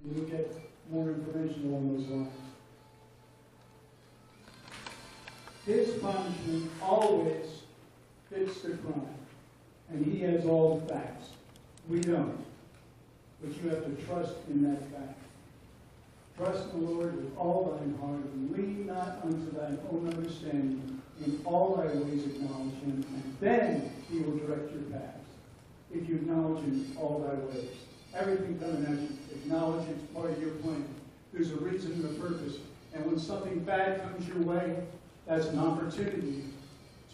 and you'll get more information along those lines. His punishment always fits the crime, and he has all the facts. We don't. But you have to trust in that fact. Trust in the Lord with all thine heart, and lean not unto thine own understanding. In all thy ways acknowledge him, and then he will direct your paths. If you acknowledge him in all thy ways. Everything coming at you, acknowledge it's part of your plan. There's a reason and a purpose. And when something bad comes your way, that's an opportunity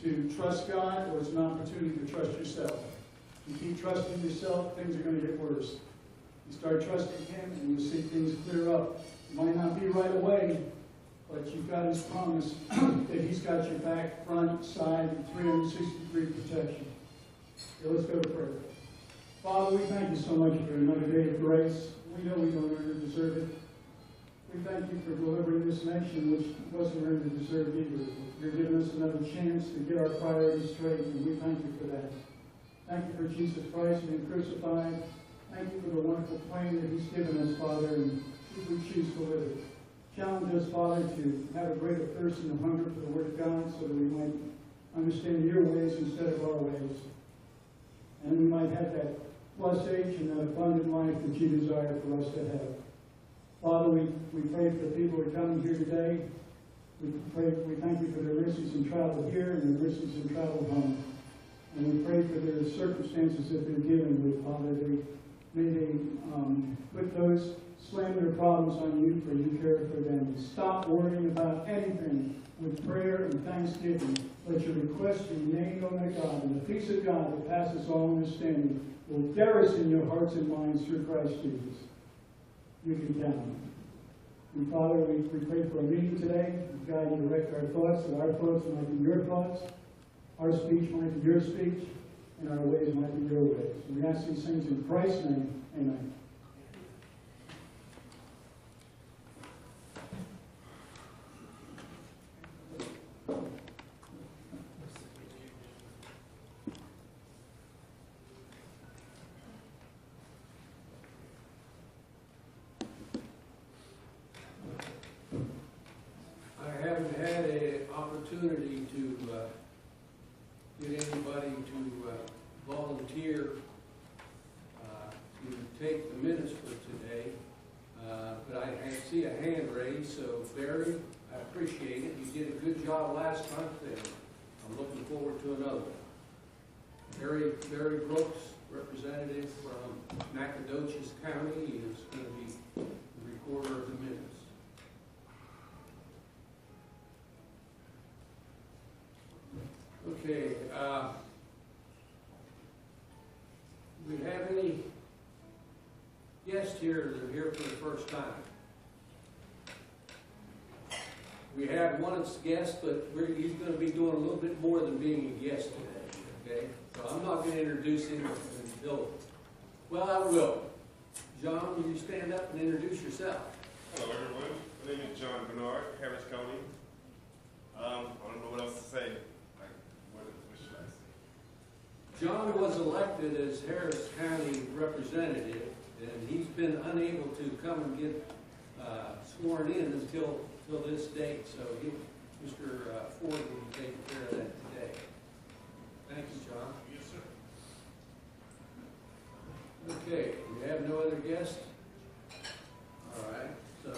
to trust God, or it's an opportunity to trust yourself. You keep trusting yourself, things are going to get worse. You start trusting him, and you'll see things clear up. It might not be right away, but you've got his promise that he's got your back, front, side, 360-degree protection. Okay, let's go to prayer. Father, we thank you so much for another day of grace. We know we don't earn or deserve it. We thank you for delivering this nation, which wasn't earned or deserved either. You're giving us another chance to get our priorities straight, and we thank you for that. Thank you for Jesus Christ being crucified. Thank you for the wonderful plan that he's given us, Father, and we choose to live it. Challenge us, Father, to have a greater thirst and a hunger for the Word of God so that we might understand your ways instead of our ways. And we might have that plus H and that abundant life that you desire for us to have. Father, we pray for the people who are coming here today. We thank you for their mercies in travel here and their mercies in travel home. And we pray for their circumstances that they're dealing with, Father. May they put those slam their problems on you, for you care for them. Stop worrying about anything with prayer and thanksgiving. Let your request be made known to God, and the peace of God that passes all understanding will garrison your hearts and minds through Christ Jesus. You can count on it. And Father, we pray for a meeting today. God, you direct our thoughts, that our thoughts might be your thoughts, our speech might be your speech, and our ways might be your ways. And we ask these things in Christ's name. Amen. Opportunity to get anybody to volunteer to take the minutes for today, but I see a hand raised, so Barry, I appreciate it. You did a good job last month, and I'm looking forward to another one. Barry Brooks, representative from Nacogdoches County, is going to be the recorder of the minutes. Okay, do we have any guests here that are here for the first time? We have one guest, but he's going to be doing a little bit more than being a guest today, okay? So I'm not going to introduce him until, well, I will. John, will you stand up and introduce yourself? Hello, everyone. My name is John Bernard, Harris County. I don't know what else to say. John was elected as Harris County representative, and he's been unable to come and get sworn in until this date. So Mr. Ford will be taking care of that today. Thank you, John. Yes, sir. Okay, we have no other guests? All right, so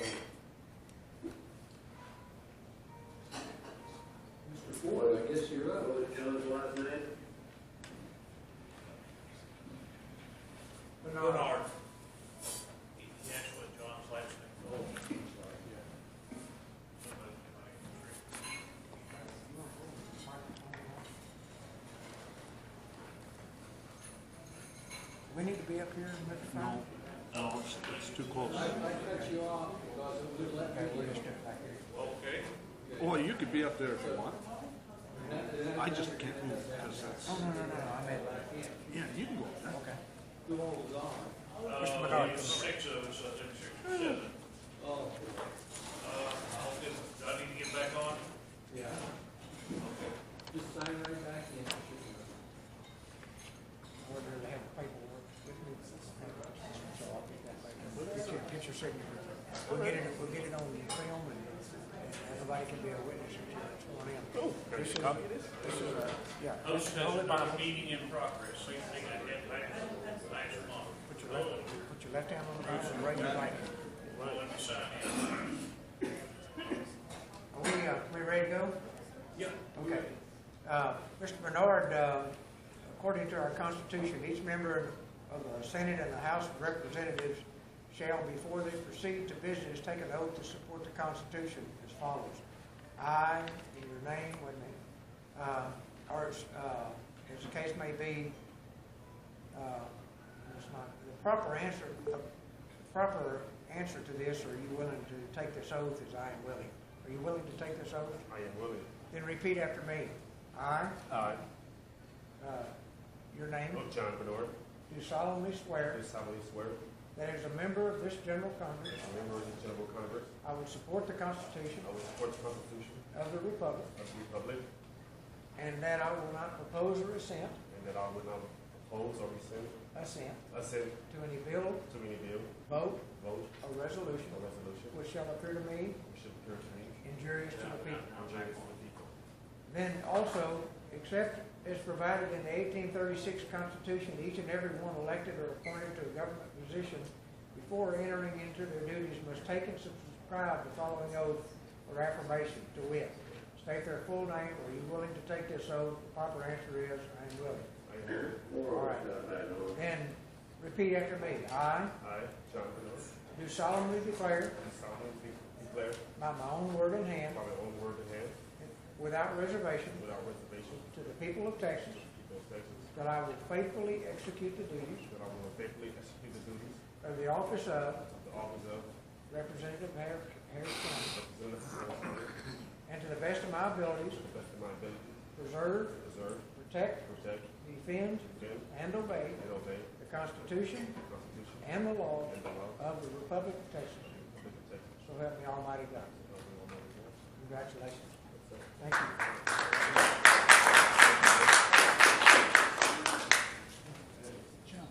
Mr. Ford, I guess you're up. What was John's last name? Bernard. That's what John's last name. Oh, sorry, yeah. We need to be up here, Mr. Fowler? No, it's too close. I cut you off because it would let me We'll in. just do it back here. Okay. Well, you could be up there if you want. I just can't move because that's. Oh, no, I meant, Yeah, you can go up there. okay. Who holds on? Mr. Bernard. There's 6 of us, I think 6 or 7. Oh, Do I need to get back on? yeah. Okay. Just sign right back in. Order to have paperwork. So I'll get that back. Get your your signature. We'll get it on film and everybody can be a witness if you want in. This is, this is, yeah. Host This is only has Bible. another meeting in progress, same thing I did last month. Put your left hand on the Bible and raise your right hand. Well, let me sign in. Are we ready to go? Yeah. Okay. Mr. Bernard, according to our Constitution, each member of the Senate and the House of Representatives shall, before they proceed to business, take an oath to support the Constitution as follows. I, in your name, with me, or as the case may be, it's not the proper answer. The proper answer to this: are you willing to take this oath? As I am willing. Are you willing to take this oath? I am willing. Then repeat after me. I, your name, John Bernard, do solemnly swear do solemnly swear, that as a member of this General Congress, a member of the General Congress, I will support the Constitution I will support the Constitution of the Republic, of the Republic, and that I will not propose or assent and that I will not oppose or assent to any bill, to any bill, vote, vote, or resolution or resolution which shall appear to me which should appear to me injurious to the people. injurious to the people. Then also, except as provided in the 1836 Constitution, each and every one elected or appointed to a government position before entering into their duties must take and subscribe the following oath or affirmation, to wit, state their full name. Are you willing to take this oath? The proper answer is, I am willing. I am willing. All right. Then repeat after me. I I, John Bernard, do solemnly declare do solemnly declare by my own word and hand, by my own word and hand, without reservation, without reservation, to the people of Texas, people of Texas, that I will faithfully execute the duties that I will faithfully execute the duties of the office of of the office of Representative Harris County, Representative of the and to the best of my abilities, best of my ability, preserve, preserve, protect, protect, defend, defend, and obey and obey the Constitution the Constitution and the laws and the law of the Republic of Texas. of the Republic of Texas. So help me Almighty God. So help me Almighty God. Congratulations. Yes, sir. Thank you. John.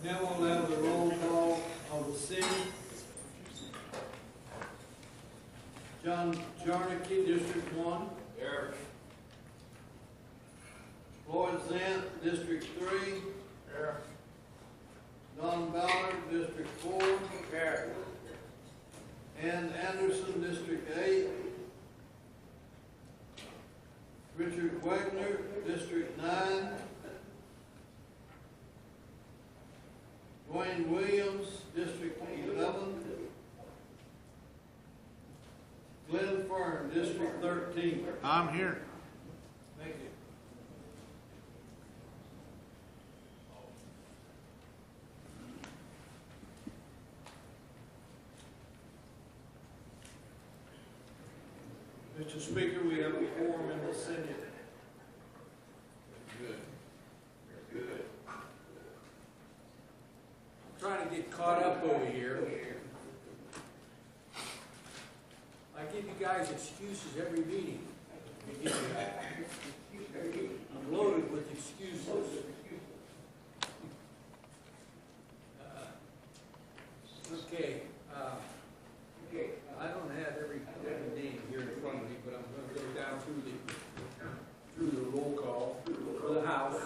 Now we'll have the roll call of the city. John Jarnicki, District 1. Here. Floyd Zant, District 3. Here. Don Ballard, District 4. Here. Ann Anderson, District 8. Richard Wagner, District 9. Dwayne Williams, District 11. Glenn Fern, District 13. I'm here. Thank you. Mr. Speaker, we have a quorum in the Senate. Good. Good. I'm trying to get caught up over here. I give you guys excuses every meeting. I'm loaded with excuses. Okay. I don't have every name here in front of me, but I'm going to go down through the roll call for the House.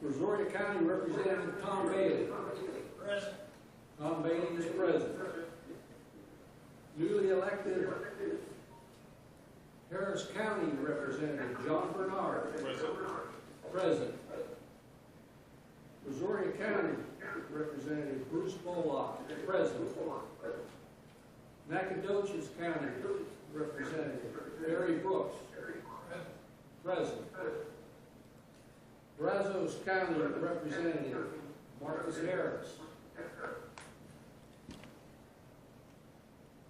Brazoria County Representative Tom Bailey. Present. Tom Bailey is present. Newly elected Harris County Representative John Bernard. Present. Brazoria County Representative Bruce Bullock. Present. Nacogdoches County Representative Barry Brooks. Present. Brazos County Representative Marcus Harris.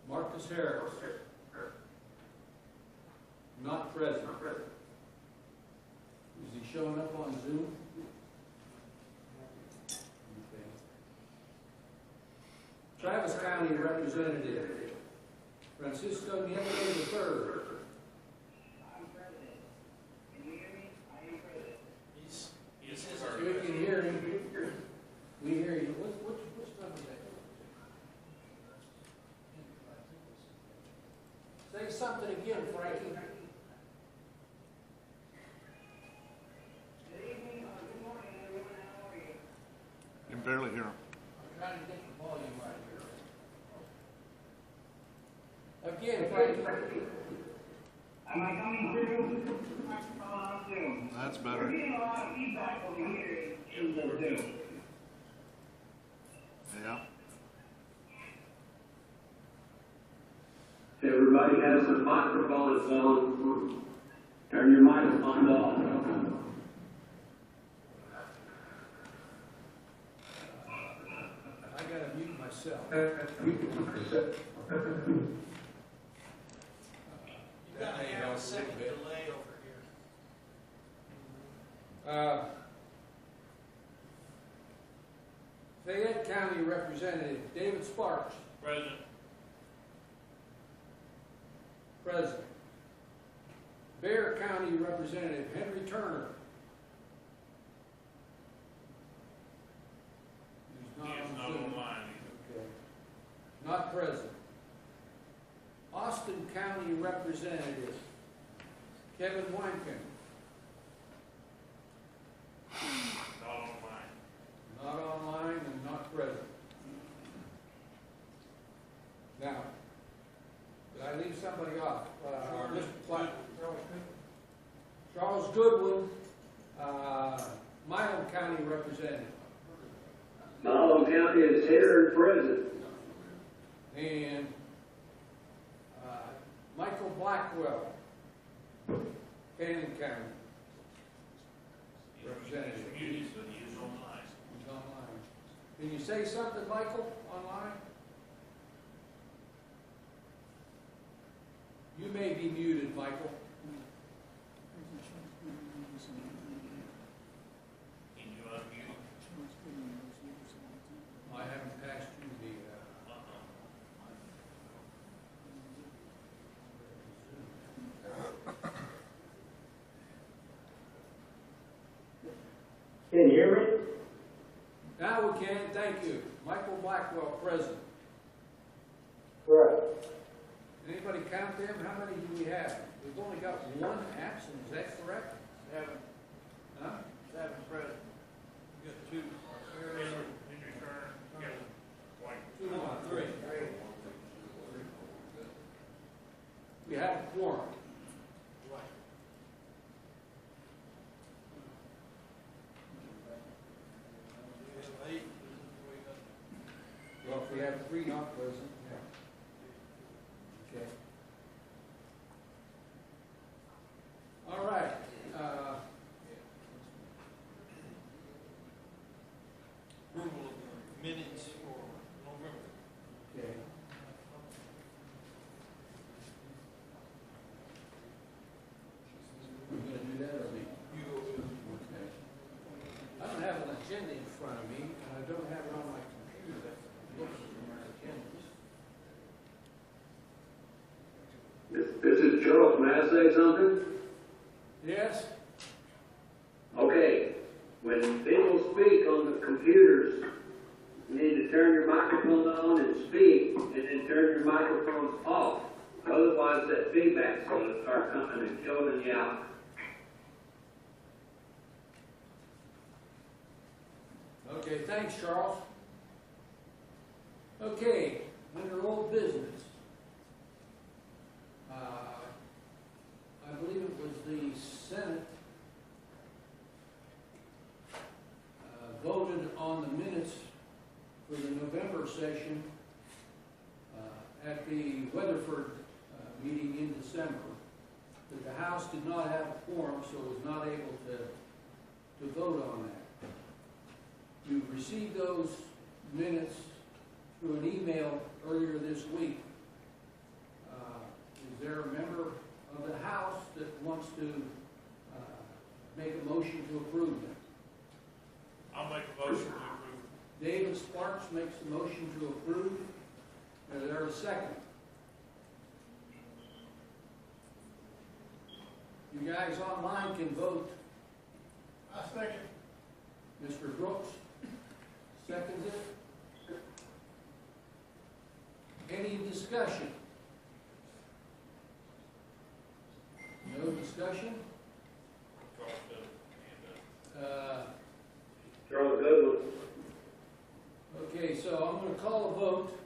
Marcus Harris. Not present. Is he showing up on Zoom? Okay. Travis County Representative Francisco Nieto III. He's We can hear him. We hear you. What's number is that? Say something again, Frankie. You can barely hear him. I'm trying to get the volume right here. Again, Frankie. Am I coming through? That's We're better. getting a lot of feedback over here in the Zoom. Yeah. Everybody has their microphones on. Turn your microphones off. I gotta mute myself. You gotta have a second delay over here. Fayette County Representative David Sparks, President. President. Bear County Representative Henry Turner. He's He's not Zoom. online Okay. Not present. Austin County Representative Kevin Wynken. either. Not online. Not online and not present. Now, did I leave somebody off? Mr. Platt. Charles Goodwin, Milam County Representative. Malone County is here and present. And Michael Blackwell, Cannon County Representative. He's muted, but he is online. He's online. Can you say something, Michael, online? You may be muted, Michael. Can you unmute? I haven't passed you the, Can you hear me? Now we can, thank you. Michael Blackwell, present. Correct. Anybody count them? How many do we have? We've only got one absent, is that correct? 7, Huh? 7 present. You got two. Henry Turner, Kevin White. 2, 1, 3. We have a quorum. Well, if we have 3 not present, yeah. Okay. All right. Approval of the minutes for November. Okay. You gonna do that or me? You go to. Okay. I don't have an agenda in front of me, and I don't have it on my computer that looks at my agendas. This is Charles. May I say something? Yes? Okay. When people speak on the computers, you need to turn your microphone on and speak, and then turn your microphones off. Otherwise, that feedback's going to start coming and killing you out. Okay, thanks, Charles. Okay, under old business. I believe it was the Senate voted on the minutes for the November session at the Weatherford meeting in December. But the House did not have a quorum, so was not able to vote on that. You received those minutes through an email earlier this week. Is there a member of the House that wants to make a motion to approve them? I'll make a motion to approve. David Sparks makes the motion to approve. Is there a second? You guys online can vote. I second. Mr. Brooks seconds it. Any discussion? No discussion? Charles Goodwin. Okay, so I'm going to call a vote,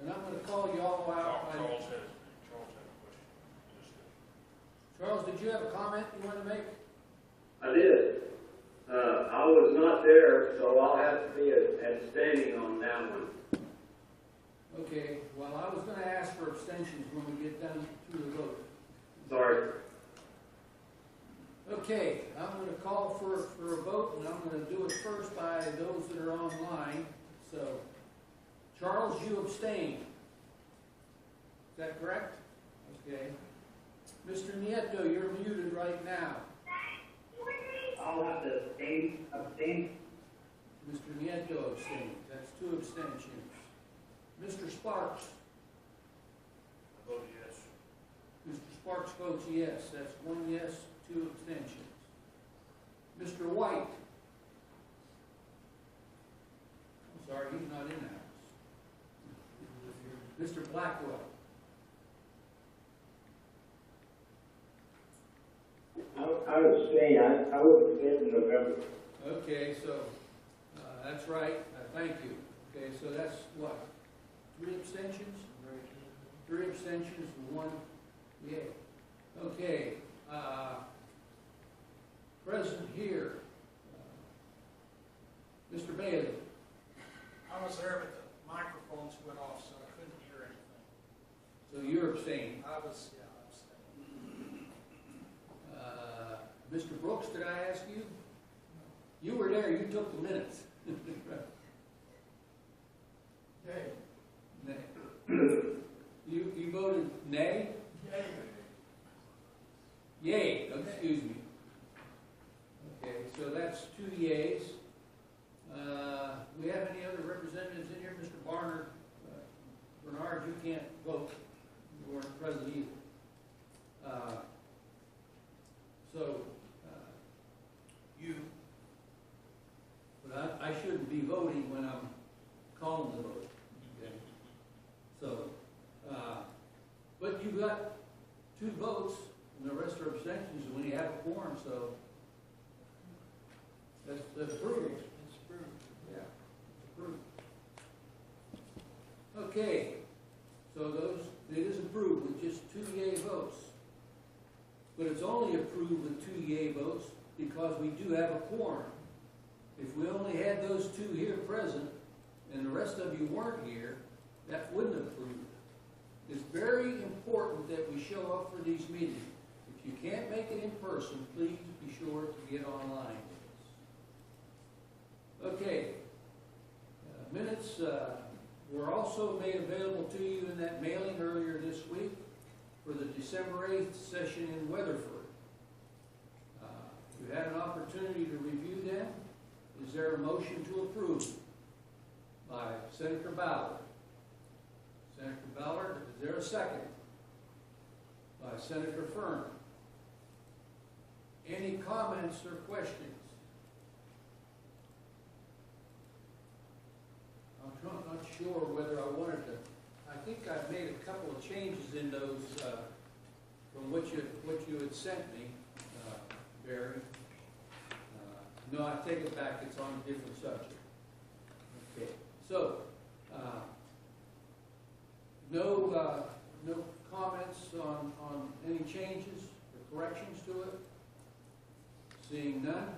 and I'm going to call you all out. Charles has a question. Charles, did you have a comment you want to make? I did. I was not there, so I'll have to be abstaining on that one. Okay, well, I was going to ask for abstentions when we get done through the vote. Sorry. Okay, I'm going to call for a vote, and I'm going to do it first by those that are online. So, Charles, you abstain. Is that correct? Okay. Mr. Nieto, you're muted right now. I'll have to abstain. Mr. Nieto abstains. That's 2 abstentions. Mr. Sparks. I vote yes. Mr. Sparks votes yes. That's 1 yes, 2 abstentions. Mr. White. I'm sorry, he's not in the house. Mr. Blackwell. I would say I wouldn't fit in November. Okay, so that's right. Thank you. Okay, so that's what? 3 abstentions? 3 abstentions, 1 yay. Okay. Present here. Mr. Bailey. I was there, but the microphones went off, so I couldn't hear anything. So you're abstaining. I was abstaining. Mr. Brooks, did I ask you? You were there. You took the minutes. Yay. Nay. You voted nay? Yay. Yay. Excuse me. Okay, so that's 2 yays. We have any other representatives in here? Mr. Barnard, Bernard, you can't vote. You weren't present either. You. But I shouldn't be voting when I'm calling the vote. Okay. So, but you got 2 votes, and the rest are abstentions when you have a quorum. So that's approved. It's approved. Yeah, it's approved. Okay, so it is approved with just 2 yay votes. But it's only approved with 2 yay votes because we do have a quorum. If we only had those 2 here present and the rest of you weren't here, that wouldn't have approved. It's very important that we show up for these meetings. If you can't make it in person, please be sure to get online. Okay. Minutes were also made available to you in that mailing earlier this week for the December 8th session in Weatherford. You had an opportunity to review them. Is there a motion to approve? By Senator Ballard. Senator Ballard, is there a second? By Senator Fern. Any comments or questions? I'm not sure whether I wanted to. I think I've made a couple of changes in those from what you had sent me, Barry. No, I take it back. It's on a different subject. Okay. So, no comments on any changes or corrections to it? Seeing none,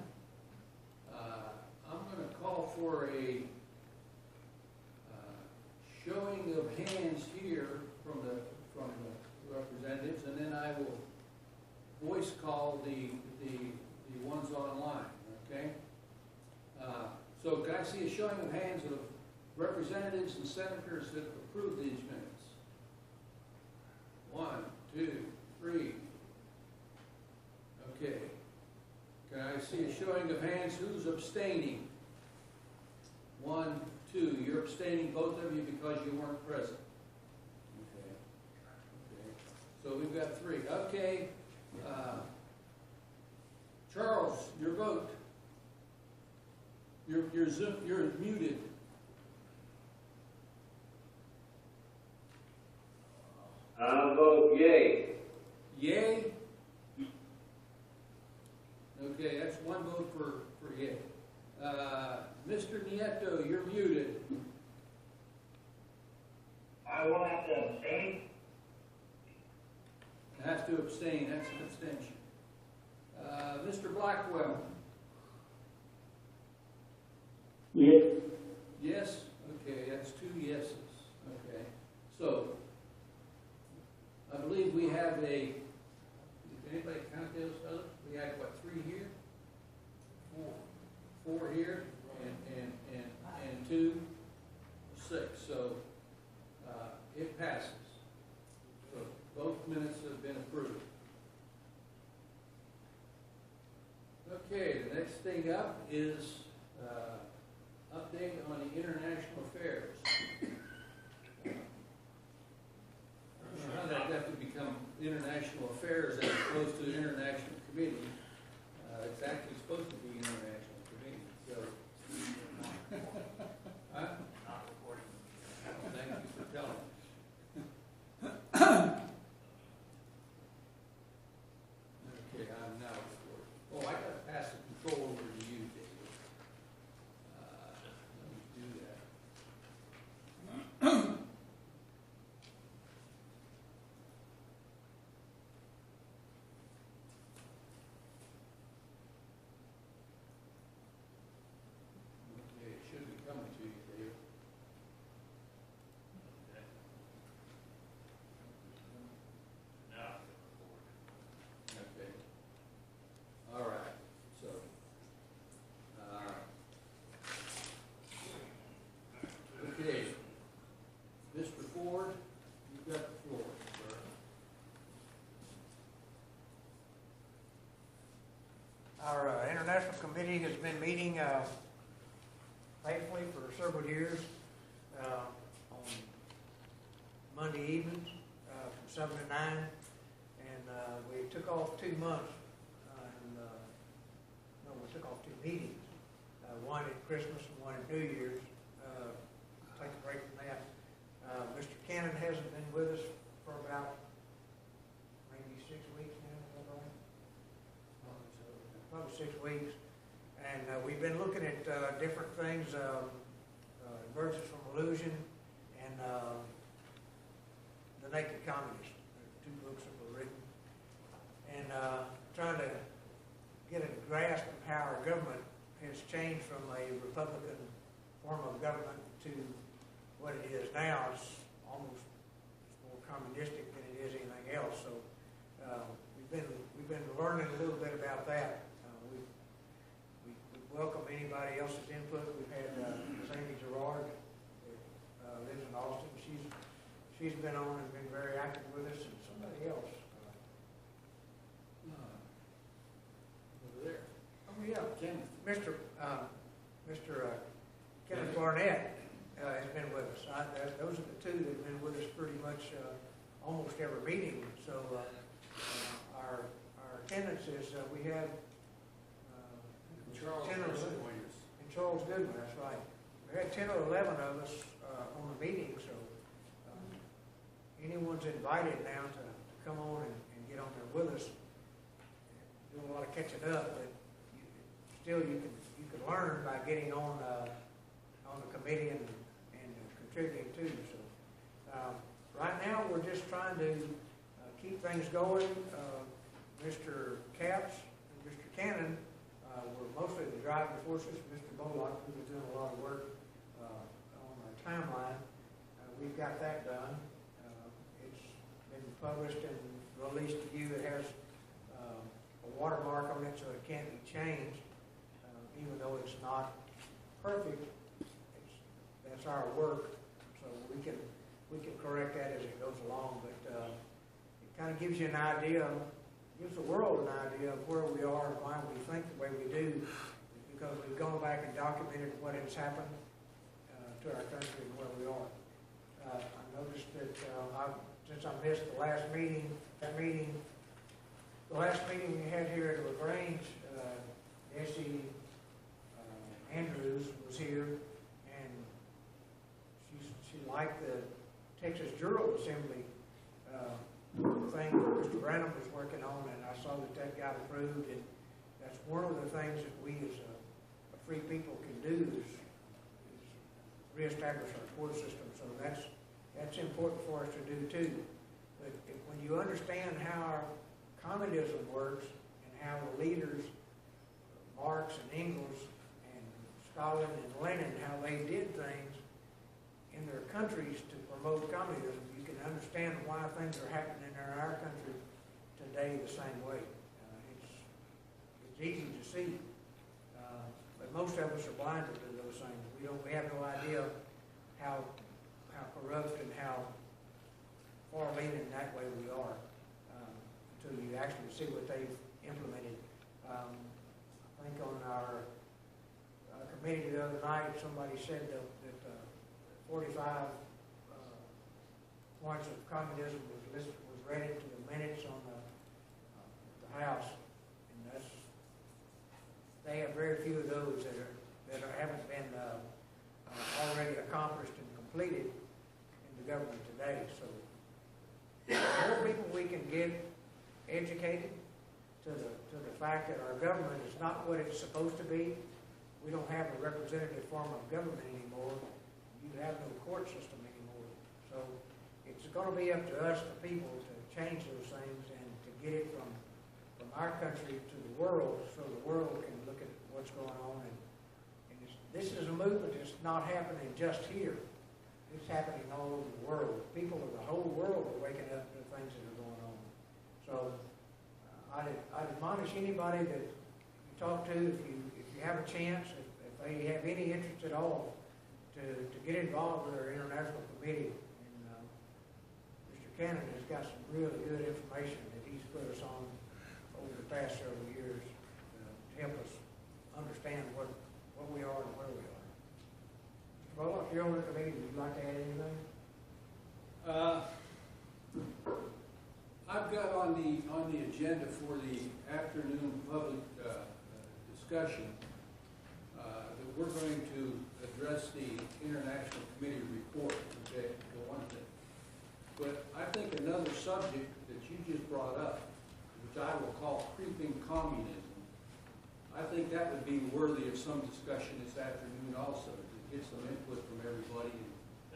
I'm going to call for a showing of hands here from the representatives, and then I will voice call the ones online. Okay. So can I see a showing of hands of representatives and senators that approved these minutes? 1, 2, 3. Okay. Can I see a showing of hands who's abstaining? 1, 2. You're abstaining, both of you, because you weren't present. Okay. Okay. So we've got 3. Okay. Charles, your vote. You're muted. I vote yay. Yay? Okay, that's one vote for yay. Mr. Nieto, you're muted. I will have to abstain. Has to abstain, that's an abstention. Mr. Blackwell? Yes. Yes? Okay, that's 2 yeses. Okay. So, I believe we have did anybody count those others? We had, what, 3 here? 4 here, and 2, 6. So, it passes. So, both minutes have been approved. Okay, the next thing up is update on the international affairs. I don't know how that got to become international affairs as opposed to international committee. It's actually supposed to be international committee, so. Huh? Not recording. Thank you for telling me. Okay, I'm now recording. Oh, I gotta pass the control over to you, David. Let me do that. Okay, it should be coming to you, David. Okay. Now I can record. Okay. All right, so, okay. Mr. Ford, you've got the floor, sir. Our international committee has been meeting faithfully for several years on Monday evenings from 7 to 9, and we took off 2 months. We took off 2 meetings, one at Christmas and one at New Year's. Take a break from that. Mr. Cannon hasn't been with us for about maybe 6 weeks now, is that right? Probably 6 weeks. And we've been looking at different things, Emergence from Illusion and The Naked Communist, 2 books that were written. And trying to get a grasp of how our government has changed from a Republican form of government to what it is now. It's almost more communistic than it is anything else. So we've been learning a little bit about that. We welcome anybody else's input. We've had Amy Gerard, that lives in Austin. She's been on and been very active with us, and somebody else. Over there. Oh yeah, Kenneth. Mr. Kenneth Barnett has been with us. Those are the 2 that have been with us pretty much almost every meeting. So our attendance is we had Charles 10 or 11. Williams. And Charles Goodman, that's right. We had 10 or 11 of us on the meeting, so anyone's invited now to come on and get on there with us. Doing a lot of catching up, but you can learn by getting on the committee and contributing too. So right now we're just trying to keep things going. Mr. Capps and Mr. Cannon were mostly the driving forces. Mr. Bullock, who was doing a lot of work on our timeline, we've got that done. It's been published and released to you. It has a watermark on it, so it can't be changed, even though it's not perfect. That's our work, so we can correct that as it goes along. But it kind of gives you an idea, gives the world an idea of where we are and why we think the way we do, because we've gone back and documented what has happened to our country and where we are. I noticed that since I missed the last meeting we had here at LaGrange, Essie Andrews was here, and she liked the Texas Jural Assembly thing that Mr. Branham was working on, and I saw that that got approved, and that's one of the things that we as a free people can do is reestablish our court system. So that's important for us to do too. But when you understand how our communism works and how the leaders, Marx and Engels and Stalin and Lenin, how they did things in their countries to promote communism, you can understand why things are happening in our country today the same way. It's easy to see, but most of us are blinded to those things. We have no idea how corrupt and how far-leaning that way we are until you actually see what they've implemented. I think on our committee the other night, somebody said that 45 points of communism was read into the minutes on the House, and they have very few of those that haven't been already accomplished and completed in the government today. So the more people we can get educated to the fact that our government is not what it's supposed to be. We don't have a representative form of government anymore. You have no court system anymore. So it's going to be up to us, the people, to change those things and to get it from our country to the world, so the world can look at what's going on. And this is a movement that's not happening just here. It's happening all over the world. People of the whole world are waking up to the things that are going on. So I'd admonish anybody that you talk to, if you have a chance, if they have any interest at all, to get involved with our international committee. And Mr. Cannon has got some really good information that he's put us on over the past several years to help us understand what we are and where we are. Mr. Bullock, you're on the committee. Would you like to add anything? I've got on the agenda for the afternoon public discussion that we're going to address the International Committee report, okay, the one thing. But I think another subject that you just brought up, which I will call creeping communism, I think that would be worthy of some discussion this afternoon also, to get some input from everybody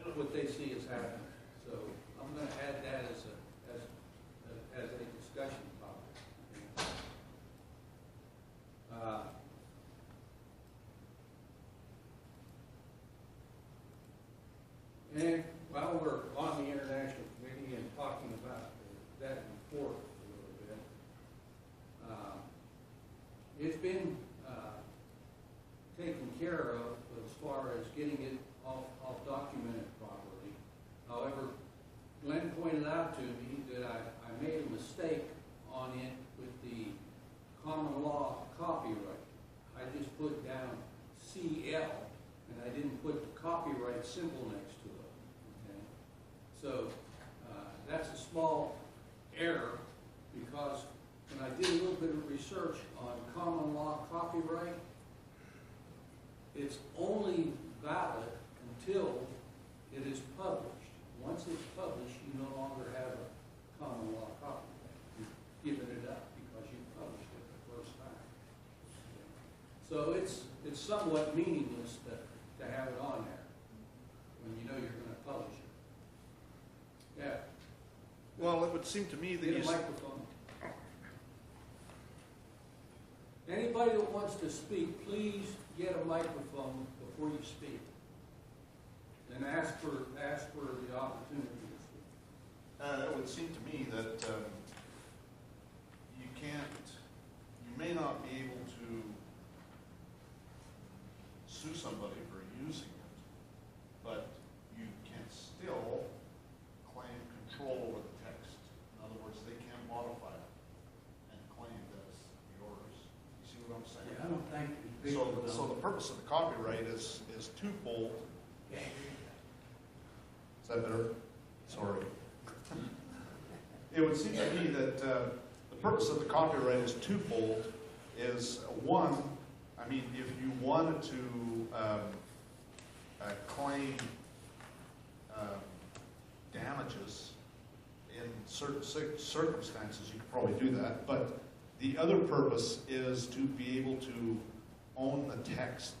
and what they see as happening. So I'm going to add that as a discussion topic. And while we're on the International Committee and talking about that report a little bit, it's been taken care of as far as getting it all documented properly. However, Glenn pointed out to me that I made a mistake on it with the common law copyright. I just put down CL, and I didn't put the copyright symbol next to it. Okay? So that's a small error, because when I did a little bit of research on common law copyright, it's only valid until it is published. Once it's published, you no longer have a common law copyright. You've given it up because you published it the first time. So it's somewhat meaningless to have it on there when you know you're going to publish it. Yeah. Well, it would seem to me that Get a microphone. Anybody that wants to speak, please get a microphone before you speak. And ask for the opportunity to speak. it would seem to me that you may not be able to sue somebody for using it, but you can still claim control over the text. In other words, they can modify it and claim that it's yours. You see what I'm saying? Yeah, I don't think So the purpose of the copyright is twofold. Yeah. Is that better? Sorry. It would seem to me that the purpose of the copyright is twofold. is, one, I mean, if you wanted to claim damages in certain circumstances, you could probably do that. But the other purpose is to be able to own the text.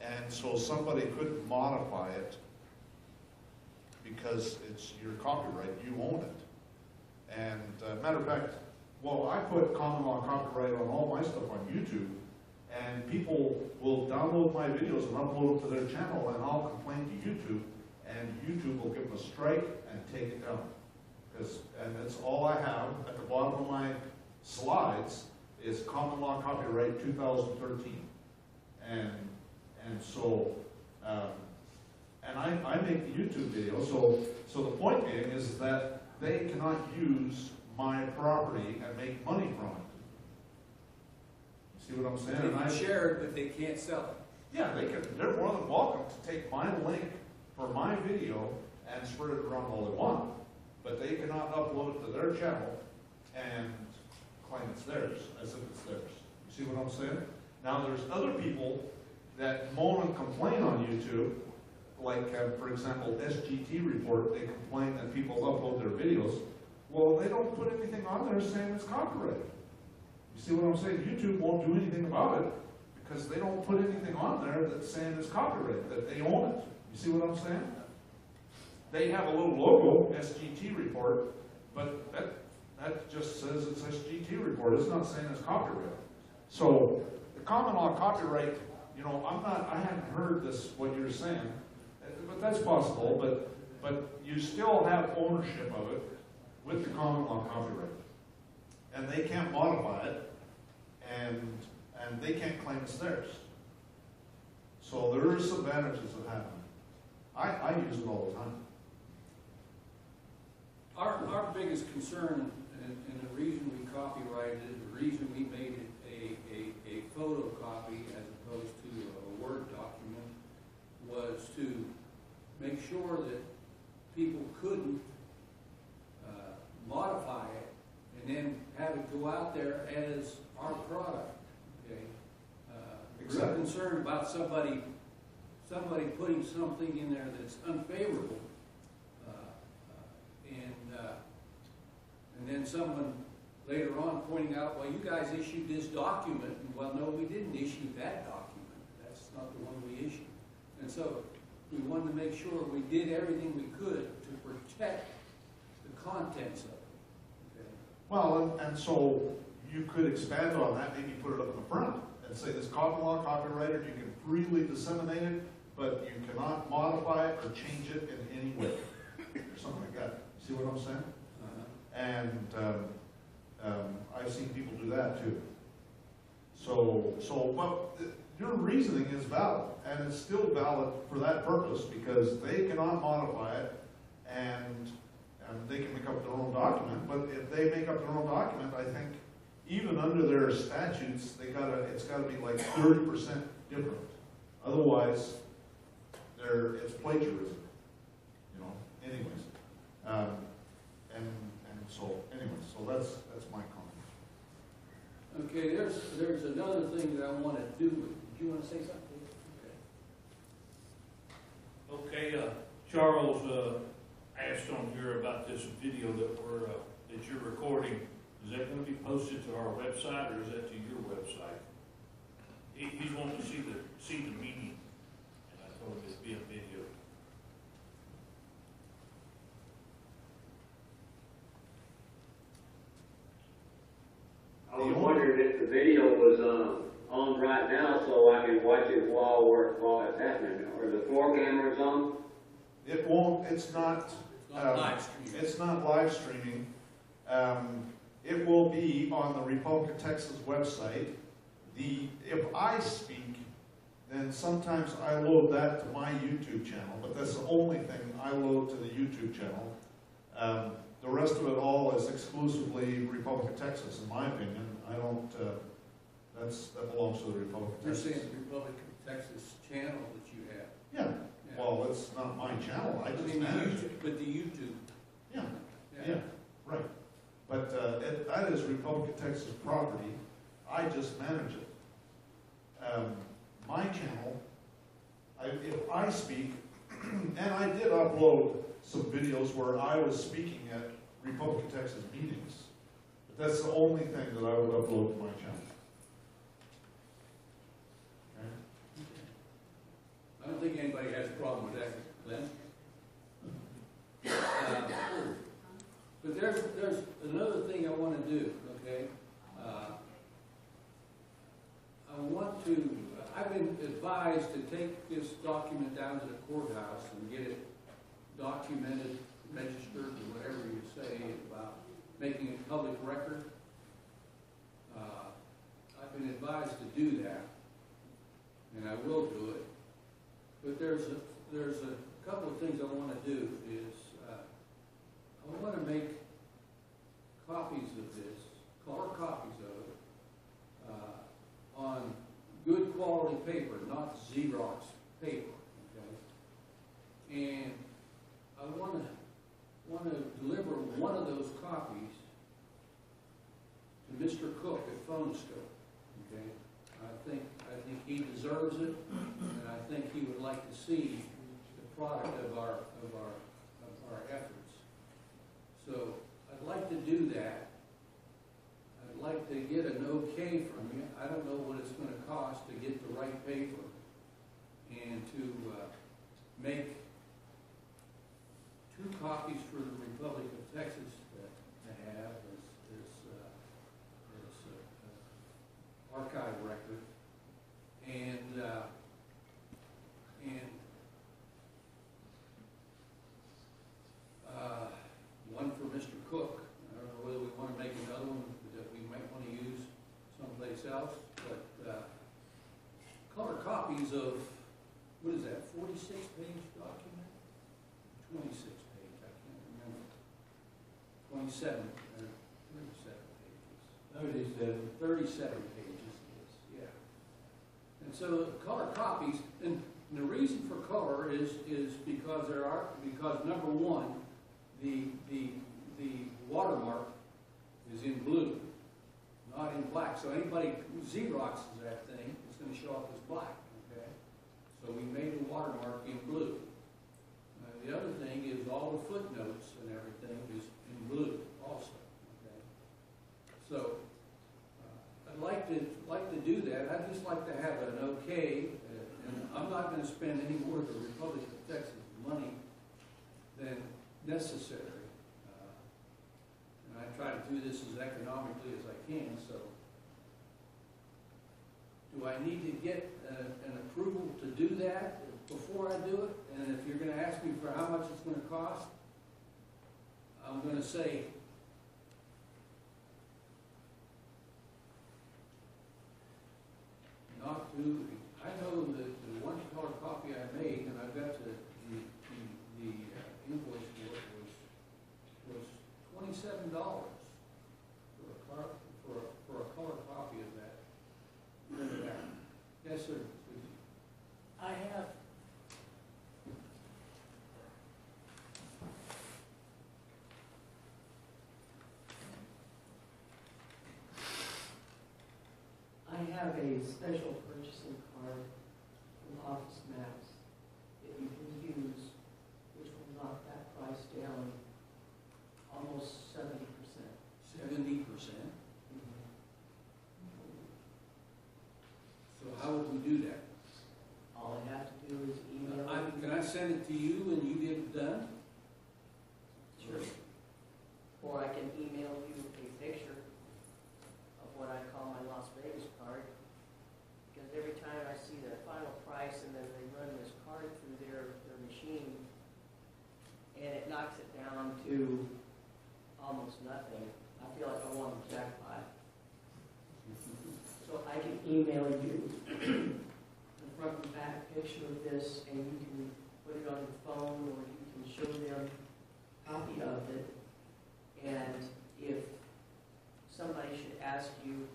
And so somebody couldn't modify it because it's your copyright, you own it. And matter of fact, well, I put common law copyright on all my stuff on YouTube, and people will download my videos and upload them to their channel, and I'll complain to YouTube, and YouTube will give them a strike and take it down. And that's all I have at the bottom of my slides is common law copyright 2013. And so, and I make the YouTube video, so the point being is that they cannot use my property and make money from it. See what I'm saying? They can share it, but they can't sell it. Yeah, they're more than welcome to take my link for my video and spread it around all they want. But they cannot upload it to their channel and claim it's theirs, as if it's theirs. You see what I'm saying? Now there's other people that moan and complain on YouTube, like for example, SGT Report, they complain that people upload their videos. Well, they don't put anything on there saying it's copyrighted. You see what I'm saying? YouTube won't do anything about it because they don't put anything on there that's saying it's copyrighted, that they own it. You see what I'm saying? They have a little logo, SGT Report, but that just says it's SGT Report. It's not saying it's copyrighted. So the common law copyright, you know, I haven't heard this, what you're saying, but that's possible, but you still have ownership of it with the common law copyright. And they can't modify it, and they can't claim it's theirs. So there are some advantages of having it. I use it all the time. Our biggest concern, and the reason we copyrighted it, the reason we made it a photocopy as opposed to a Word document, was to make sure that people couldn't modify it and then have it go out there as our product. Okay, Exactly. We're concerned about somebody putting something in there that's unfavorable. And then someone later on pointing out, well, you guys issued this document, and well, no, we didn't issue that document. That's not the one we issued. And so we wanted to make sure we did everything we could to protect the contents of it. Okay? Well, and so you could expand on that, maybe put it up in the front and say this common law copyrighted, you can freely disseminate it, but you cannot modify it or change it in any way, or something like that. See what I'm saying? And I've seen people do that too. But your reasoning is valid, and it's still valid for that purpose because they cannot modify it, and they can make up their own document. But if they make up their own document, I think even under their statutes, it's got to be like 30% different. Otherwise, it's plagiarism. You know. Anyways. So that's my comment. Okay, there's another thing that I want to do. Did you want to say something? Okay, Charles asked on here about this video that you're recording. Is that going to be posted to our website, or is that to your website? He's wanting to see the meeting, and I told him it'd be a video. I was wondering if the video was on right now so I can watch it while it's happening. Are the 4 cameras on? It won't. It's not. Live streaming. It's not live streaming. It will be on the Republic of Texas website. If I speak, then sometimes I load that to my YouTube channel, but that's the only thing I load to the YouTube channel. The rest of it all is exclusively Republic of Texas, in my opinion. I don't, that belongs to the Republic of You're Texas. saying the Republic of Texas channel that you have. Yeah. Well, it's not my channel. I just mean, manage it. but the YouTube. Yeah, right. But that is Republic of Texas property. I just manage it. My channel, if I speak, and I did upload some videos where I was speaking at Republic of Texas meetings, but that's the only thing that I would upload to my channel. Okay? I don't think anybody has a problem with that, Glenn. But there's another thing I want to do, okay? I've been advised to take this document down to the courthouse and get it documented, registered, or whatever you say about making it public record. I've been advised to do that, and I will do it. But there's a couple of things I want to do. I want to make copies of this, color copies of it, on good quality paper, not Xerox paper, okay? And I want to deliver one of those copies to Mr. Cook at Phone Scope, okay? I think he deserves it, and I think he would like to see the product of our efforts. So I'd like to do that. I'd like to get an okay from you. I don't know what it's going to cost to get the right paper and to make 2 copies for the Republic of Texas to have as archive record, and one for Mr. Cook. I don't know whether we want to make another one that we might want to use someplace else, but color copies of, what is that, 46-page document? 26-page, I can't remember. 27, 37 pages, yes, yeah. And so color copies, and the reason for color is because number one, the watermark is in blue, not in black. So anybody who Xeroxes that thing, it's going to show up as black, okay? So we made the watermark in blue. The other thing is all the footnotes and everything is in blue also, okay? So I'd like to do that. I'd just like to have an okay, and I'm not going to spend any more of the Republic of Texas money than necessary. And I try to do this as economically as I can, so do I need to get an approval to do that before I do it? And if you're going to ask me for how much it's going to cost, I'm going to say not to. I know that the one color copy I made, and I've got the invoice for it, was $27 for a color copy of that. Yes, sir. I have a special purchasing card from Office Max that you can use, which will knock that price down almost 70%. 70%? So how would we do that? All I have to do is email it. Can I send it to you and you get it done? Sure. Or I can email you a picture of what I call my Las Vegas card. Because every time I see the final price and then they run this card through their machine, and it knocks it down to almost nothing, I feel like I won the jackpot. So I can email you the front and back picture of this, and you can put it on your phone, or you can show them a copy of it. And if somebody should ask you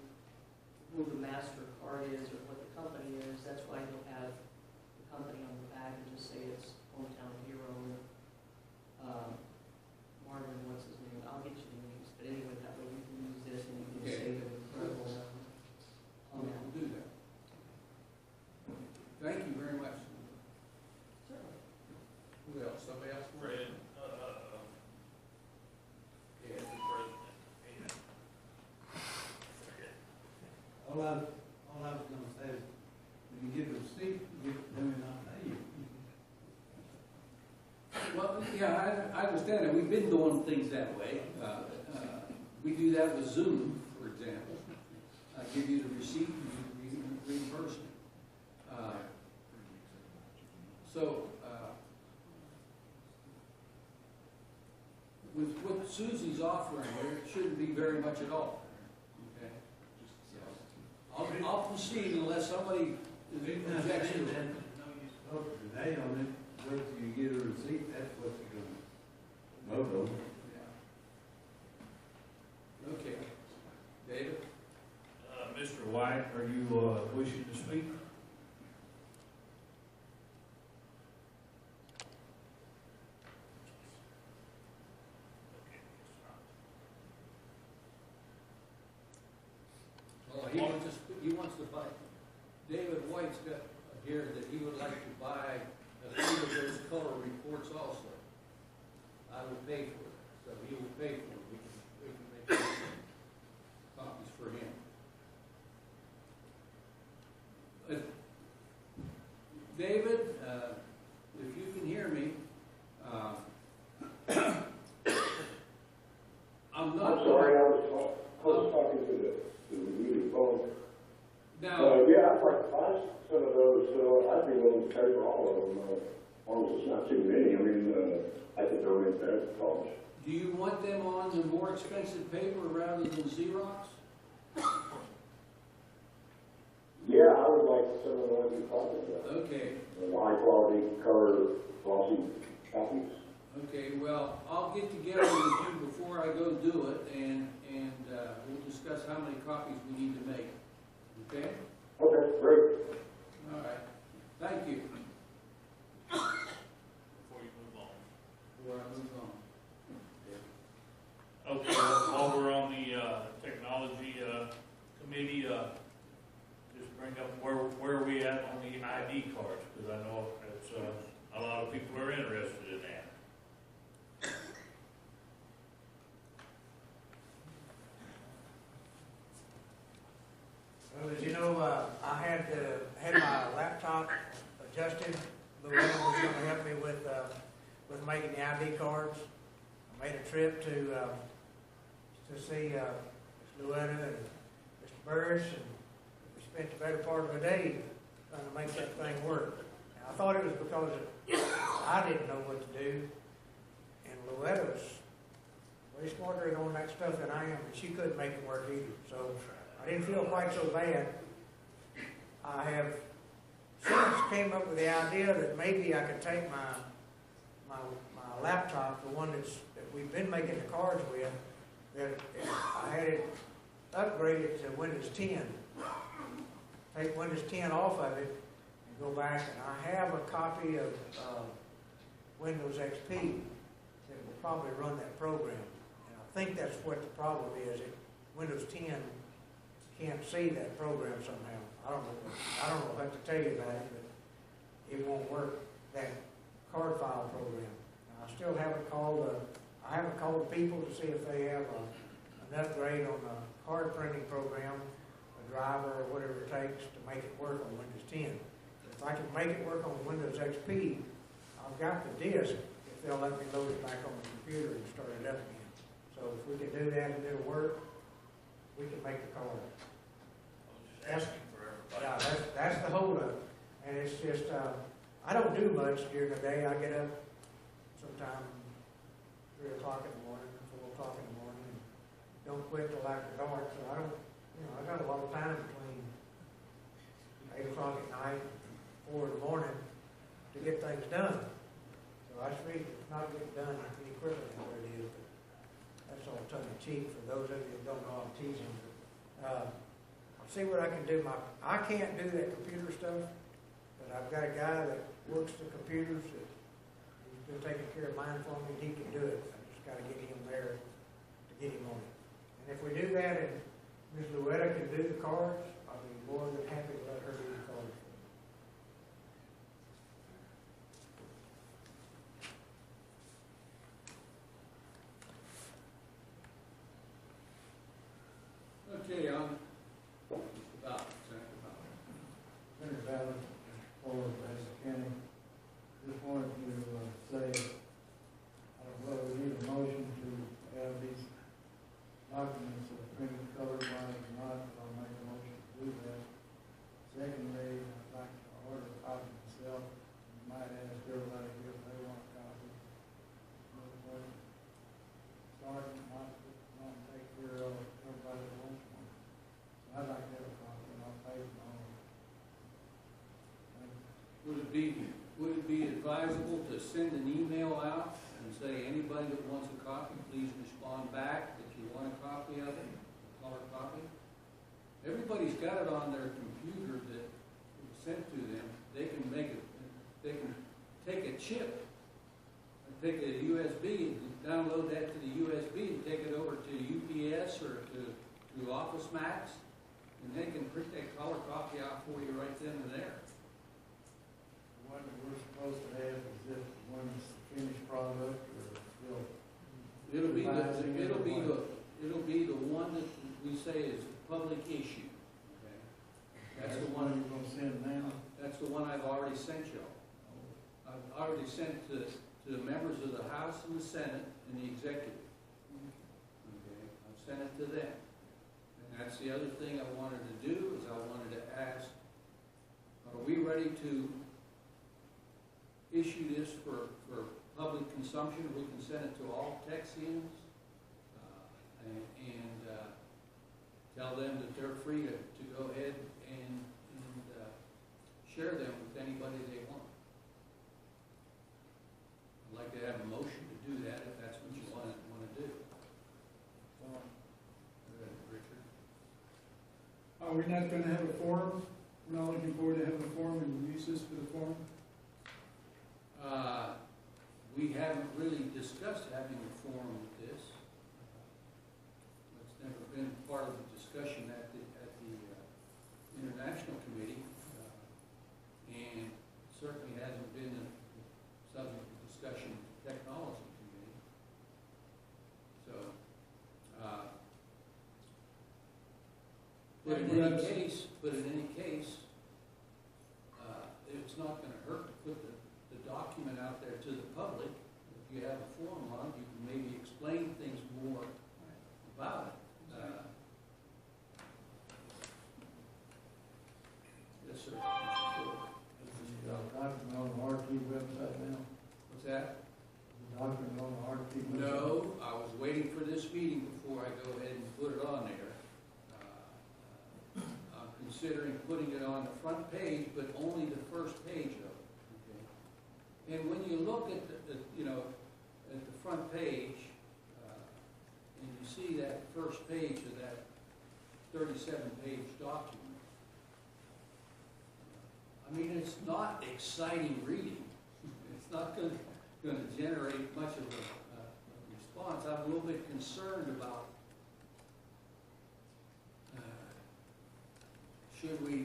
who the master card is or what the company is, that's why you'll have the company on the back and just say it's Hometown Hero. Marvin, what's his name? I'll get you the names. But anyway, that way you can use this and you can save an incredible amount. All I was gonna say is, when you get a receipt, you them not pay you. Well, yeah, I understand that. We've been doing things that way. We do that with Zoom, for example. I give you the receipt and you reimburse me. With what Susie's offering here, it shouldn't be very much at all. Okay? I'll proceed unless somebody objects to it. Vote today on it, wait till you get a receipt, that's what you're gonna vote on. Yeah. Okay. David? Mr. White, are you wishing to speak? Well, he wants to buy, David White's got here that he would like to buy a few of those color reports also. I will pay for it, so he will pay for it. We can make copies for him. David, if you can hear me, I'm not. I'm sorry, I was talking to the muted phone. Now, Yeah, I'd like to buy some of those, so I'd be willing to pay for all of them, as long as it's not too many. I mean, I could donate that to college. do you want them on the more expensive paper rather than Xerox? Yeah, I would like some of the ones you're talking about. Okay, The high quality, color, glossy copies. okay, well, I'll get together with you before I go do it, and we'll discuss how many copies we need to make. Okay? Okay, great. All right. Thank you. Before you move on. Before I move on. Okay, while we're on the technology committee, just bring up where are we at on the ID cards, because I know it's, a lot of people are interested in that. Well, as you know, I had my laptop adjusted. Loretta was going to help me with making the ID cards. I made a trip to see Loretta and Mr. Burris, and we spent the better part of the day trying to make that thing work. Now, I thought it was because I didn't know what to do, and Loretta was way smarter on that stuff than I am, and she couldn't make it work either. So I didn't feel quite so bad. I have since came up with the idea that maybe I could take my laptop, the one that we've been making the cards with, that I had it upgraded to Windows 10. Take Windows 10 off of it and go back, and I have a copy of Windows XP that will probably run that program. And I think that's what the problem is. Windows 10 can't see that program somehow. I don't know what to tell you about it, but it won't work, that card file program. Now, I still haven't called the people to see if they have an upgrade on the card printing program, a driver or whatever it takes to make it work on Windows 10. If I can make it work on Windows XP, I've got the disk, if they'll let me load it back on the computer and start it up again. So if we can do that and it'll work, we can make the card. Asking for everybody. Yeah, that's the holdup. And it's just, I don't do much during the day. I get up sometime 3 o'clock in the morning, 4 o'clock in the morning, and don't quit till after dark. So I don't, I got a lot of time between 8 o'clock at night and 4 in the morning to get things done. So I just read it's not getting done any quicker than what it is. But that's all tongue in cheek for those of you that don't know I'm teasing. But, I'll see what I can do. I can't do that computer stuff, but I've got a guy that works the computers that he's been taking care of mine for me. He can do it. I just got to get him there to get him on it. And if we do that and Ms. Loretta can do the cards, I'll be more than happy to let her do the cards. Okay, documents that are printed color-wise or not, I'll make a motion to do that. Secondly, I'd like to order a copy myself. You might ask everybody here if they want a copy. Starting not take care of everybody that wants one. So I'd like to have a copy, and I'll pay for my own. Would it be advisable to send an email out and say, anybody that wants a copy, please respond back that you want a copy of it, a color copy? Everybody's got it on their computer that was sent to them. They can take a chip, and take a USB and download that to the USB and take it over to UPS or to Office Max, and they can print that color copy out for you right then and there. The one that we're supposed to have is this one that's the finished product, or still? It'll be revising it, or what? it'll be the one that we say is public issue. Okay? That's the one you're gonna send now? That's the one I've already sent you. I've already sent to the members of the House and the Senate and the Executive. Okay? I've sent it to them. And that's the other thing I wanted to do, is I wanted to ask, are we ready to issue this for public consumption? We can send it to all Texians and tell them that they're free to go ahead and share them with anybody they want. I'd like to have a motion to do that if that's what you want to do. Go ahead, Richard. Are we not gonna have a forum? We're not looking forward to having a forum and use this for the forum? We haven't really discussed having a forum with this. It's never been part of the discussion at the International Committee, and certainly hasn't been a subject of discussion at the Technology Committee. So, but in any case, it's not going to hurt to put the document out there to the public. If you have a forum on it, you can maybe explain things more about it. Yes, sir. Is the document on the RT website now? What's that? The document on the RT website? No, I was waiting for this meeting before I go ahead and put it on there. I'm considering putting it on the front page, but only the first page of it. Okay? And when you look at at the front page, and you see that first page of that 37-page document, I mean, it's not exciting reading. It's not going to generate much of a response. I'm a little bit concerned about should we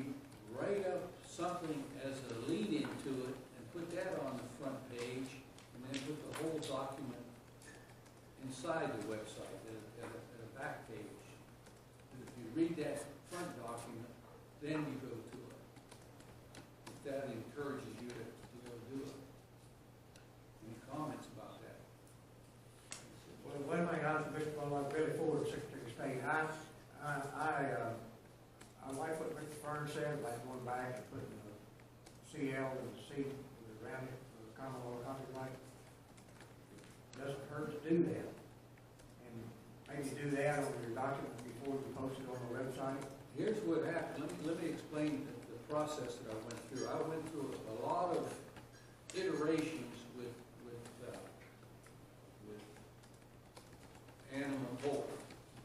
write up something as a lead into it and put that on the front page, and then put the whole document inside the website at a back page. And if you read that front document, then you go to it. If that encourages you to go do it. Any comments about that? Well, one thing I was, well, like Billy Ford, Secretary of State, I like what Mr. Fern said about going back and putting the CL and the C around it for the common law copyright. It doesn't hurt to do that. And maybe do that on your document before you post it on the website. Here's what happened. Let me explain the process that I went through. I went through a lot of iterations with Anna Holt.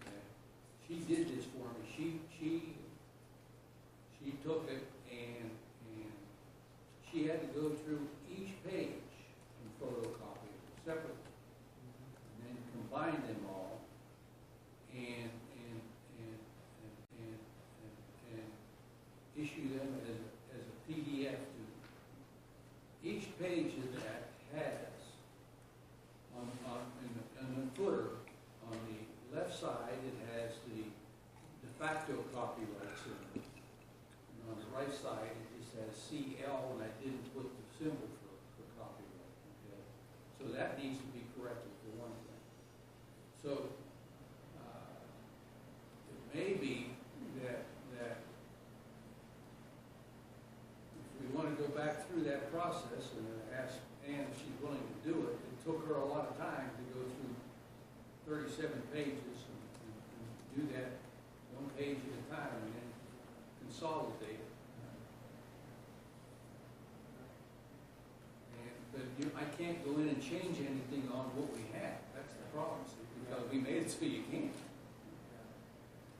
Okay? She did this for me. She took it and she had to go through each page and photocopy it separately, and then combine them all and issue them as a PDF to them. Each page of that has in the footer on the left side, it has the de facto copyrights in it. And on the right side, it just has CL, and I didn't put the symbol for copyright. Okay? So that needs to be corrected for one thing. So back through that process and asked Ann if she's willing to do it. It took her a lot of time to go through 37 pages and do that one page at a time and then consolidate it. But I can't go in and change anything on what we have. That's the problem, see, because we made it so you can't.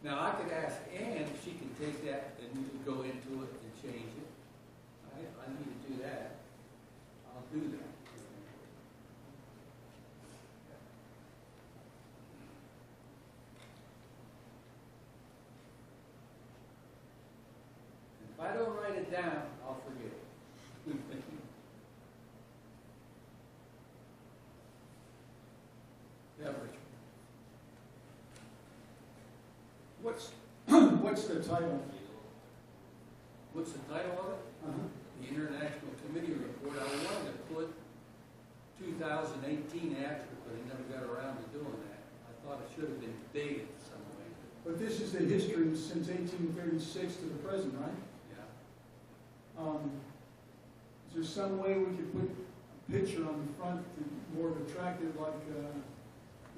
Now, I could ask Ann if she can take that and go into it and change it. I need to do that. I'll do that. If I don't write it down, I'll forget it. Yeah, Richard. What's the title? What's the title of it? The International Committee Report. I wanted to put 2018 after, but I never got around to doing that. I thought it should have been dated some way. But this is the history since 1836 to the present, right? Yeah. Is there some way we could put a picture on the front to more attractive, like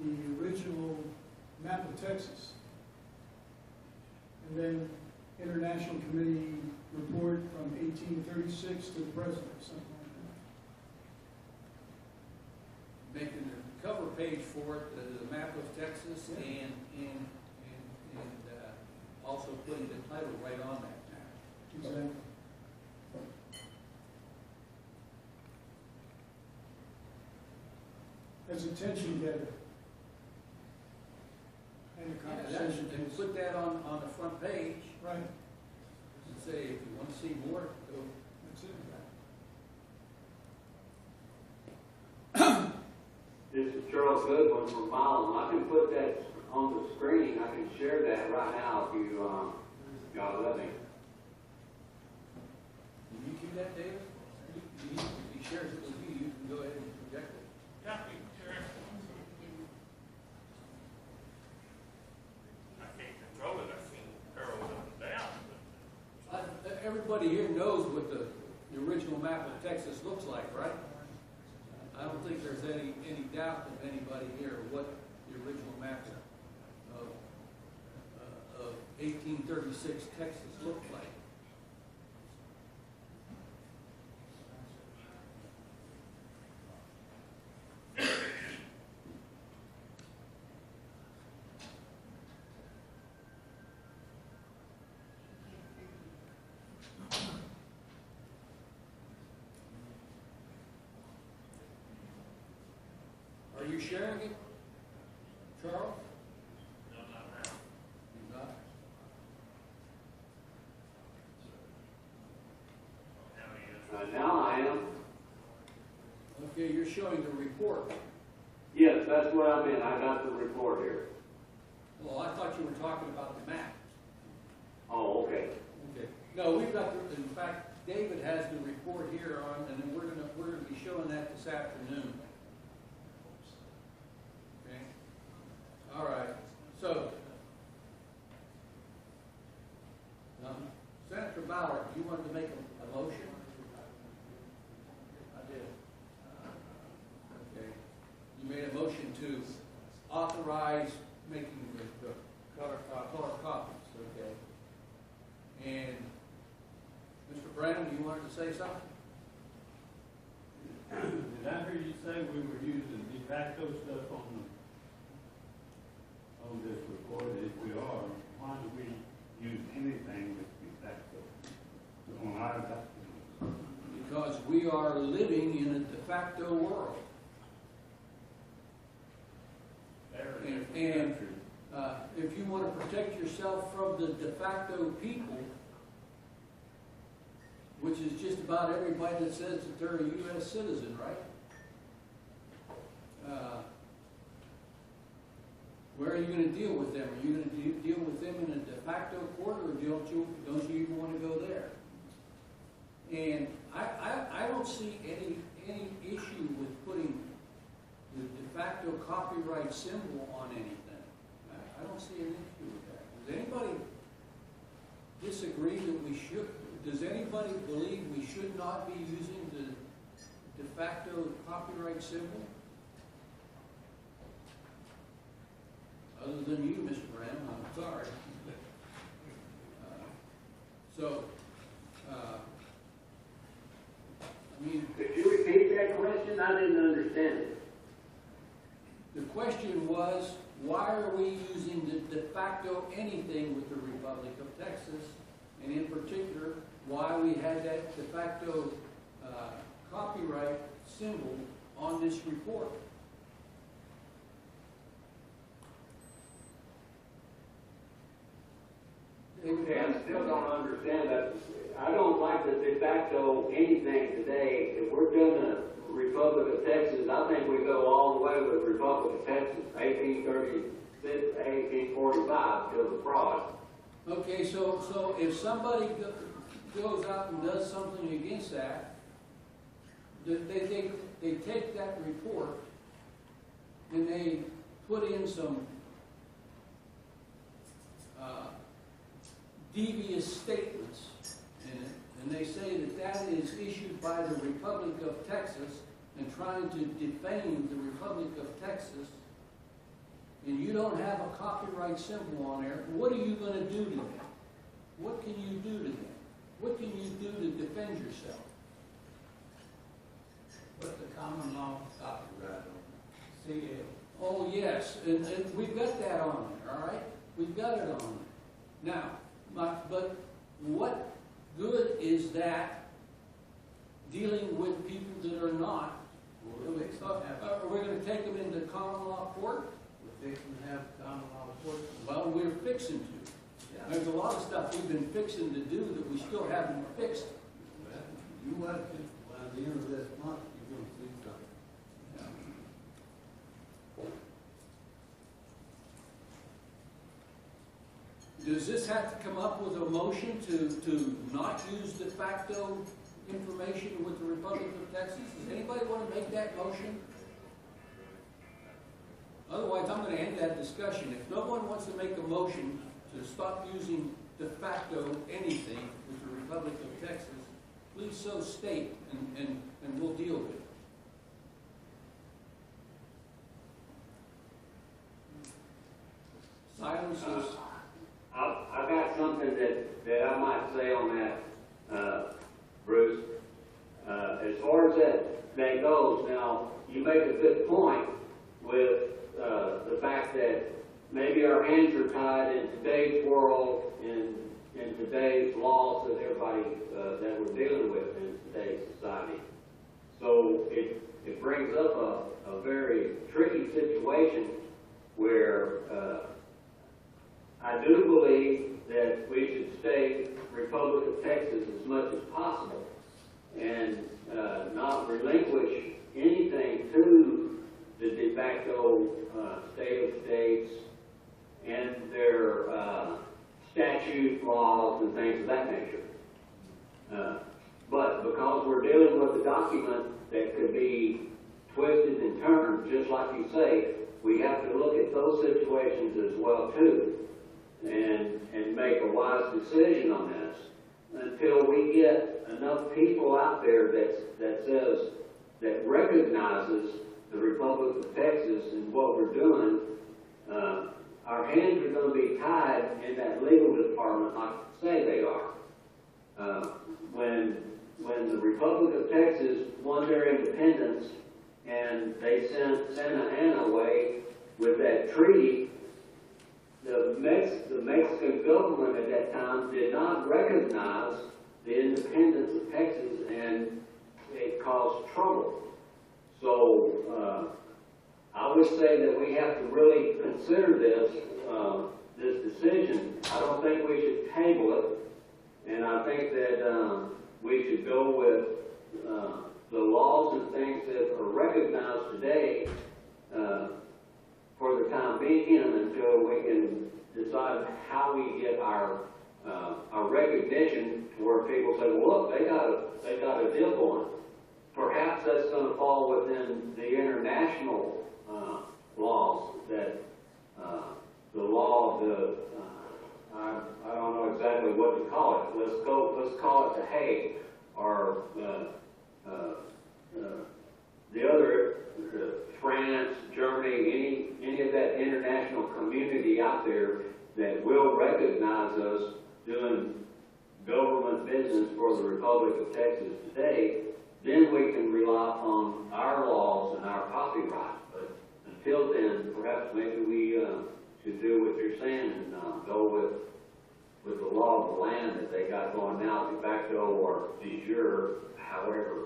the original map of Texas? And then International Committee Report from 1836 to the present, or something like that. Making the cover page for it, the map of Texas, and also putting the title right on that map. Exactly. As attention getter. And a conversation. And put that on the front page. Right. And say, if you want to see more, go. That's it. This is Charles Goodwin from Milam. I can put that on the screen. I can share that right now if you, y'all let me. Can you do that, David? If he shares it with you, you can go ahead and project it. Yeah, sure. I can't control it. I've seen arrows up and down. Everybody here knows what the original map of Texas looks like, right? I don't think there's any doubt of anybody here what the original map of 1836 Texas looked like. Are you sharing it, Charles? No, not now. You're not? Now I am. Okay, you're showing the report. Yes, that's what I meant. I got the report here. Well, I thought you were talking about the map. Oh, okay. Okay. No, we've got, in fact, David has the report here on, and then we're gonna be showing that this afternoon. Okay. All right. So, Senator Ballard, you wanted to make a motion? I did. Okay. You made a motion to authorize making the color copies, okay? And Mr. Brandon, you wanted to say something? Did I hear you say we were using de facto stuff on this report? If we are, why do we use anything with de facto on our documents? Because we are living in a de facto world. And if you want to protect yourself from the de facto people, which is just about everybody that says that they're a U.S. citizen, right? Where are you going to deal with them? Are you going to deal with them in a de facto court, or don't you even want to go there? And I don't see any issue with putting the de facto copyright symbol on anything. I don't see an issue with that. Does anybody disagree that we should, does anybody believe we should not be using the de facto copyright symbol? Other than you, Mr. Brown, I'm sorry. I mean, Could you repeat that question? I didn't understand it. the question was, why are we using the de facto anything with the Republic of Texas? And in particular, why we had that de facto copyright symbol on this report? Okay, I still don't understand that. I don't like the de facto anything today. If we're doing the Republic of Texas, I think we go all the way with Republic of Texas, 1836, 1845, till the fraud. Okay, so if somebody goes out and does something against that, they take that report and they put in some devious statements in it, and they say that that is issued by the Republic of Texas and trying to defame the Republic of Texas, and you don't have a copyright symbol on there, what are you going to do to them? What can you do to them? What can you do to defend yourself? Put the common law copyright on it. CL. Oh, yes, and we've got that on there, all right? We've got it on there. Now, but what good is that dealing with people that are not? Are we going to take them into common law court? We're fixing to have common law court. Well, we're fixing to. Yeah. There's a lot of stuff we've been fixing to do that we still haven't fixed. Well, you want to, by the end of this month, you're going to see something. Does this have to come up with a motion to not use de facto information with the Republic of Texas? Does anybody want to make that motion? Otherwise, I'm going to end that discussion. If no one wants to make a motion to stop using de facto anything with the Republic of Texas, please so state, and we'll deal with it. Silence is... I've got something that I might say on that, Bruce. As far as that goes, now, you make a good point with the fact that maybe our hands are tied in today's world, in today's laws that everybody, that we're dealing with in today's society. So it brings up a very tricky situation where I do believe that we should stay Republic of Texas as much as possible and not relinquish anything to the de facto state of states and their statute laws and things of that nature. But because we're dealing with a document that could be twisted and turned, just like you say, we have to look at those situations as well too. And make a wise decision on this until we get enough people out there that recognizes the Republic of Texas and what we're doing. Our hands are going to be tied in that legal department, like I say they are. When the Republic of Texas won their independence and they sent Santa Anna away with that treaty, the Mexican government at that time did not recognize the independence of Texas, and it caused trouble. So I would say that we have to really consider this decision. I don't think we should table it, and I think that we should go with the laws and things that are recognized today for the time being until we can decide how we get our recognition to where people say, well, look, they got a deal going. Perhaps that's going to fall within the international laws that the law of the I don't know exactly exactly what to call it. Let's call it the Hague, or the other, France, Germany, any of that international community out there that will recognize us doing government business for the Republic of Texas today, then we can rely on our laws and our copyright. But until then, perhaps maybe we should do what you're saying and go with the law of the land that they got going now, de facto or de jure, however.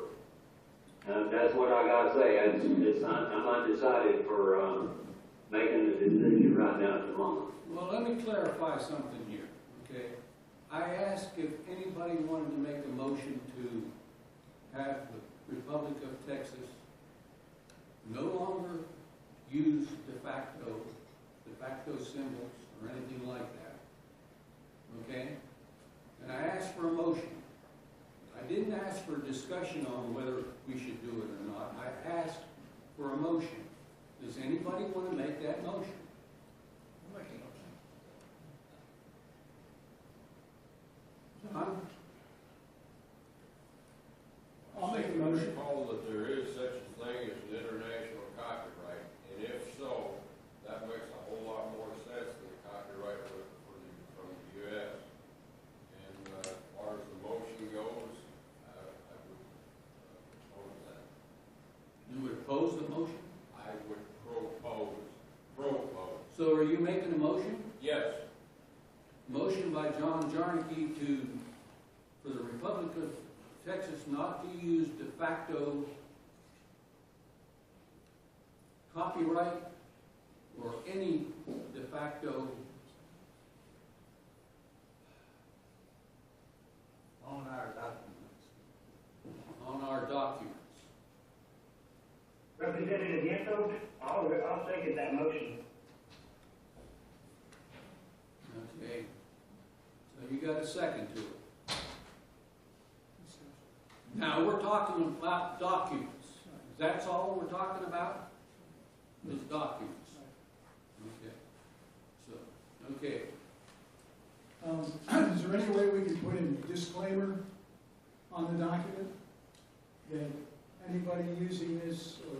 That's what I gotta say. I'm undecided for making the decision right now at the moment. Well, let me clarify something here, okay? I asked if anybody wanted to make a motion to have the Republic of Texas no longer use de facto symbols or anything like that, okay? And I asked for a motion. I didn't ask for a discussion on whether we should do it or not. I asked for a motion. Does anybody want to make that motion? John? I'll make a motion. Recall that there is such a thing as an international copyright, and if so, that makes a whole lot more sense than the copyright from the U.S. And as far as the motion goes, I would oppose that. You would oppose the motion? I would propose. So are you making a motion? Yes. Motion by John Jarnicki for the Republic of Texas not to use de facto copyright or any de facto On our documents. on our documents. Representative Yanko, I'll second that motion. Okay. So you got a second to it. Now, we're talking about documents. That's all we're talking about? Is documents. Okay. So, okay. Is there any way we can put in a disclaimer on the document that anybody using this or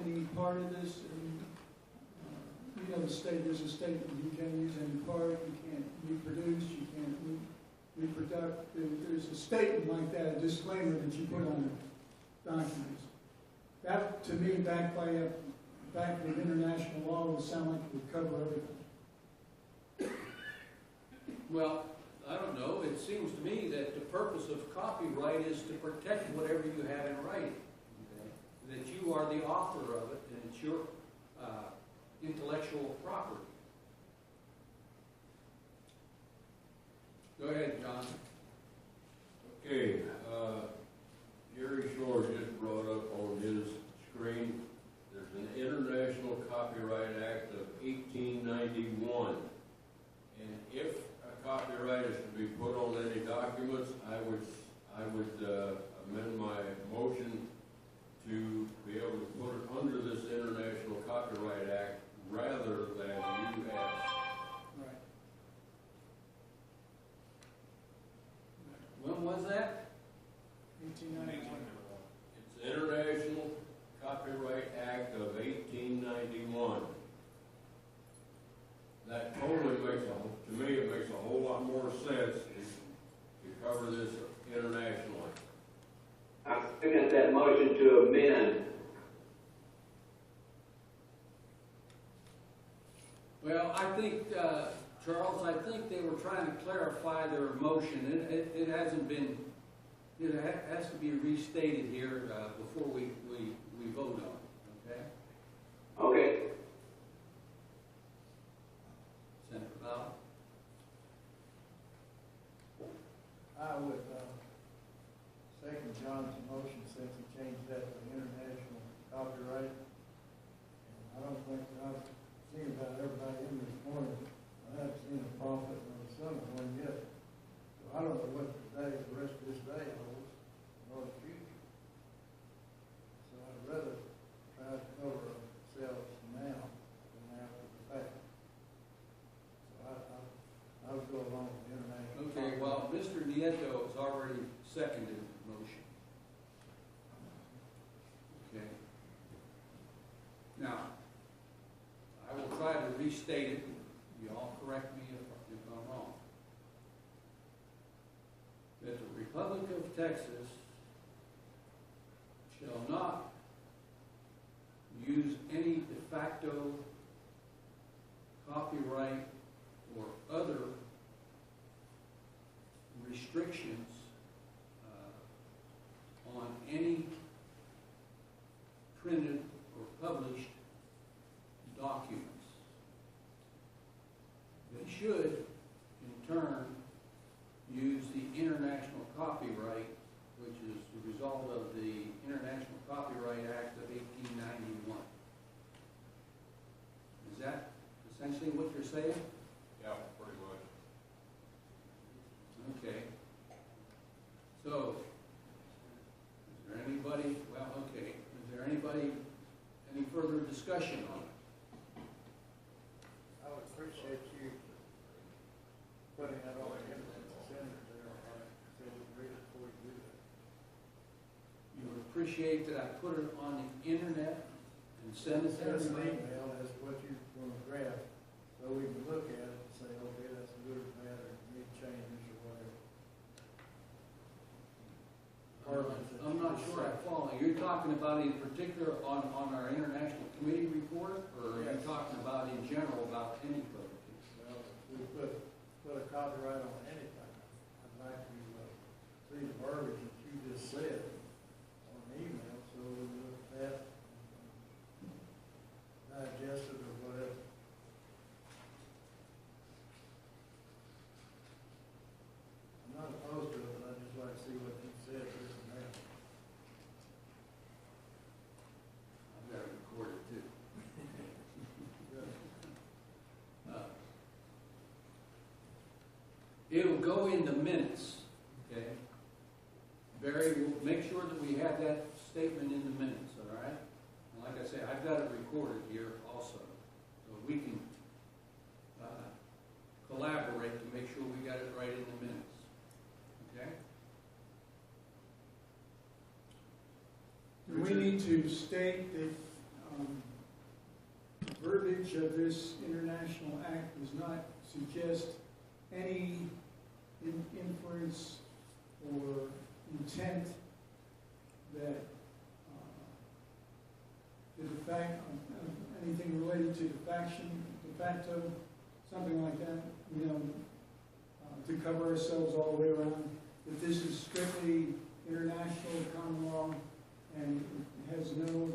any part of this, the state, there's a statement, you can't use any part, you can't reproduce, you can't reproduce. There's a statement like that, a disclaimer that you put on the documents. That, to me, backed with international law, would sound like it would cover everything. Well, I don't know. It seems to me that the purpose of copyright is to protect whatever you have in writing. Okay? That you are the author of it, and it's your intellectual property. Go ahead, John. Okay, Gary Shores just brought up on his screen, there's an International Copyright Act of 1891. And if a copyright is to be put on any documents, I would amend my motion to be able to put it under this International Copyright Act rather than U.S. Right. When was that? 1891. It's International Copyright Act of 1891. That totally makes to me, it makes a whole lot more sense to cover this internationally. I second that motion to amend. Well, I think, Charles, I think they were trying to clarify their motion. It hasn't been, it has to be restated here before we vote on it, okay? Okay. Senator Bowles? I would second John's motion since he changed that to international copyright. And I don't think, I've seen about everybody in this morning, I haven't seen a prophet nor the son of one yet. So I don't know what the rest of this day holds, nor the future. So I'd rather try to cover ourselves now than after the fact. So I would go along with international Mr. Nieto has already seconded the motion. Okay. Now, I will try to restate it. You all correct me if I'm wrong. That the Republic of Texas shall not use any de facto copyright or other restrictions on any printed or published documents. They should, in turn, use the international copyright, which is the result of the International Copyright Act of 1891. Is that essentially what you're saying? Yeah, pretty much. Okay. So, is there anybody, well, okay, is there anybody, any further discussion on it? I would appreciate you putting that on the internet, send it there, all right, so we can read it before you do that. You would appreciate that I put it on the internet and send it to Send us an everybody? email as to what you're going to draft, so we can look at it and say, okay, that's good or bad, or need changes or whatever. I'm not sure I follow. You're talking about in particular on our international committee report, or are you Yes. talking about in general about any publication? Well, we put a copyright on anything. I'd like to see the verbiage that you just said on an email, so we can look at that, digest it or whatever. I'm not opposed to it, but I'd just like to see what you said, this and that. I've got it recorded too. It'll go in the minutes, okay? Barry, we'll make sure that we have that statement in the minutes, all right? And like I say, I've got it recorded here also, so we can collaborate to make sure we got it right in the minutes, okay? We need to state that the verbiage of this international act does not suggest any inference or intent that anything related to de facto, something like that, to cover ourselves all the way around. That this is strictly international common law, and there's no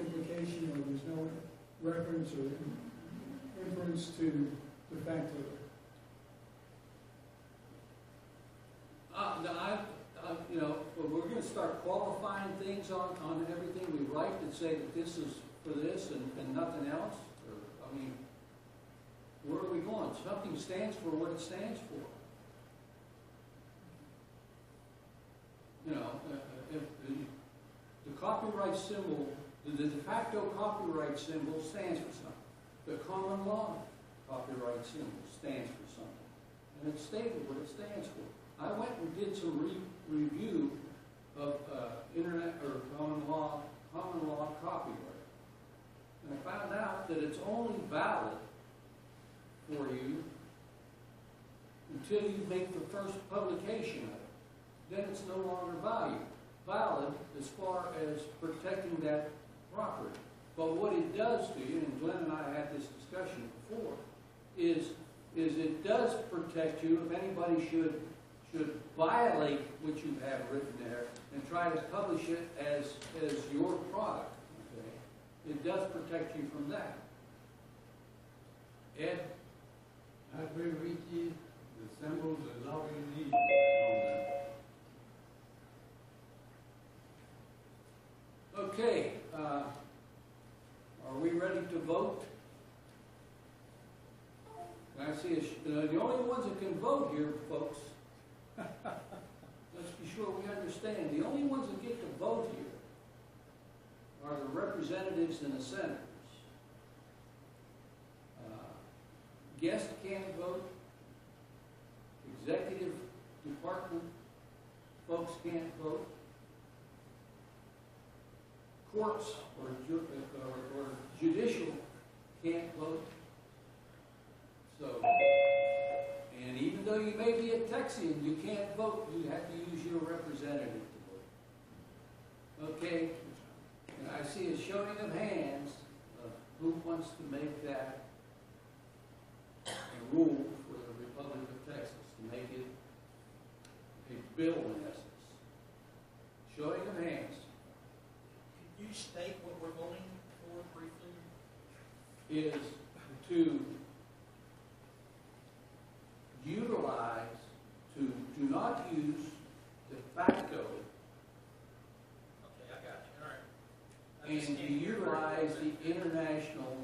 implication or there's no reference or inference to de facto. We're going to start qualifying things on everything we write that say that this is for this and nothing else. Or, I mean, where are we going? Something stands for what it stands for. If the copyright symbol, the de facto copyright symbol stands for something. The common law copyright symbol stands for something. And it's stated what it stands for. I went and did some review of internet or common law copyright, and I found out that it's only valid for you until you make the first publication of it. Then it's no longer valid as far as protecting that property. But what it does to you, and Glenn and I had this discussion before, is it does protect you if anybody should violate what you have written there and try to publish it as your product. Okay? It does protect you from that. Ed? I agree with you. The symbols is all you need on that. Okay, are we ready to vote? Can I see the only ones that can vote here, folks, let's be sure we understand, the only ones that get to vote here are the representatives and the senators. Guests can't vote, executive Department folks can't vote. Courts or judicial can't vote. So, and even though you may be a Texian, you can't vote. You have to use your representative to vote. Okay, and I see a showing of hands. Who wants to make that a rule for the Republic of Texas, to make it a bill in essence? Showing of hands. Could you state what we're voting for briefly? Is to utilize, to do not use de facto Okay, I got you, all right. I and just to can't hear very utilize well. the International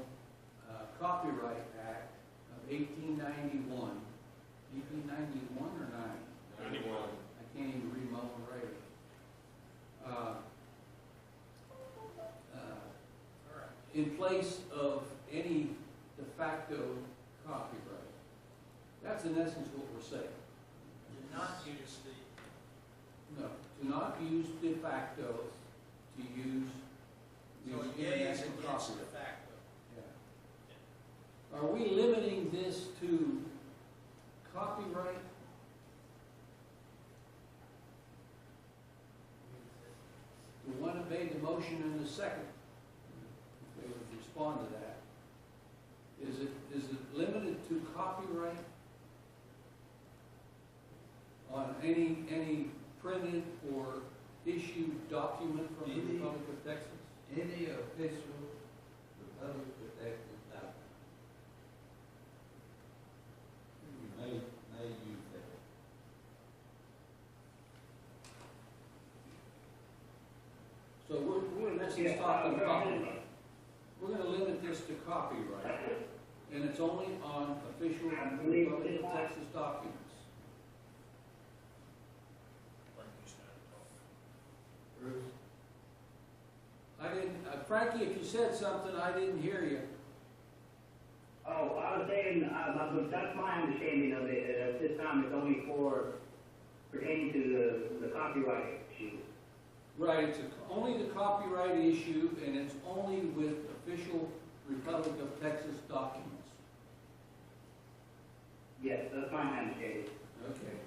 Copyright Act of 1891. 1891 or 9? 91. I can't even read my own writing. All right. In place of any de facto copyright. That's in essence what we're saying. Did not use the, No, to not use de facto, to use so the yea is international against de copyright. facto. Yeah. Are we limiting this to copyright? The one that made the motion and the second, if they would respond to that. Is it limited to copyright on any printed or issued document from the Republic of Texas? Any official Republic of Texas document. You may use that. So we're in essence talking copyright. We're going to limit this to copyright, and it's only on official Republic of Texas documents. Like you started talking. Bruce? I didn't, Frankie, if you said something, I didn't hear you. Oh, I was saying, that's my understanding of it, at this time it's only for pertaining to the copyright issue. Right, it's only the copyright issue, and it's only with official Republic of Texas documents. Yes, that's my understanding. Okay.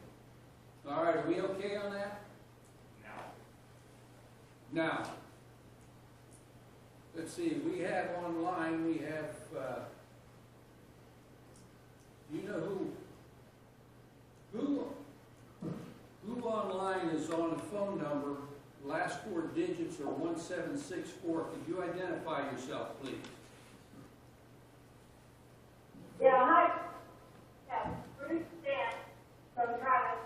All right, are we okay on that? Now, let's see, we have online, we have, you know who online is on a phone number, last four digits are 1764. Could you identify yourself, please? Yeah, hi. Yeah, Bruce Dan from Travis.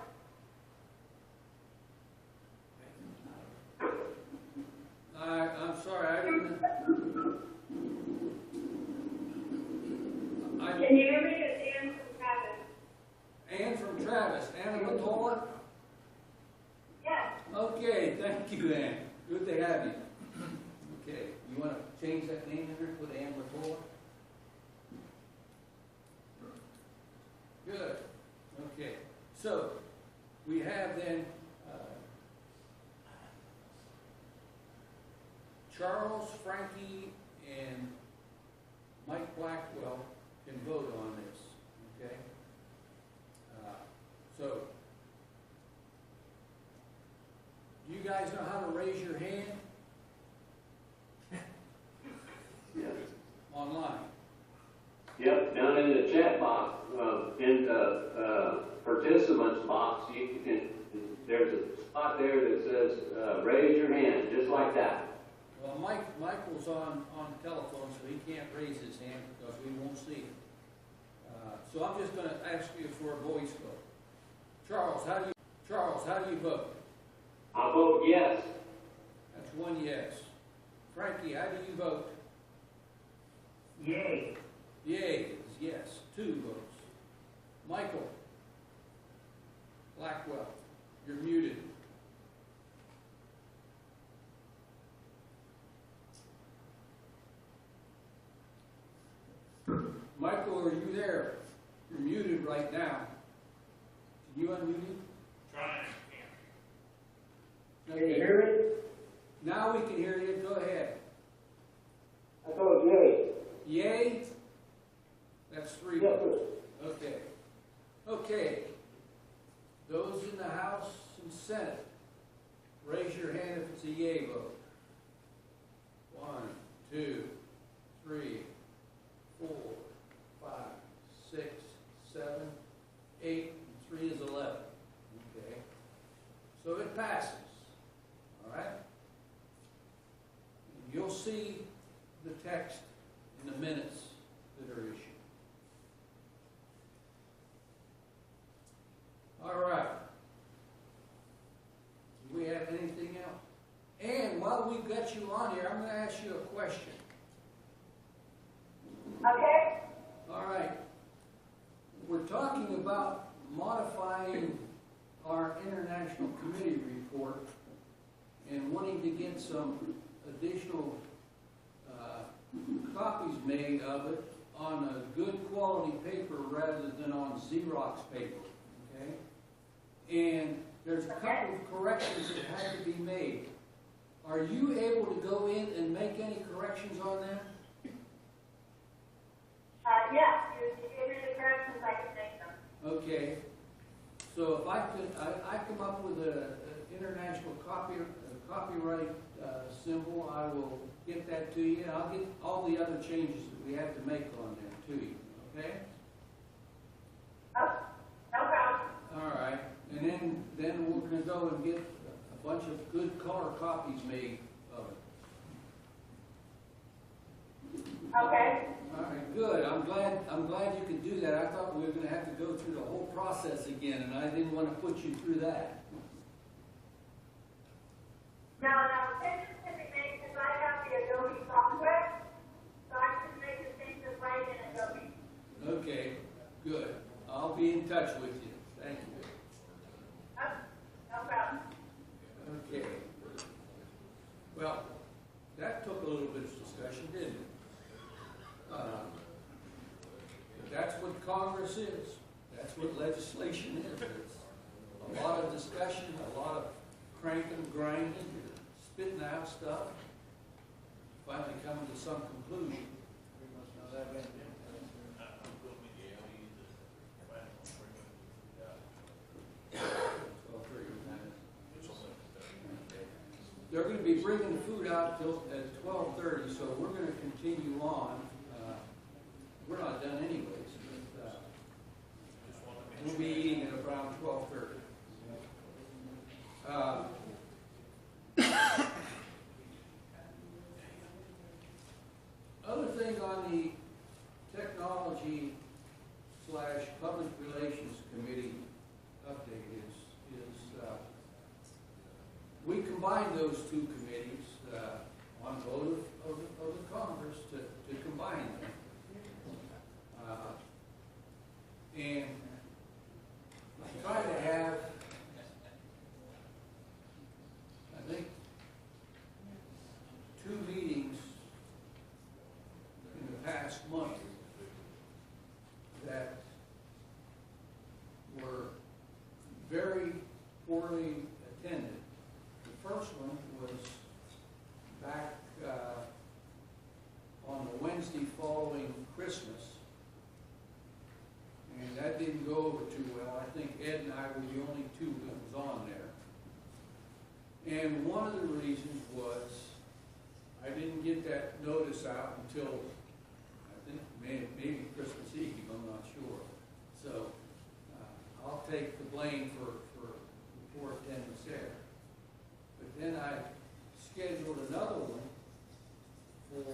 I'm sorry, I didn't. Can you hear me? It's Ann from Travis. Ann from Travis. Anna Matola? Yes. Okay, thank you, Ann. Good to have you. Okay, you want to change that name in there, put Ann Matola? Good. Okay, so we have then Charles, Frankie, and Mike Blackwell can vote on this, okay? So, do you guys know how to raise your hand? Yes. Online? Yep, down in the chat box, in the participants box, there's a spot there that says, raise your hand, just like that. Well, Michael's on telephone, so he can't raise his hand because we won't see him. So I'm just going to ask you for a voice vote. Charles, how do you vote? I vote yes. That's one yes. Frankie, how do you vote? Yay. Yay is yes. 2 votes. Michael Blackwell, you're muted. Michael, are you there? You're muted right now. Can you unmute him? Trying again. Can you hear me? Now we can hear you. Go ahead. I thought yay. Yay? That's 3 Yes, votes. Okay. Okay. Those in the House and Senate, raise your hand if it's a yay vote. 1, 2, 3, 4, 5, 6, 7, 8, and 3 is 11. Okay. So it passes. All right? And you'll see the text in the minutes that are issued. All right. Do we have anything else? And while we've got you on here, I'm going to ask you a question. Okay? All right. We're talking about modifying our international committee report and wanting to get some additional copies made of it on a good quality paper rather than on Xerox paper. Okay? And there's a couple of corrections that have to be made. Are you able to go in and make any corrections on that? Yeah, you give me the corrections, I can make them. Okay. So if I could, I come up with an international copyright symbol, I will get that to you. I'll get all the other changes that we have to make on there to you. Okay? Oh, no problem. All right. And then we're going to go and get a bunch of good color copies made of it. Okay. All right, good. I'm glad you could do that. I thought we were going to have to go through the whole process again, and I didn't want to put you through that. No, this is to be made because I have the Adobe software, so I can make the changes right in Adobe. Okay, good. I'll be in touch with you. Thank you. Oh, no problem. Okay. Well, that took a little bit of discussion, didn't it? But that's what Congress is. That's what legislation is. It's a lot of discussion, a lot of cranking, grinding, spitting out stuff, finally coming to some conclusion. We must know that better. They're going to be bringing the food out till at 12:30, so we're going to continue on. We're not done anyways. But, we'll be eating at around 12:30. Other thing on the technology / public relations committee update is we combined those two committees on vote of the Congress to combine them. And I try to have, I think, 2 meetings in the past month that were very poorly attended. The first one was back on the Wednesday following Christmas, and that didn't go over too well. I think Ed and I were the only 2 that was on there. And one of the reasons was I didn't get that notice out until, I think, maybe Christmas Eve, I'm not sure. So I'll take the blame for the poor attendance there. But then I scheduled another one for,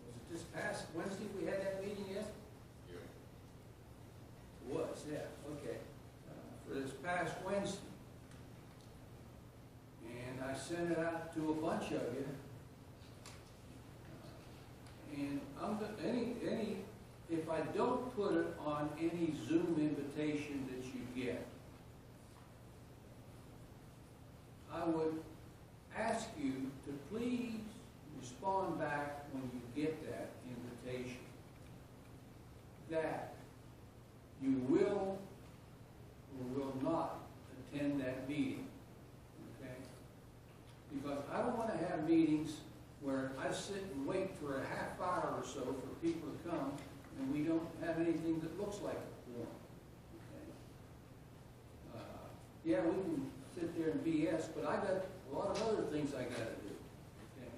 was it this past Wednesday we had that meeting yet? Yeah. It was, yeah, okay. For this past Wednesday. And I sent it out to a bunch of you. And if I don't put it on any Zoom invitation that you get, I would ask you to please respond back when you get that invitation that you will attend that meeting, okay? Because I don't want to have meetings where I sit and wait for a half hour or so for people to come, and we don't have anything that looks like a quorum, okay? Yeah, we can sit there and BS, but I got a lot of other things I got to do, okay?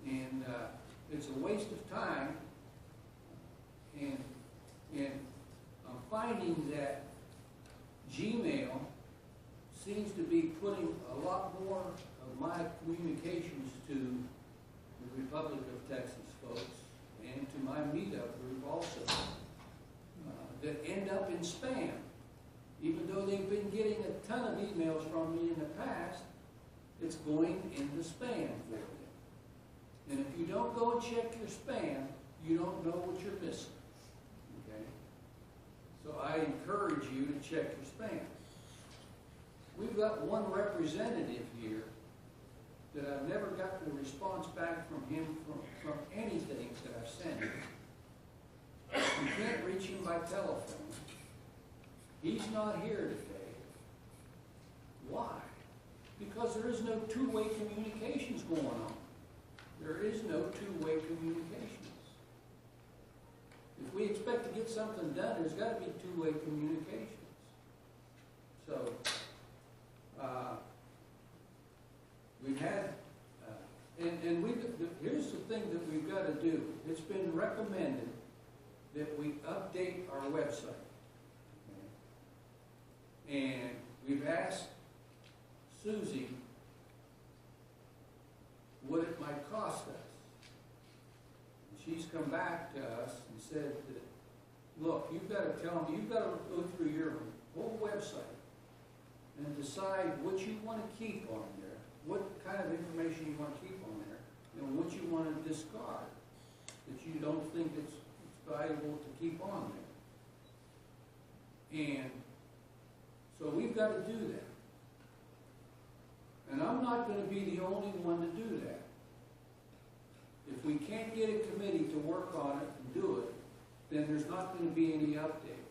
And it's a waste of time, and I'm finding that Gmail seems to be putting a lot more of my communications to the Republic of Texas folks and to my meetup group also that end up in spam. Even though they've been getting a ton of emails from me in the past, it's going into spam for them. And if you don't go and check your spam, you don't know what you're missing. Okay? So I encourage you to check your spam. We've got one representative here that I've never gotten a response back from him from anything that I've sent him. You can't reach him by telephone. He's not here today. Why? Because there is no two-way communications going on. There is no two-way communications. If we expect to get something done, there's got to be two-way communications. So, we've had, here's the thing that we've got to do. It's been recommended that we update our website. And we've asked Susie what it might cost us. And she's come back to us and said that, look, you've got to tell me, you've got to go through your whole website and decide what you want to keep on there, what kind of information you want to keep on there, and what you want to discard that you don't think it's valuable to keep on there. And so we've got to do that. And I'm not going to be the only one to do that. If we can't get a committee to work on it and do it, then there's not going to be any update.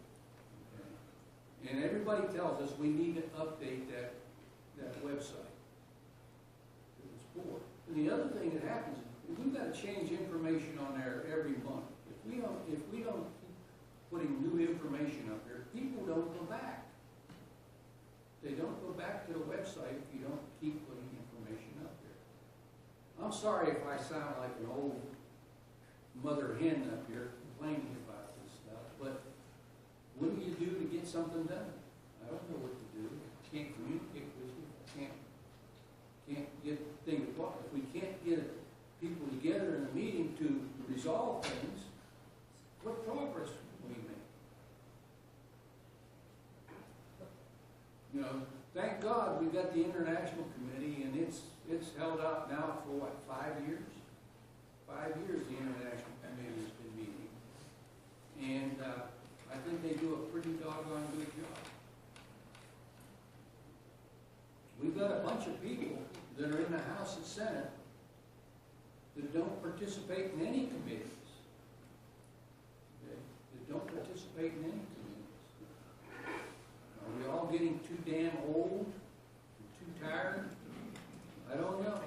Okay? And everybody tells us we need to update that website. It's poor. And the other thing that happens is we've got to change information on there every month. If we don't keep putting new information up there, people don't go back. They don't go back to the website if you don't keep putting information up there. I'm sorry if I sound like an old mother hen up here complaining about this stuff, but what do you do to get something done? I don't know what to do. I can't communicate with you. I can't get things to talk. If we can't get people together in a meeting to resolve things, what progress will we make? You know, thank God we've got the International Committee, and it's held out now for what, 5 years? 5 years the International Committee has been meeting. And I think they do a pretty doggone good job. We've got a bunch of people that are in the House and Senate that don't participate in any committees. Okay? That don't participate in any committees. Are we all getting too damn old? Too tired? I don't know.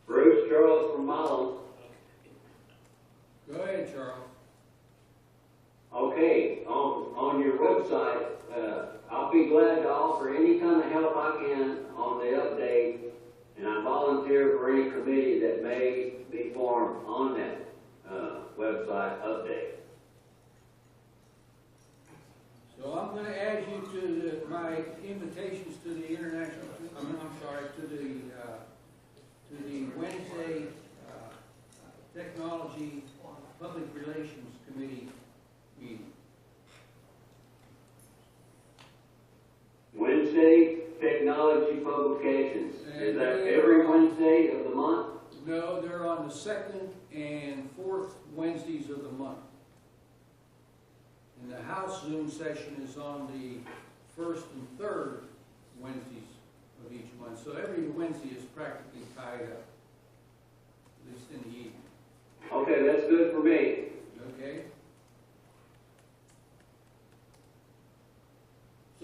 Bruce Charles from Alamo. Go ahead, Charles. Okay, on your website, I'll be glad to offer any kind of help I can on the update, and I volunteer for any committee that may be formed on that website update. So I'm going to add you to my invitations to the international. To the Wednesday Technology Public Relations Committee meeting. Wednesday Technology Publications. Is that every Wednesday of the month? No, they're on the second and fourth Wednesdays of the month. And the House Zoom session is on the first and third Wednesdays of each month. So every Wednesday is practically tied up, at least in the evening. Okay, that's good for me. Okay?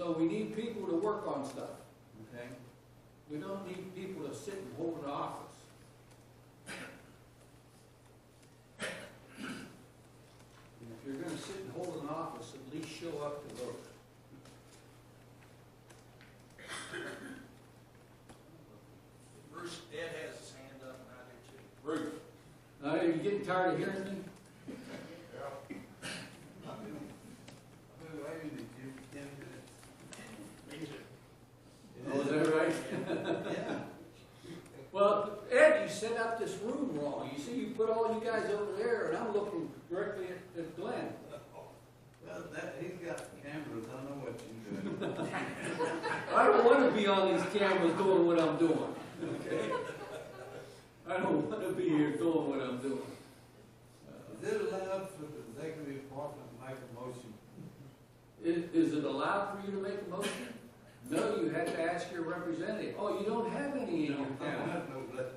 So we need people to work on stuff, okay? We don't need people to sit and hold an office. And if you're gonna sit and hold an office, at least show up to vote. Bruce, Ed has his hand up, and I do too. Bruce. Now, are you getting tired of hearing me? Oh, is that right? Yeah. Well, Ed, you set up this room wrong. You see, you put all you guys over there, and I'm looking directly at Glenn. Well, he's got cameras, I know what you're doing. I don't want to be on these cameras doing what I'm doing, okay? I don't want to be here doing what I'm doing. Is it allowed for the executive department to make a motion? Is it allowed for you to make a motion? No, you have to ask your representative. Oh, you don't have any in your I town. don't know, but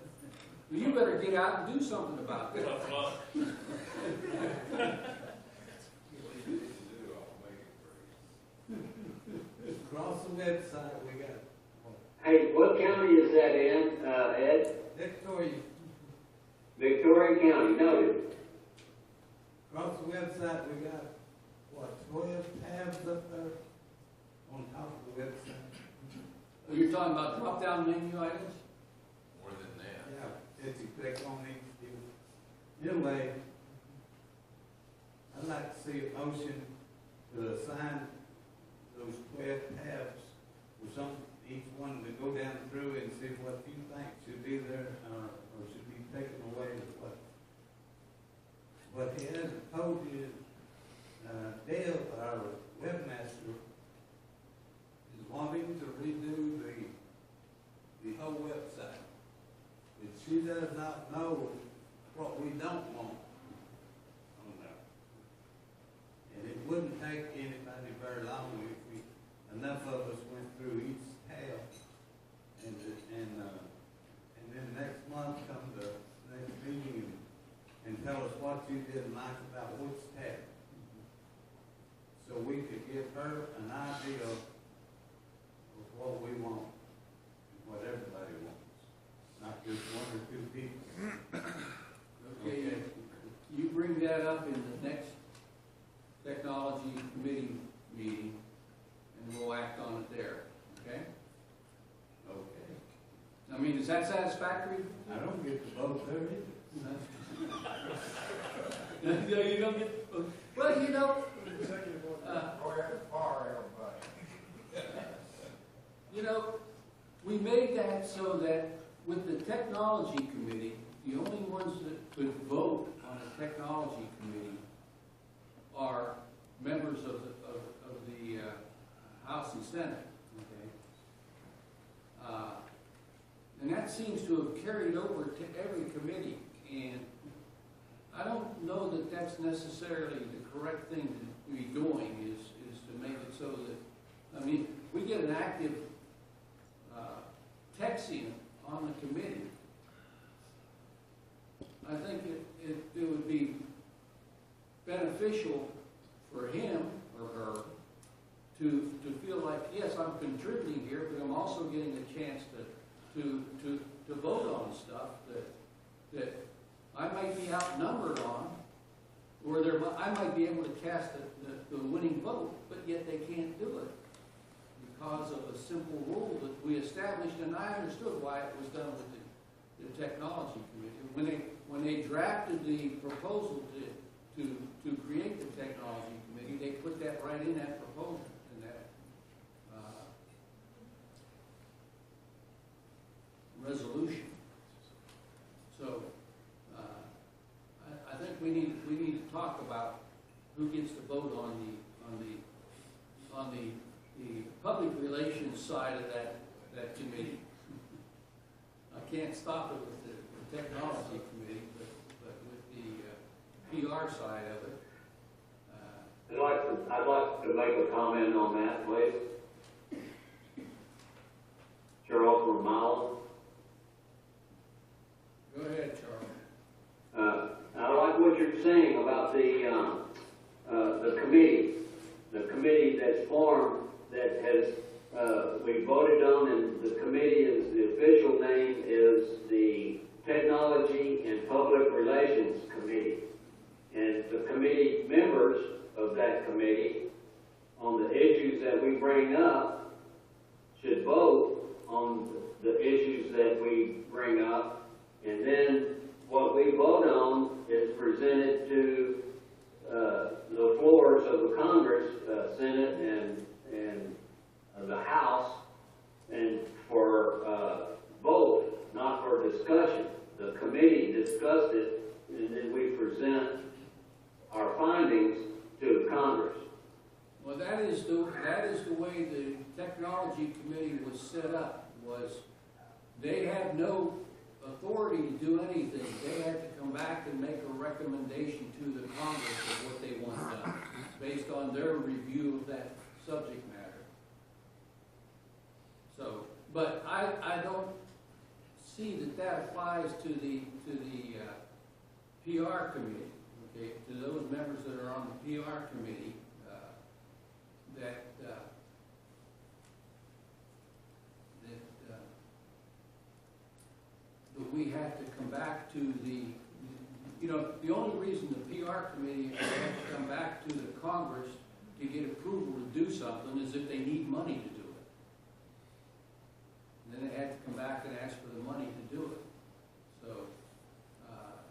Well, you better get out and do something about that. across the website, we got Hey, what county is that in, Ed? Victoria, Victoria County, noted. across the website, we got, 12 tabs up there on top of the website. Oh, you're talking about drop-down menu items? More than that. Yeah, if you click on it, anyway, I'd like to see a motion to assign those 12 tabs for some, each one to go down through and see what you think should be there, or should be taken away, what he hasn't told you is, Dale, our webmaster, is wanting to redo the whole website. And she does not know what we don't want on that. And it wouldn't take anybody very long if enough of us went through each tab. And then next month come the next meeting and tell us what you didn't like about which tab. So we could give her an idea of what we want, and what everybody wants, not just one or two people. Okay, you bring that up in the next technology committee meeting, and we'll act on it there, okay? Okay. I mean, is that satisfactory? I don't get to vote there either. No, you don't get, well, you know, Go ahead and fire everybody. you know, we made that so that with the technology committee, the only ones that could vote on a technology committee are members of the House and Senate, okay? And that seems to have carried over to every committee, and I don't know that that's necessarily the correct thing to be doing, is to make it so that, I mean, we get an active Texian on the committee. I think it would be beneficial for him or her to feel like, yes, I'm contributing here, but I'm also getting a chance to vote on stuff that I might be outnumbered on, or I might be able to cast the winning vote, but yet they can't do it because of a simple rule that we established, and I understood why it was done with the technology committee. When they drafted the proposal to create the technology committee, they put that right in that proposal, in that resolution. So I think we need to talk about who gets to vote on the public relations side of that committee. I can't stop it with the technology committee, but with the PR side of it. I'd like to make a comment on that, please. Charles from Alamo. Go ahead, Charles. I like what you're saying about the committee that's formed that has, we voted on, and the committee is, the official name is the Technology and Public Relations Committee. And the committee members of that committee on the issues that we bring up should vote on the issues that we bring up, and then what we vote on is presented to the floors of the Congress, Senate, and the House, and for vote, not for discussion. The committee discussed it, and then we present our findings to the Congress. Well, that is the way the Technology Committee was set up, was they had no authority to do anything. They had to come back and make a recommendation to the Congress of what they want done, based on their review of that subject matter. So, but I don't see that applies to the PR committee, okay, to those members that are on the PR committee, that we have to come back to the, the only reason the PR committee has to come back to the Congress to get approval to do something is if they need money to do it. And then they had to come back and ask for the money to do it. So,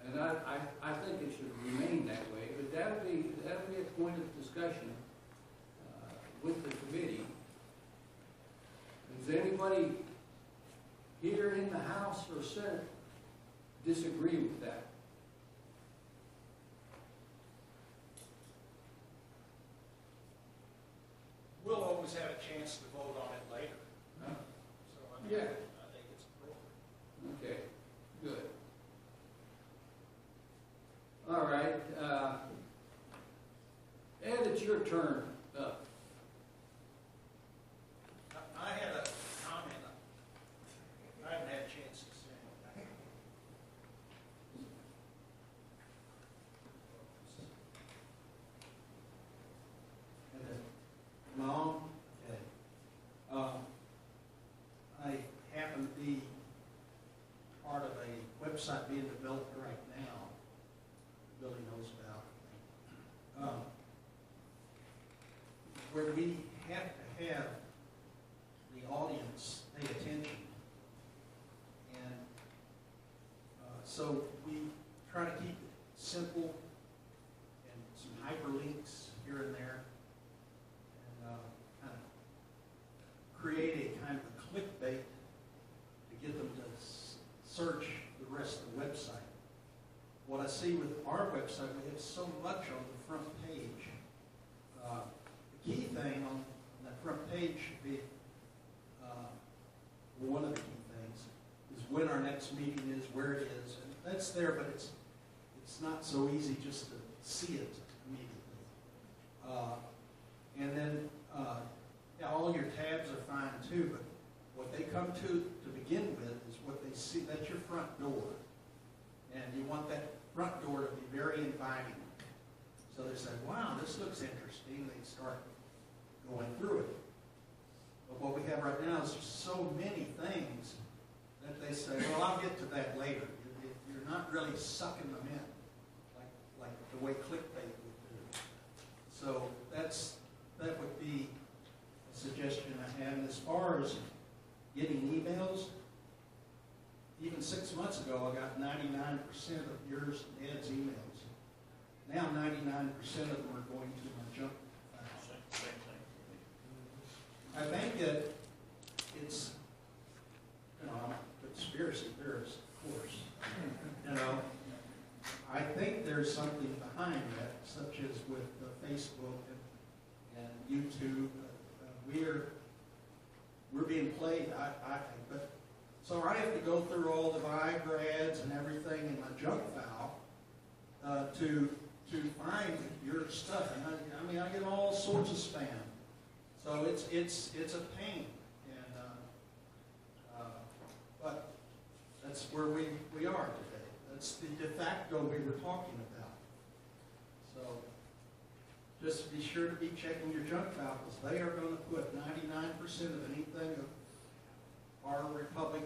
and I think it should remain that way, but that'll be a point of discussion with the committee. Does anybody here in the House or Senate disagree with that? We'll always have a chance to vote on it later. Huh? So, I mean, Yeah. I think it's appropriate. Okay, good. All right, Ed, it's your turn up. I had a comment. I haven't had a chance to say it. No? Okay. I happen to be part of a website being developed right now. Billy knows about. Where we have to have the audience pay attention. And so we try to keep it simple and some hyperlinks here and there. Kind of create a kind of a clickbait to get them to search the rest of the website. What I see with our website, we have so much on the front page. The key thing on that front page should be, one of the key things, is when our next meeting is, where it is, and that's there, but it's not so easy just to see it immediately. And then, yeah, all your tabs are fine too, but what they come to begin with is what they see. That's your front door. And you want that front door to be very inviting. So they say, wow, this looks interesting. They start going through it. But what we have right now is just so many things that they say, well, I'll get to that later. You're not really sucking them in like the way clickbait would do. So that would be a suggestion I have. And as far as getting emails, even 6 months ago, I got 99% of yours and Ed's emails. Now 99% of them are going to my junk file. I think that it's, I'm a conspiracy theorist, of course. I think there's something behind that, such as with Facebook and YouTube. We're being played, I think, but so I have to go through all the Viagra ads and everything in my junk file to find your stuff. And I mean, I get all sorts of spam. So it's a pain. And but that's where we are today. That's the de facto we were talking about. So just be sure to be checking your junk file, because they are gonna put 99% of anything of our Republic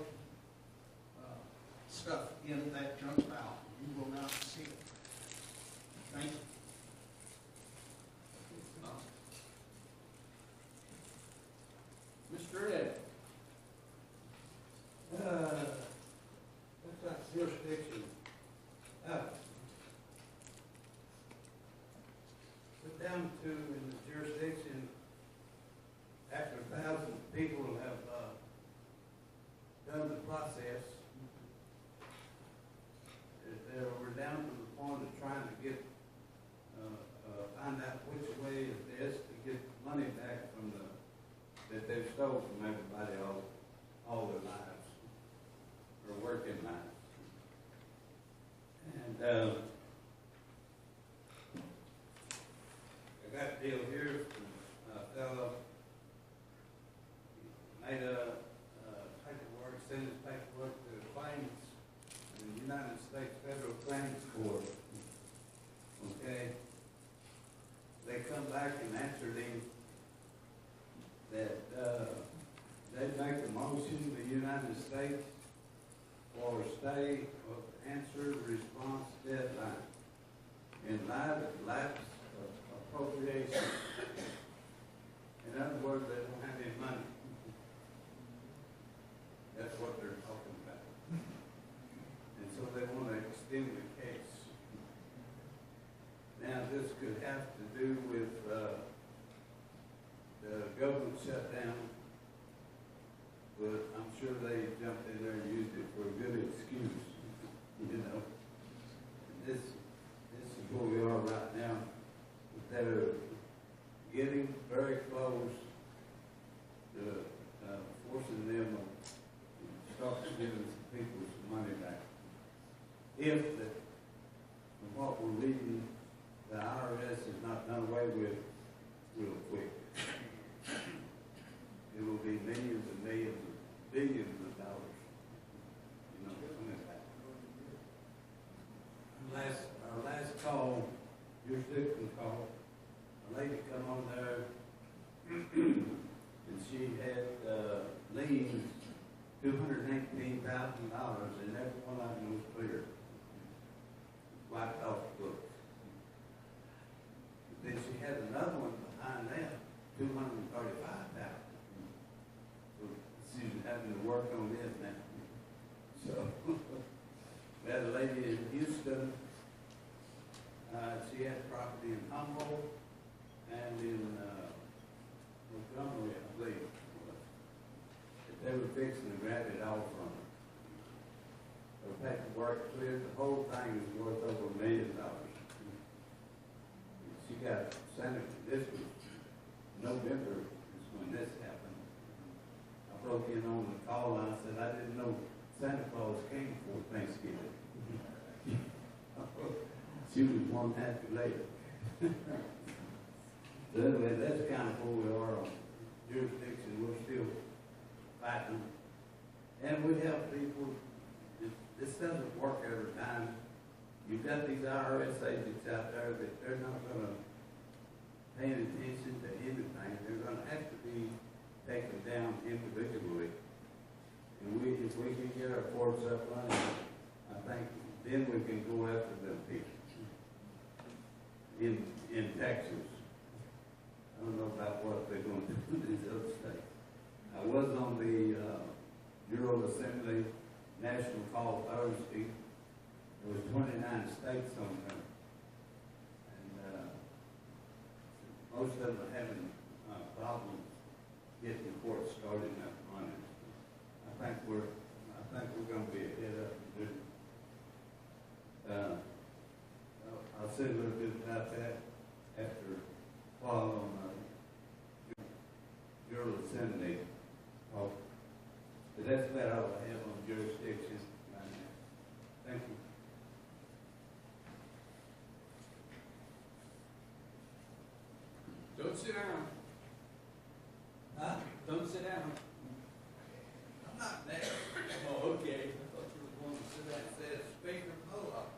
stuff in that junk file. You will not see it. Thank you. Mr. Ed? That's like jurisdiction. We're down to in the jurisdiction, after 1,000 people have done the process, we're down to the point of trying to get, find out which way is best to get money back from that they've stole from everybody all their lives, or working lives. And I got a deal here from a fellow, made a paperwork, sent his paperwork to the claims, the United States Federal Claims Court. Okay? They come back and answered him that they'd make a motion to the United States for a stay of answer response deadline in light of lapse of appropriation. In other words, they don't have any money. That's what they're talking about. And so they want to extend the case. Now, this could have to do with the government shutdown, but I'm sure they jumped in there and used it for a good excuse, you know. This is where we are right now. They're getting very close to forcing them to start giving some people some money back. If, from what we're reading, the IRS is not done away with real quick. It will be millions and millions, billions of dollars, you know, coming back. Our last call, jurisdiction call, a lady come on there, and she had liens, $218,000, and every one of them was clear. Wiped off the books. Then she had another one behind that, $235,000. So she's having to work on this now. So we had a lady in Houston. She had property in Humboldt and in Montgomery, I believe. They were fixing to grab it all from her. Her paperwork cleared. The whole thing is worth over $1 million. She got Santa. This was November is when this happened. I broke in on the call line and said I didn't know Santa Claus came before Thanksgiving. She was one happy later. So anyway, that's kind of where we are on jurisdiction. We're still fighting. And we have people, this doesn't work every time. You've got these IRS agents out there that they're not going to pay attention to anything. They're going to have to be taken down individually. And if we can get our courts up running, I think then we can go after them people. In Texas. I don't know about what they're going to do in these other states. I was on the Bureau Assembly National Call Thursday. There was 29 states on there. And most of them are having problems getting the court started up running. I think we're going to be ahead up and do. I'll say a little bit about that after while on Bureau Assembly talk. But that's about all I have on jurisdiction right now. Thank you. Don't sit down. Huh? Don't sit down. I'm not there. Oh, okay. I thought you were going to sit there and say, Speaker Bullock.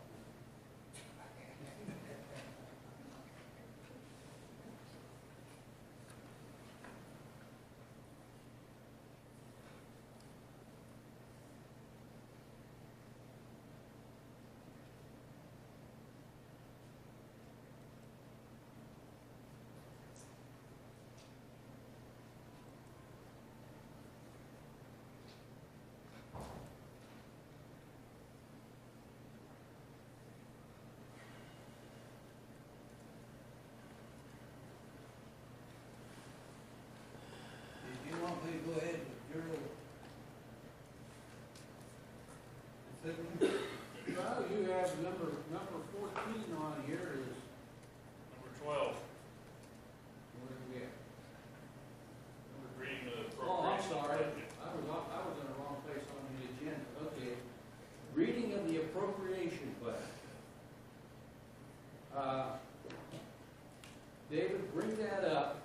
David, bring that up.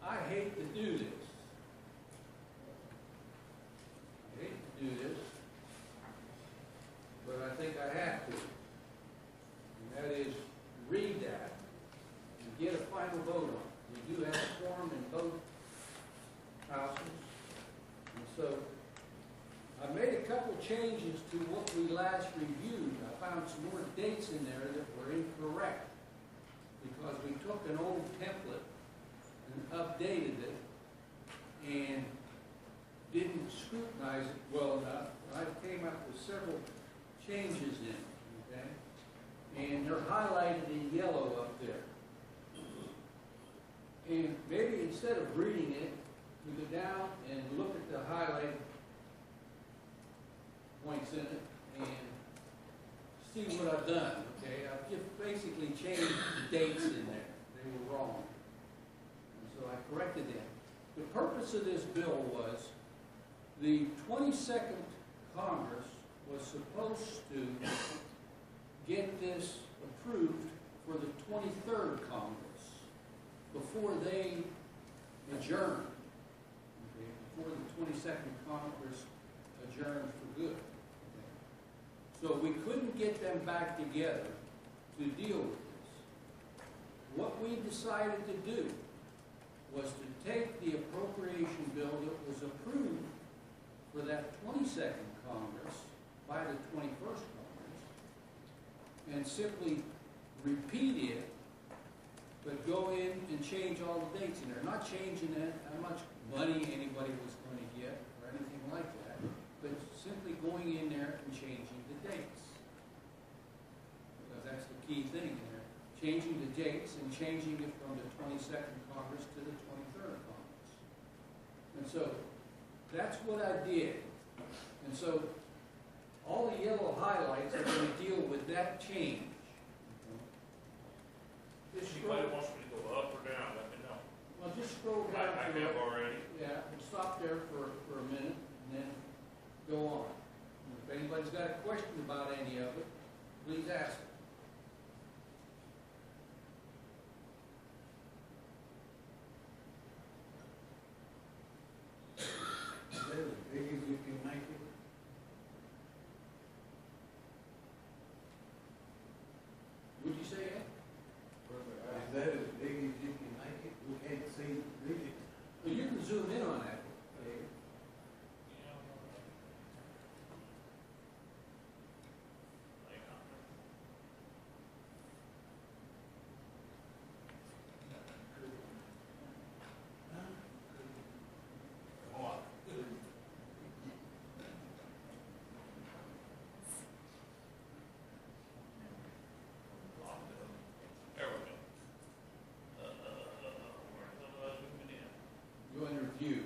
I hate to do this. I hate to do this, but I think I have to. And that is read that and get a final vote on it. We do have a quorum in both houses. And so I made a couple changes to what we last reviewed. I found some more dates in there that were incorrect because we took an old template and updated it and didn't scrutinize it well enough. I came up with several changes in it, okay? And they're highlighted in yellow up there. And maybe instead of reading it, we go down and look at the highlighted points in it and see what I've done, okay? I've just basically changed the dates in there. They were wrong. And so I corrected them. The purpose of this bill was the 22nd Congress was supposed to get this approved for the 23rd Congress before they adjourned. Okay? Before the 22nd Congress adjourned for good. Okay? So we couldn't get them back together to deal with this. What we decided to do was to take the appropriation bill that was approved for that 22nd Congress by the 21st Congress and simply repeat it, but go in and change all the dates in there. Not changing how much money anybody was going to get or anything like that, but simply going in there and changing the dates. Because that's the key thing in there. Changing the dates and changing it from the 22nd Congress to the 23rd Congress. And so that's what I did. And so all the yellow highlights are going to deal with that change. If anybody wants me to go up or down, let me know. Well, just scroll down. I have already. Yeah, and stop there for a minute and then go on. If anybody's got a question about any of it, please ask it. Is that as big as you can make it? Would you say that? Is that as big as you can make it? We can't see, read it. Well, you can zoom in on that. There we go. Where's the zooming in? Go under view.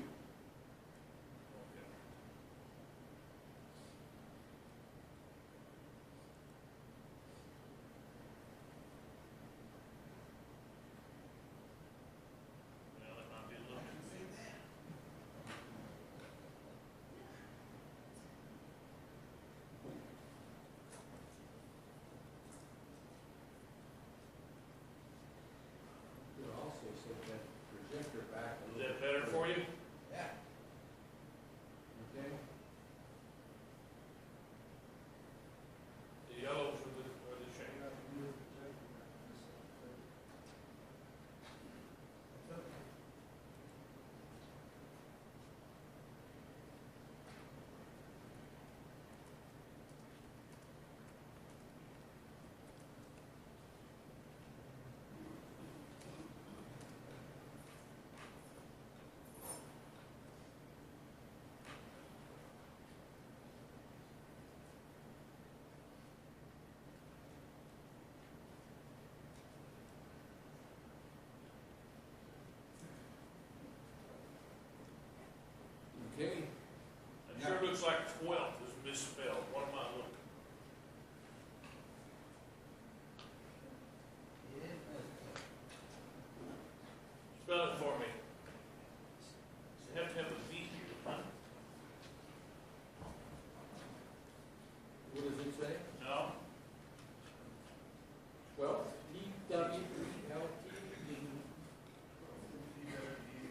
Well, that might be a little bit. Could also set that projector back a Is little. that better for you? Yeah. Okay. The yellows are the shade. Okay. It sure looks like 12th is misspelled. What am I looking? Spell it for me. You have to have a V here, huh? What does it say? No? 12? W.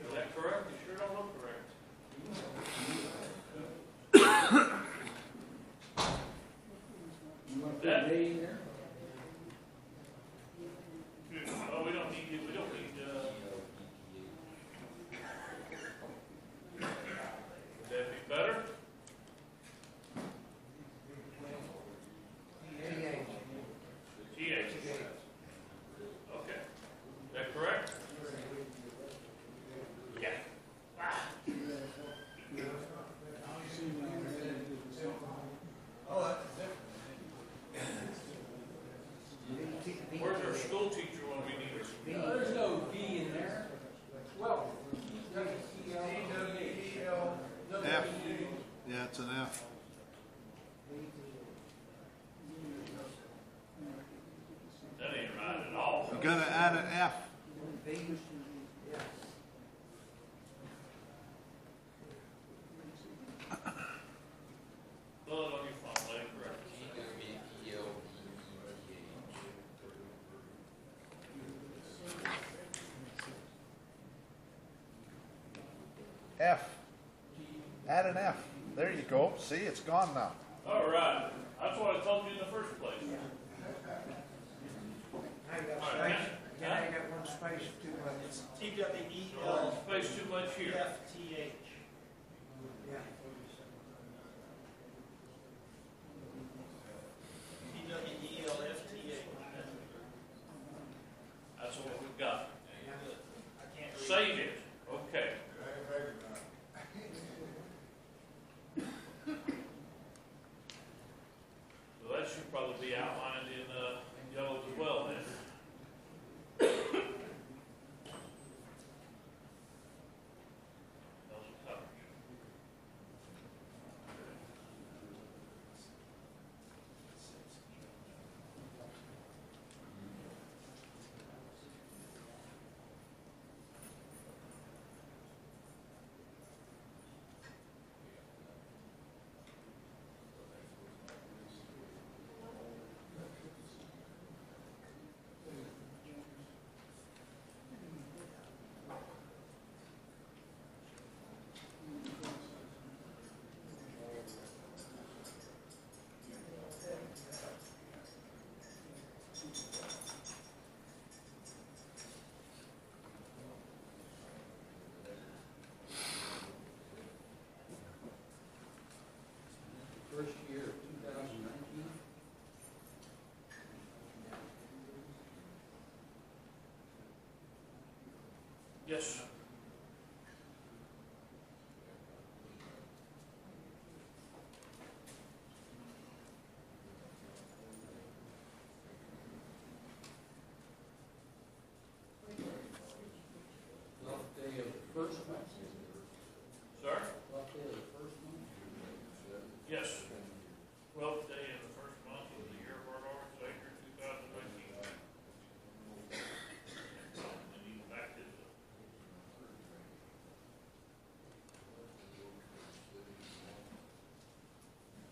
Is that correct? It sure don't look correct. You want to put That- an A in there? Oh, we don't need, would that be better? TH. Okay. Is that correct? Yeah. Where's our school teacher when we need her? There's no V in there. Well, F. Yeah, it's an F. That ain't right at all. You gotta add an F. Fill it on your phone, let it correct. F. Add an F. There you go. See, it's gone now. All right. That's what I told you in the first place. Now you got All right, space, now you got one space too much. It's TWELFTH. Space too much here. Yeah. TWELFTH. That's what we've got. I can't read. Save it. Okay. So that should probably be outlined in yellow as well then. Those are covered. first year of 2019. Yes. Last day of the first month. Sir? Last day of the first month. Yes. 12th day of the first month of the year of our Lord and Savior 2019. And he's back to the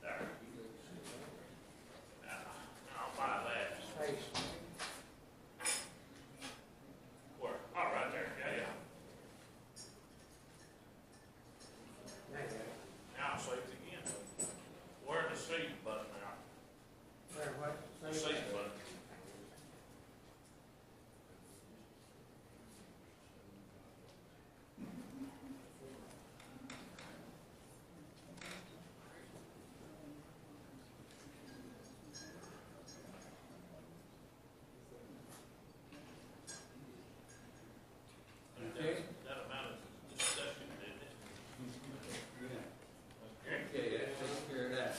there. Now, I'll buy that. Space. Where? Oh, right there. Yeah, yeah. There you go. Now I'll save it again. Where the save button now? There, what? The save button. Okay. That amounted to discussion, didn't it? Okay. Okay, that takes care of that.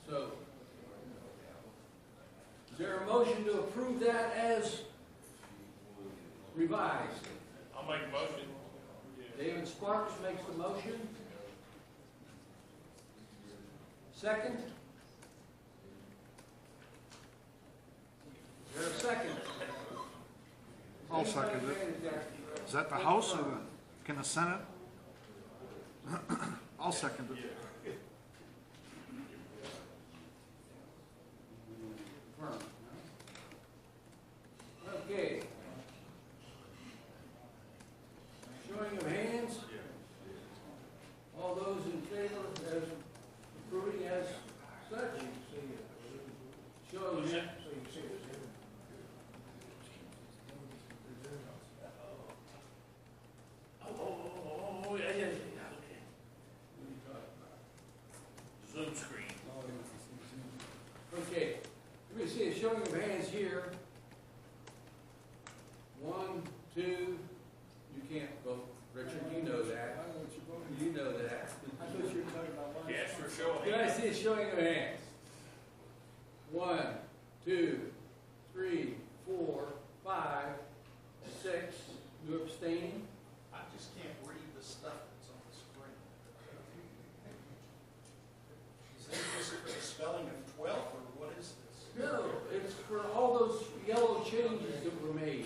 So, is there a motion to approve that as revised? I'll make a motion. David Sparks makes the motion. Second? Is there a second? I'll second it. Is that the House or can the Senate? I'll second it. screen. Okay, let me see a showing of hands here. 1, 2, you can't vote. Richard, you know that. You know that. I thought you were talking about mine. Yes, for sure. Can I see a showing of hands? 1, 2, 3, 4, 5, 6. You abstaining? I just can't read the stuff that's on the screen. Is that just for the spelling of 12, or what is this? No, it's for all those yellow changes that were made.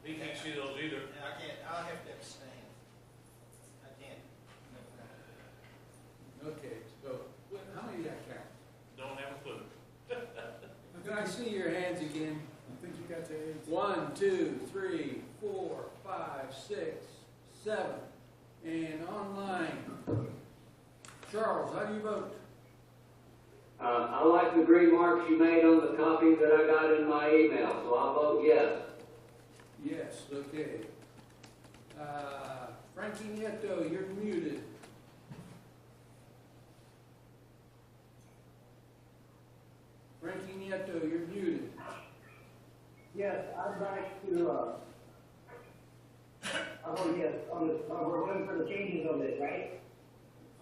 He can't see those either. And I can't, I'll have to abstain. I can't. Okay, so how many did I count? Don't have a clue. Can I see your hands again? I think you got to 8. 1, 2, 3, 4, 5, 6, 7. And online. Charles, how do you vote? I like the green marks you made on the copy that I got in my email, so I'll vote yes. Yes, okay. Frankie Nieto, you're muted. Frankie Nieto, you're muted. Yes, I'd like to, I vote yes on this, we're voting for the changes on this, right?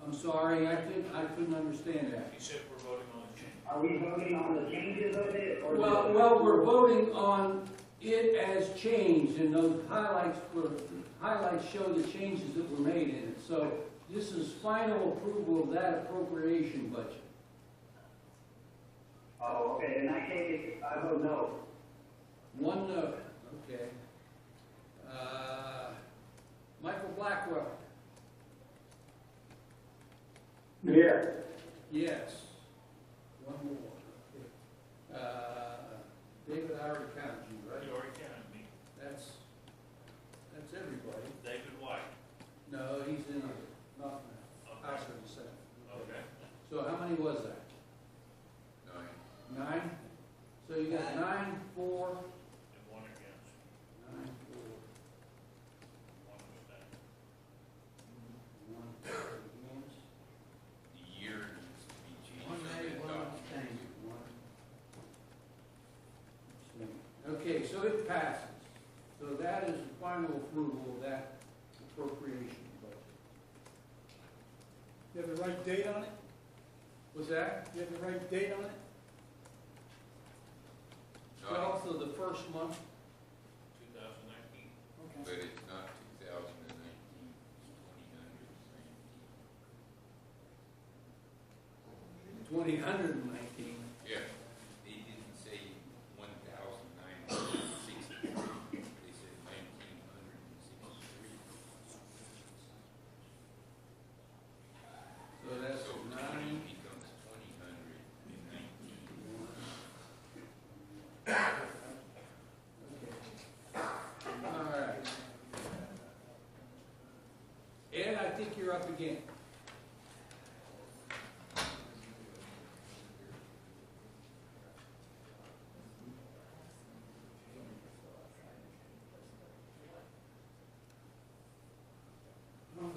I'm sorry, I couldn't understand that. He said we're voting on the change. Are we voting on the changes of it? Or Well, we're voting on it as changed, and those highlights show the changes that were made in it. So this is final approval of that appropriation budget. Oh, okay, in that case, I vote no. 1 no, okay. Michael Blackwell, Here. yes. 1 more. Okay. David, I already counted you, right? You already counted me. That's everybody. David White. No, he's in it. Not now. House of the Senate. Okay. So how many was that? 9. So you got 9, 4, And 1 against. 9, 4, 1 abstain. 1 against. The year needs to be changed. 1 on nay, that 1 document. abstain. 1 abstain. Okay, so it passes. So that is the final approval of that appropriation budget. You have the right date on it? Was that? You have the right date on it? 12th of the first month? 2019. Okay. But it's not 2019, it's 2019. Yeah, they didn't say 1,963, they said 1,963. So that's So 9. 20 becomes 2,019. All right. Ed, I think you're up again.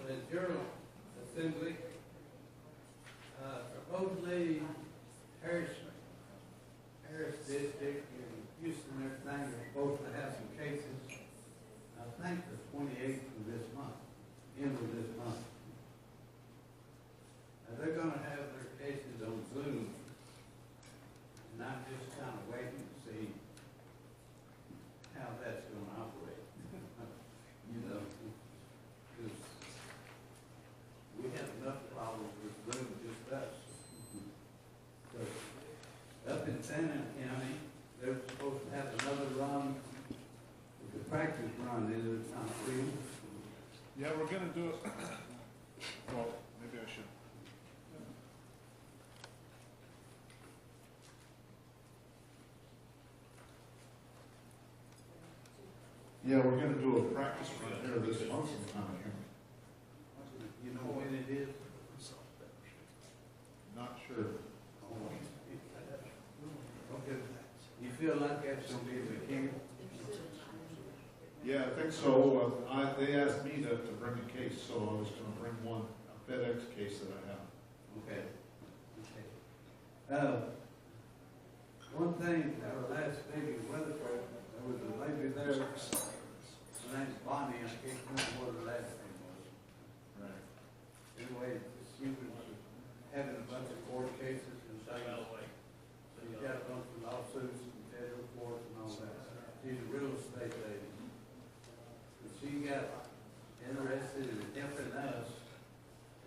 The General Assembly, supposedly Harris District and Houston, everything are supposed to have some cases, I think the 28th of this month, end of this month. Now, they're gonna have their cases on Zoom, and I'm just kind of waiting to see how that's gonna operate. You know, 'cause we have enough problems with Zoom, just us. So, up in San County, they're supposed to have another run, the practice run, is it not real? Yeah, we're gonna do it, well, maybe I should. Yeah, we're gonna do a practice run here this month sometime. You know when it is? Not sure. Okay, you feel like that's gonna be the king? Yeah, I think so. They asked me to bring a case, so I was gonna bring one, a FedEx case that I have. Okay. One thing, our last meeting, weather, there was a lady there, her name's Bonnie, I can't remember what her last name was. Right. Anyway, she was having a bunch of court cases and things. So you got a bunch of lawsuits and federal courts and all that. She's a real estate lady. And she got interested in helping us,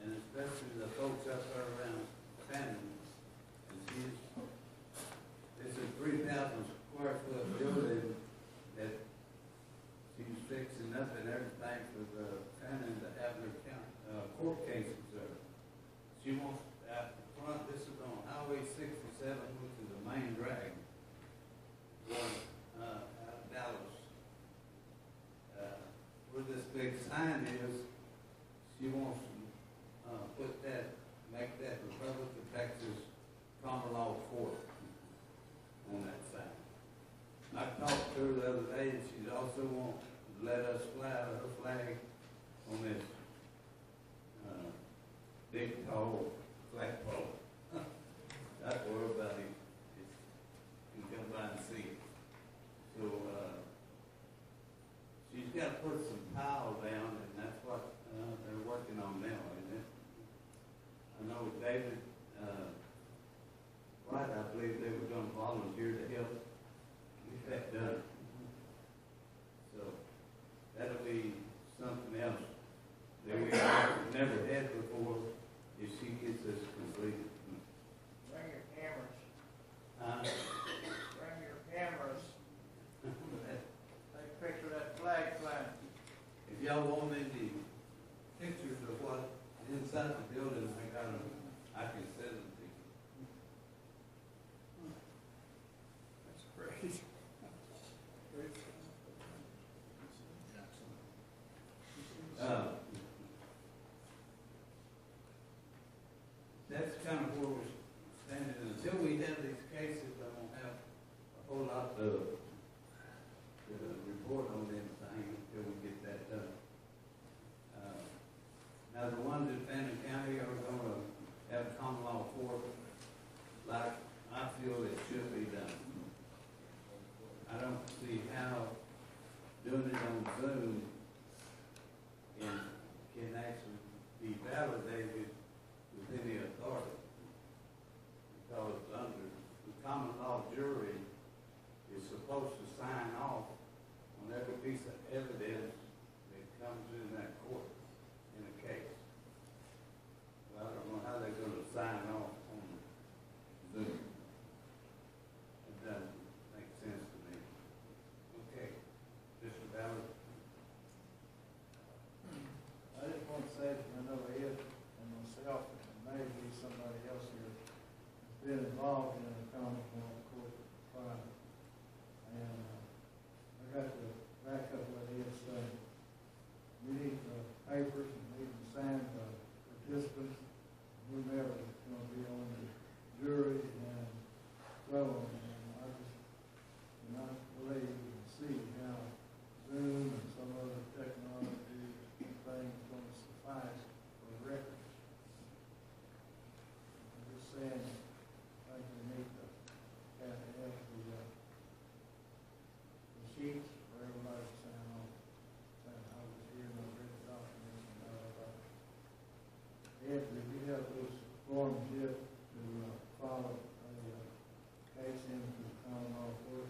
and especially the folks up there around Fannin. And it's a 3,000 square foot building that she's fixing up and everything for the Fannin to have their court cases there. She wants, out front, this is on Highway 67, which is the main drag, going out of Dallas. Where this big sign is, she wants to put that, make that Republic of Texas common law court on that sign. I talked to her the other day, and she also wants to let us fly her flag on this big tall flagpole. That's where everybody can come by and see it. So she's got to put some tile down, and that's what they're working on now, isn't it? I know David Wright, I believe they were going to volunteer to help get that done. So that'll be something else that we never had before if she gets this completed. Bring your cameras. Uh, Bring your cameras. Take a picture of that flag flying. If y'all want any pictures of what inside the building, I got them. I can send them to you. That's great. That's kind of where we're standing. Until we have these cases, I won't have a whole lot to report on anything until we get that done. Now, the ones in Fannin County are going to have common law court like I feel it should be done. I don't see how doing it on Zoom can actually be validated with any authority. Because under the common law jury is supposed to sign off on every piece of evidence that comes in that court in a case. Well, I don't know how they're going to sign off on Zoom. It doesn't make sense to me. Okay, Mr. Ballard. I just want to say that I know Ed and myself, and maybe somebody else here, has been involved in a common law court trial. And I got to back up what Ed said. We need the papers, and we need to sign the participants, whomever is going to be on the jury, and so on. And I just do not believe and see how Zoom and some other technology things going to suffice for records. I'm just saying, I think we need to have the sheets for everybody to sign on. Saying I was here and I read the documents and all that. Ed, did you have those forms yet to follow a case into the common law court?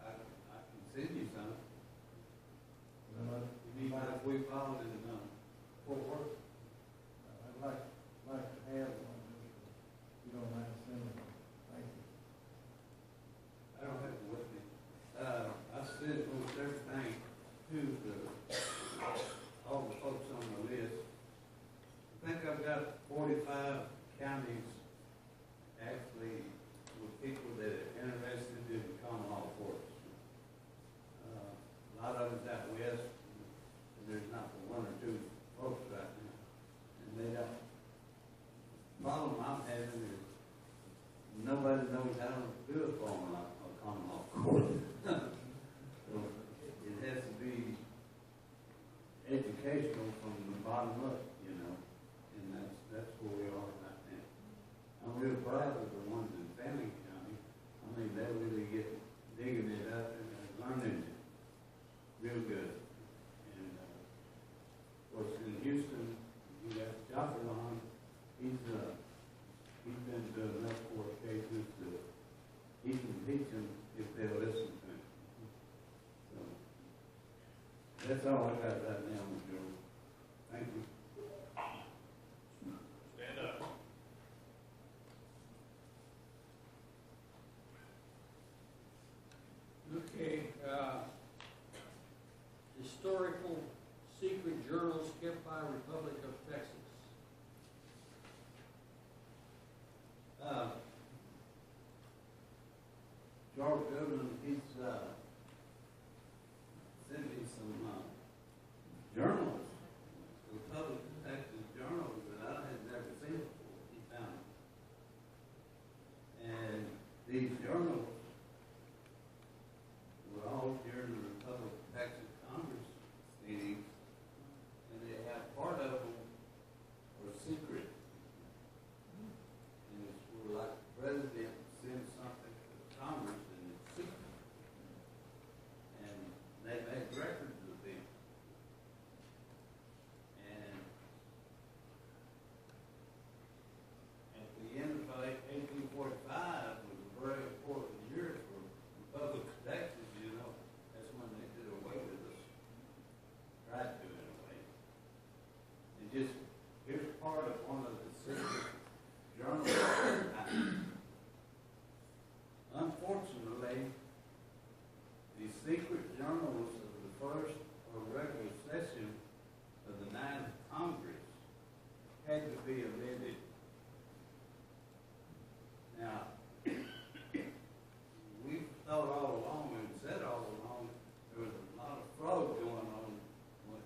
I can send you some. Well, You need if we filed in Fort Worth. I'd like to have one, if you don't mind sending them. Thank you. I don't have it with me. I sent most everything to all the folks on the list. I think I've got 45 counties actually with people that are interested in common law courts. A lot of it's out west, and there's not but one or two folks right now. And they don't. The problem I'm having is nobody knows how to do a common law court. So it has to be educational from the bottom up, you know, and that's That's all I got right now, Joe. Thank you. Stand up. Okay, historical secret journals kept by Republic of Texas. George Goodman, he's, sent me some, journals, Republic of Texas journals that I had never seen before. He found them. And these journals were all during the Republic of Texas Congress meetings, and they have part of them were secret. And it's where like the president sends something to Congress and it's secret. And they make records of them. And at the end of 1845 was a very important year for the Republic of Texas, you know. That's when they did away with us. Tried to, in a way. And just, here's part of one of the secret journals. Unfortunately, the secret journals of the first or regular session of the 9th Congress had to be amended. Now, we've thought all along and said all along there was a lot of fraud going on when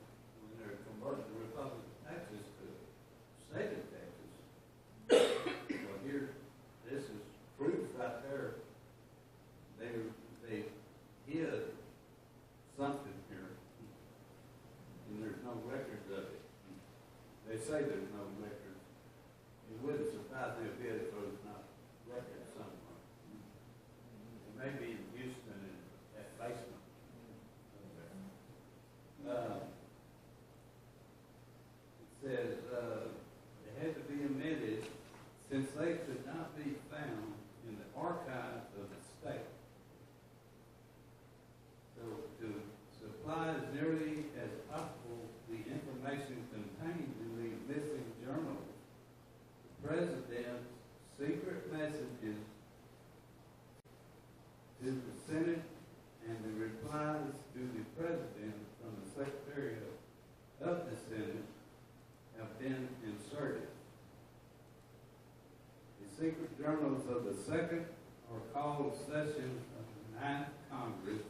they're converting the Republic of Texas to the state of Texas. Well, here, this is proof right there. They hid something here, and there's no records of it. They say there's no records. It wouldn't surprise me a bit if there was not records somewhere. It may be in Houston in that basement over there. It says they had to be amended since they could not be found in the archives of the state. So to supply as nearly as possible the information contained in these missing journals, the President's secret messages to the Senate and the replies to the President from the Secretary of the Senate have been inserted. The secret journals of the second or called sessions of the 9th Congress.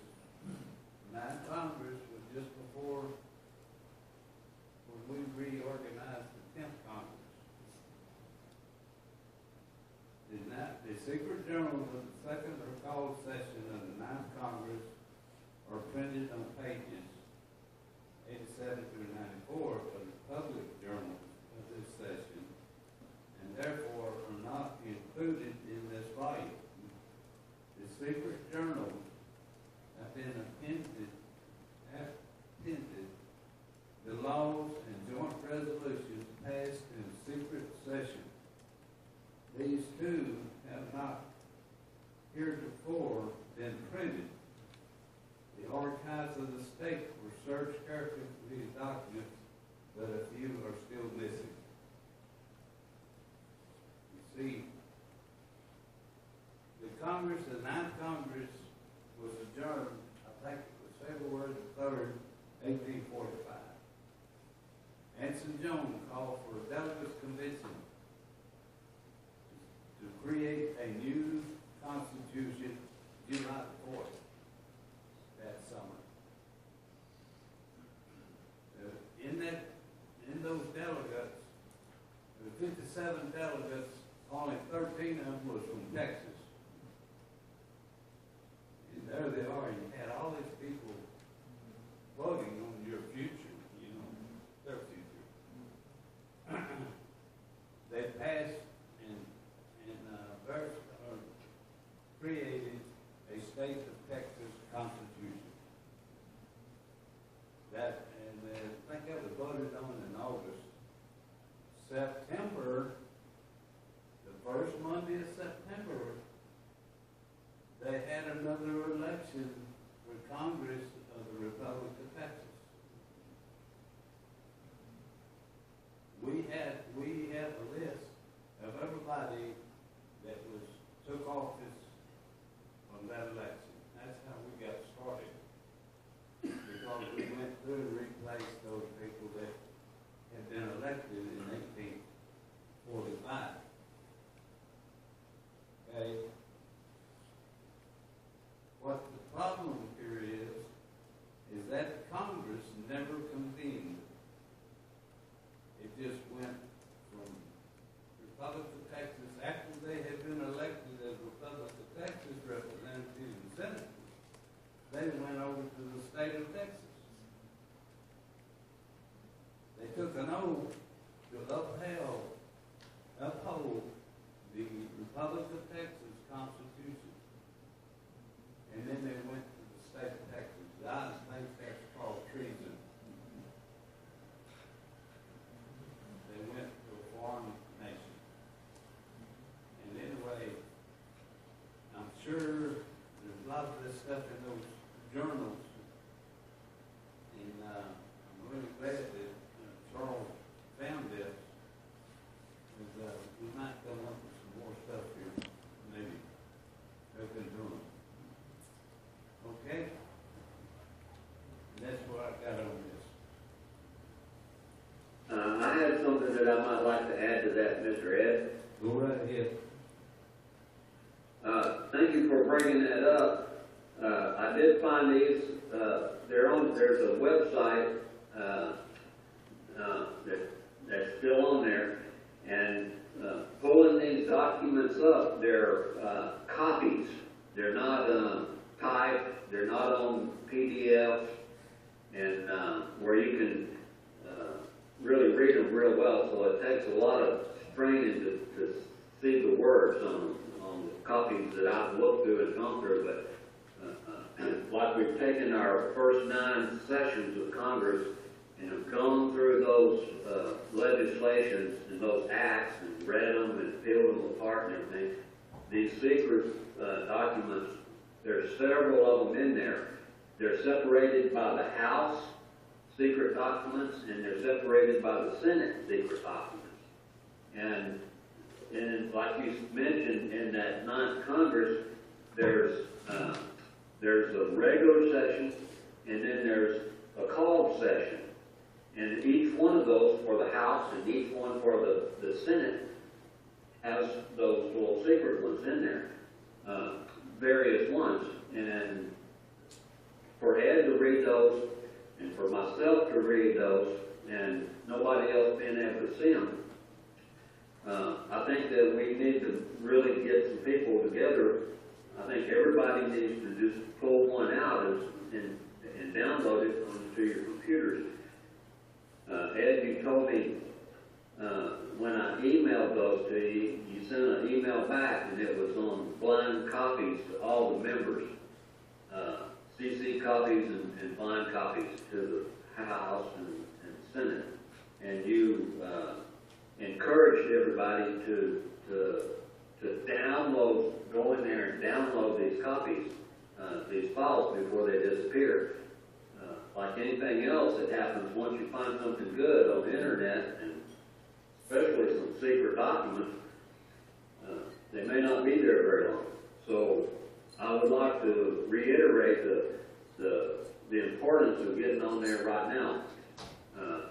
The 9th Congress was just before when we reorganized the 10th Congress. The secret journals of the second or called session of the 9th Congress are printed on pages 87 through 94 of the public journals of this session, and therefore are not included in this volume. The secret journals have been appended the laws and joint resolutions passed in secret session. These two have not heretofore been printed. The archives of the state were searched carefully for these documents, but a few are still missing. You see, the Congress, the 9th Congress, was adjourned, I think it was February the 3rd, 1845. Anson Jones called for a delegates convention to create a new constitution July 4th that summer. In those delegates, there were 57 delegates, only 13 of them was from Texas. And there they are, you had all these people voting on your future, you know, their future. They passed and created a state of Texas constitution. I think that was voted on in August. September, the first Monday of September, they had another election for Congress of the Republic of Texas. oath to uphold the Republic of Texas Constitution. And then they went to the state of Texas. I think that's called treason. They went to a foreign nation. And anyway, I'm sure there's a lot of this stuff in those journals. And I'm really glad that Charles found this. Because we might come up with some more stuff here, maybe help him do them. Okay? And that's what I've got on this. I had something that I might like to add to that, Mr. Ed. Go right ahead. Thank you for bringing that up. I did find these. There's a website that's still on there, and pulling these documents up, they're copies. They're not typed. They're not on PDFs, and where you can really read them real well. So it takes a lot of training to see the words on the copies that I've looked through and gone through. But like we've taken our first 9 sessions of Congress and have gone through those legislations and those acts and read them and peeled them apart and everything, these secret documents, there's several of them in there. They're separated by the House secret documents, and they're separated by the Senate secret documents. And like you mentioned, in that 9th Congress, there's a regular session, and then there's a called session. And each one of those for the House and each one for the Senate has those little secret ones in there, various ones. And for Ed to read those, and for myself to read those, and nobody else being able to see them, I think that we need to really get some people together. I think everybody needs to just pull one out and download it onto your computers. Ed, you told me when I emailed those to you, you sent an email back, and it was on blind copies to all the members, CC copies and blind copies to the House and Senate. And you encouraged everybody to download, go in there and download these copies, these files before they disappear. Like anything else that happens, once you find something good on the internet, and especially some secret documents, they may not be there very long. So I would like to reiterate the importance of getting on there right now.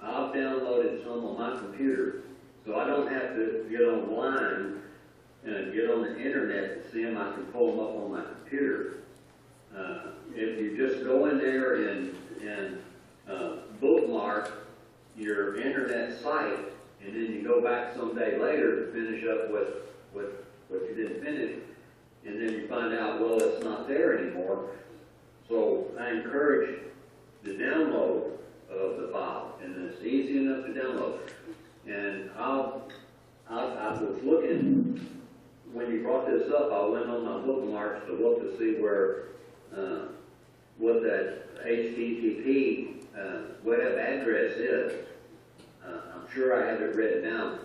I've downloaded some on my computer, so I don't have to get online and get on the internet to see them. I can pull them up on my computer. If you just go in there and bookmark your internet site, and then you go back someday later to finish up what you didn't finish, and then you find out, well, it's not there anymore. So I encourage the download of the file, and it's easy enough to download. And I was looking, when you brought this up, I went on my bookmarks to look to see where, what that HTTP web address is. I'm sure I have it written down.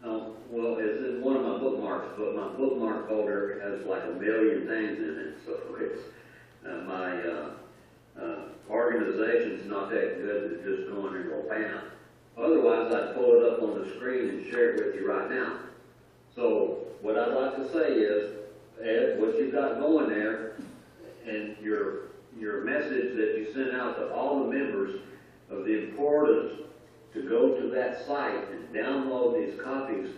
Well, it's in one of my bookmarks, but my bookmark folder has like a million things in it, so it's my organization's not that good at just going and go bam. Otherwise, I'd pull it up on the screen and share it with you right now. So what I'd like to say is, Ed, what you've got going there, and your message that you sent out to all the members of the importance to go to that site and download these copies,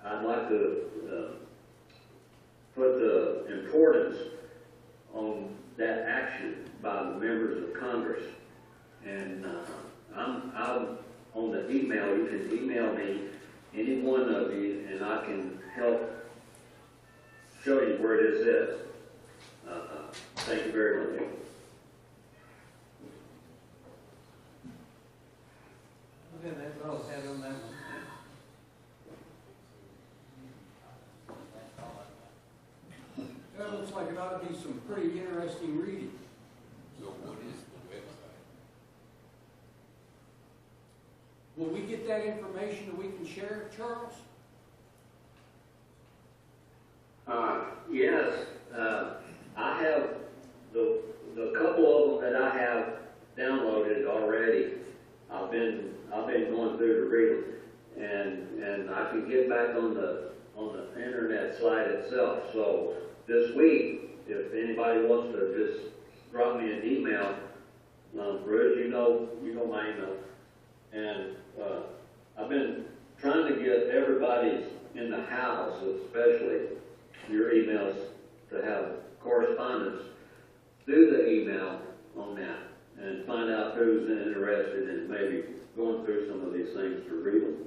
I'd like to put the importance on that action by the members of Congress. And I'm on the email. You can email me, any one of you, and I can help show you where this is. Thank you very much. Okay, that's all I had on that one. That looks like it ought to be some pretty interesting reading. So what is the website? Will we get that information that we can share, Charles? Yes, I have the couple of them that I have downloaded already. I've been going through to read them, and I can get back on the internet site itself. So this week, if anybody wants to just drop me an email, Bruce, you know my email, and I've been trying to get everybody's in the house, especially your emails, to have correspondence through the email on that and find out who's interested in maybe going through some of these things to read them.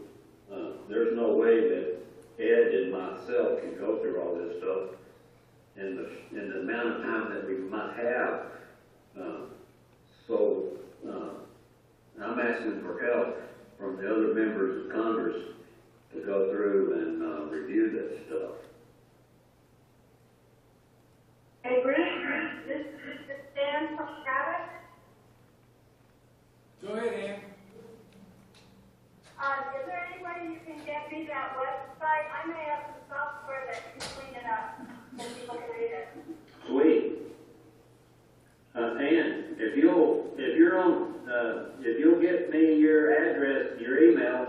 There's no way that Ed and myself can go through all this stuff in the amount of time that we might have. So I'm asking for help from the other members of Congress to go through and review this stuff. Hey, Bruce, this is Dan from Cabot. Go ahead, Ann. Is there any way you can get me that website? I may have some software that can clean it up and people can read it. Sweet. Ann, if you'll get me your address, your email,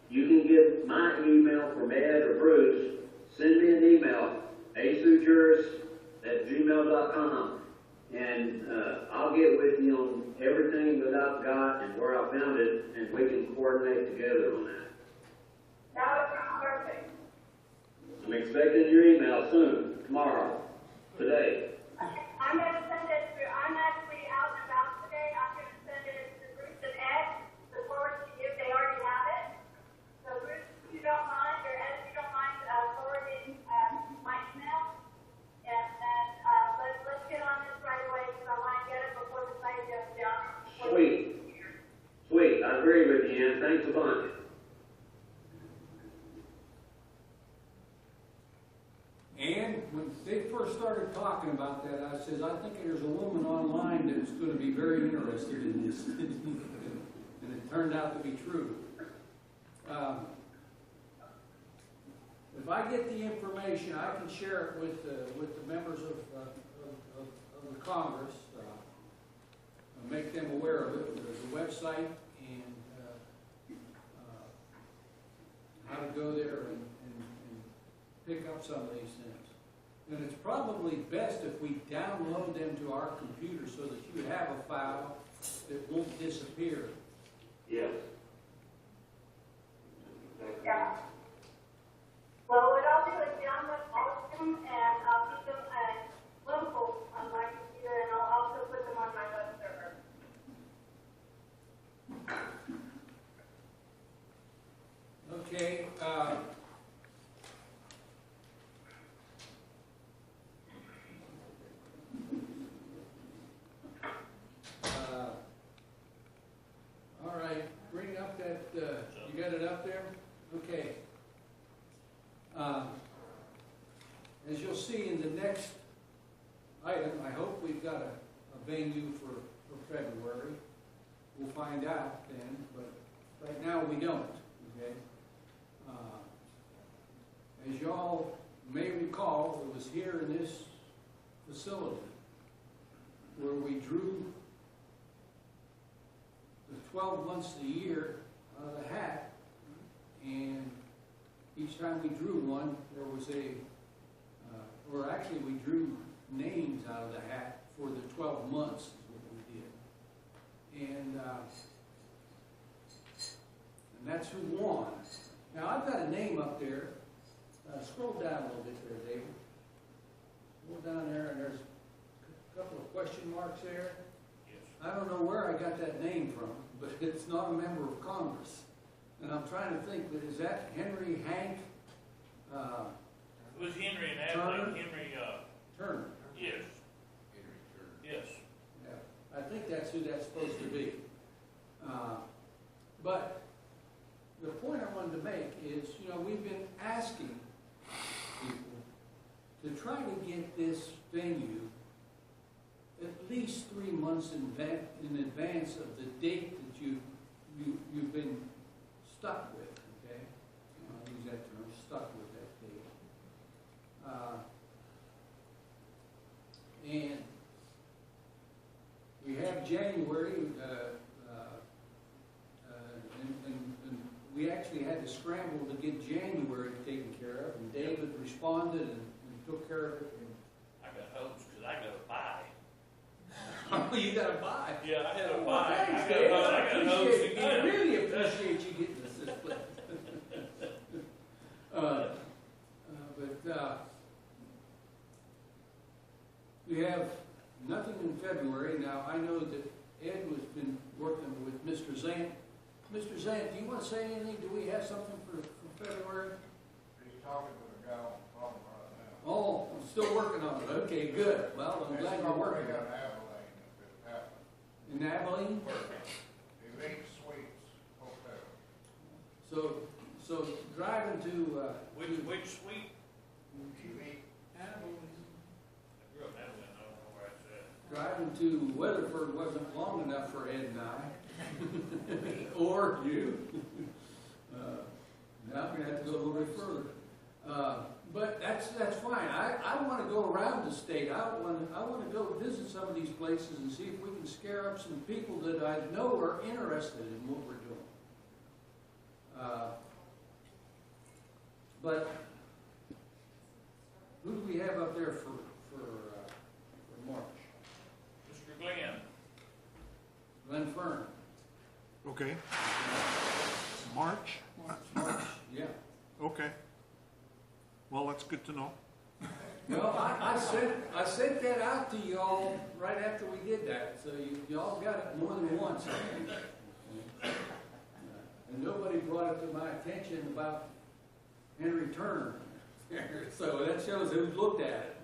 you can get my email from Ed or Bruce. Send me an email, asujuris@gmail.com, and I'll get with you on everything that I've got and where I found it, and we can coordinate together on that. That would be perfect. I'm expecting your email soon, tomorrow, today. I'm going to send it through. I'm actually out and about today. I'm going to send it to Bruce and Ed to forward to you. They already have it. So Bruce, if you don't mind, or Ed, if you don't mind forwarding my email, and then let's get on this right away because I want to get it before the site goes down. Sweet. I agree with you, Ann. Thanks a bunch. And when they first started talking about that, I says, I think there's a woman online that's going to be very interested in this. And it turned out to be true. If I get the information, I can share it with the members of the Congress, make them aware of it. There's a website and how to go there and pick up some of these things. And it's probably best if we download them to our computer so that you have a file that won't disappear. Yes. Yeah. Well, what I'll do is download all of them, and I'll keep them local on my computer, and I'll also put them on my web server. Okay. All right, bring up that, you got it up there? Okay. As you'll see in the next item, I hope we've got a venue for February. We'll find out then, but right now we don't, okay? As y'all may recall, it was here in this facility where we drew the 12 months of the year out of the hat, and each time we drew one, there was or actually we drew names out of the hat for the 12 months is what we did. And that's who won. Now I've got a name up there. Scroll down a little bit there, David. Scroll down there, and there's a couple of question marks there. Yes. I don't know where I got that name from, but it's not a member of Congress. And I'm trying to think, but is that Henry Hank? It was Henry and Turner? Adley. Henry, Turner. yes, Henry Turner. yes. Yeah, I think that's who that's supposed to be. But wanted to make is, you know, we've been asking people to try to get this venue at least 3 months in advance of the date that you've been stuck with, okay? I'll use that term, stuck with that date. And we have January, and we actually had to scramble to get January taken care of, and David responded and took care of it. I got hopes, because I got to buy. Oh, you got to buy? Yeah, I had to Oh, buy. thanks, I Dave. got hopes again. I really appreciate you getting us this place. We have nothing in February. Now, I know that Ed has been working with Mr. Zant. Mr. Zant, do you want to say anything? Do we have something for February? He's talking to the guy on the phone right now. Oh, I'm still working on it. Okay, good. Well, I'm glad you're working. Got Abilene if it happens. In Abilene? Elite Suites Hotel. So driving to, Which suite? Elite. I grew up in Abilene, I don't know where it's at. driving to Weatherford wasn't long enough for Ed and I. Or you. Now we're gonna have to go a little bit further. But that's fine. I want to go around the state. I want to go visit some of these places and see if we can scare up some people that I know are interested in what we're doing. But who do we have up there for March? Mr. Glenn. Glenn Fern. Okay. March? March, yeah. Okay. Well, that's good to know. Well, I sent that out to y'all right after we did that, so y'all got it more than once. And nobody brought it to my attention about Henry Turner. So that shows who looked at it.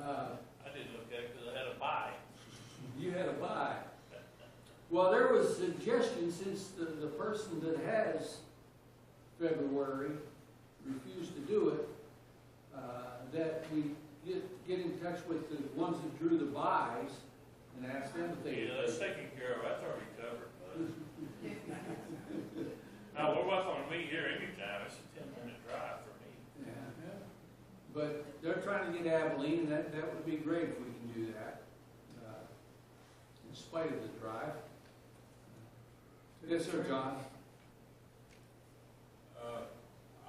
I didn't look at it because I had to buy. You had a buy. Well, there was suggestion, since the person that has February refused to do it, that we get in touch with the ones that drew the buys and ask them if they. Yeah, that's taken care of. That's already covered. Now, we're welcome to meet here anytime. It's a 10-minute drive for me. Yeah. But they're trying to get Abilene, and that would be great if we can do that, in spite of the drive. Yes, sir, John.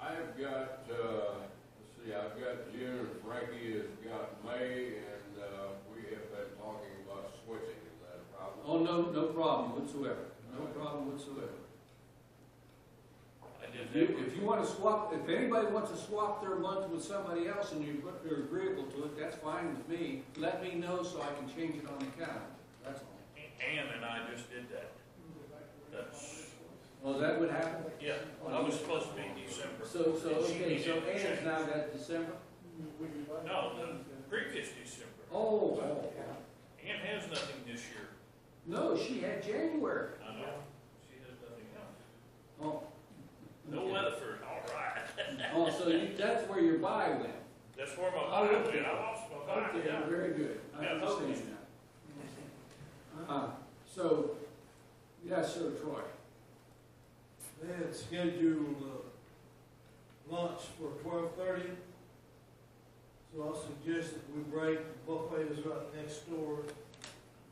I've got, let's see, I've got June, and Frankie has got May, and we have been talking about switching. Is that a problem? Oh, no problem whatsoever. No problem whatsoever. If you want to swap, if anybody wants to swap their month with somebody else and you're agreeable to it, that's fine with me. Let me know so I can change it on the calendar. That's all. Ann and I just did that. Well, that would happen? Yeah, I was supposed to be in December. So And she okay, so needed to Ann's change. now got December? No, the previous December. Oh. Ann has nothing this year. No, she had January. I know. She has nothing else. Oh. No Weatherford, all right. Oh, so that's where your buy went? That's where my Oh, buy okay. went. I lost my buy. Okay, Yeah. very good. I Yeah, understand totally. that. So, yes, sir, Troy. They had scheduled lunch for 12:30, so I suggest that we break. The buffet is right next door.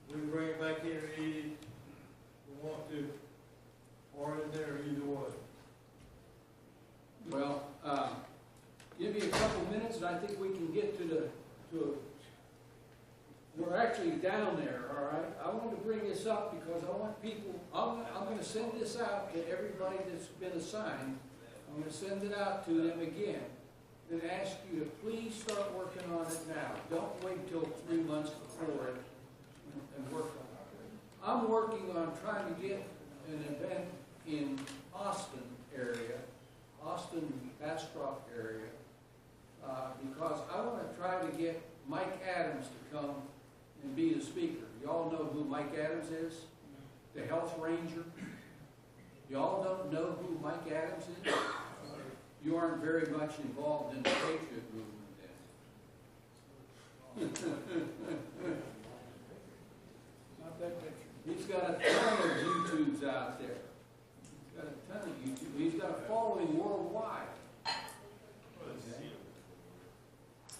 We can bring it back here and eat it. We want to, or in there, either way. Well, give me a couple minutes and I think we can get we're actually down there, all right? I wanted to bring this up because I want people, I'm going to send this out to everybody that's been assigned. I'm going to send it out to them again and ask you to please start working on it now. Don't wait till 3 months before it and work on it. I'm working on trying to get an event in Austin area, Austin, Bastrop area, because I want to try to get Mike Adams to come and be the speaker. You all know who Mike Adams is? The health ranger. Y'all don't know who Mike Adams is? You aren't very much involved in the Patriot movement then. Not that picture. He's got a ton of YouTubes out there. He's got a ton of YouTube. He's got a following worldwide. Okay.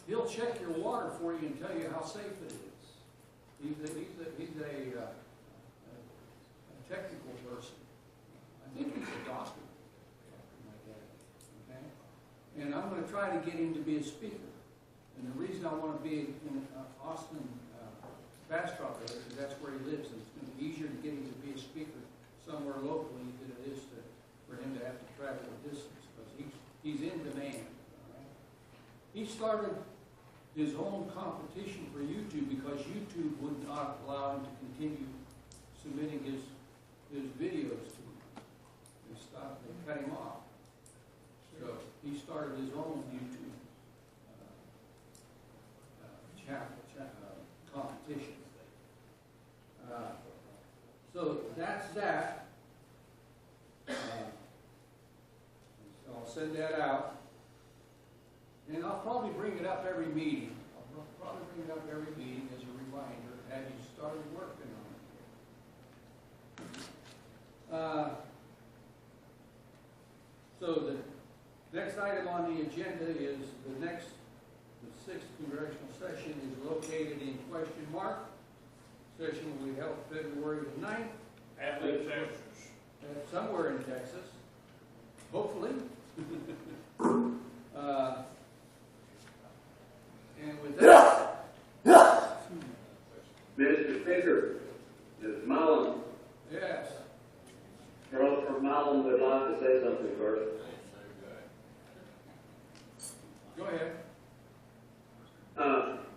He'll check your water for you and tell you how safe it is. He's a technical person. I think he's a doctor. Okay? And I'm going to try to get him to be a speaker. And the reason I want to be in Austin Fast Track is because that's where he lives, and it's going to be easier to get him to be a speaker somewhere locally than it is for him to have to travel a distance, because he's in demand. All right? He started his own competition for YouTube because YouTube would not allow him to continue submitting his videos to him. They stopped, they cut him off. So he started his own YouTube competition. So that's that. So I'll send that out. And I'll probably bring it up every meeting. I'll probably bring it up every meeting as a reminder. Have you started working on it? So the next item on the agenda is the 6th congressional session is located in ? Session will be held February the 9th. Abilene, Texas. Somewhere in Texas, hopefully. And with that, Mr. Speaker, Ms. Mullen, yes. Charles from Mullen would like to say something first. Go ahead.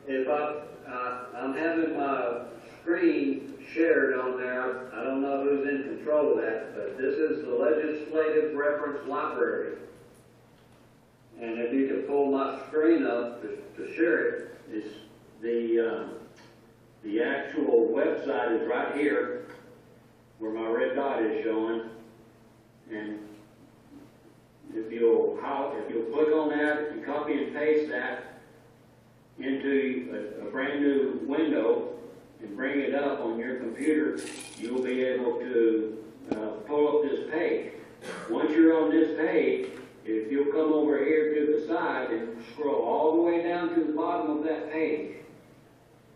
If I'm having my screen shared on there, I don't know who's in control of that, but this is the Legislative Reference Library. And if you can pull my screen up to share it, it's the actual website is right here, where my red dot is showing. And if you'll click on that and copy and paste that into a brand new window and bring it up on your computer, you'll be able to pull up this page. Once you're on this page, if you'll come over here to the side and scroll all the way down to the bottom of that page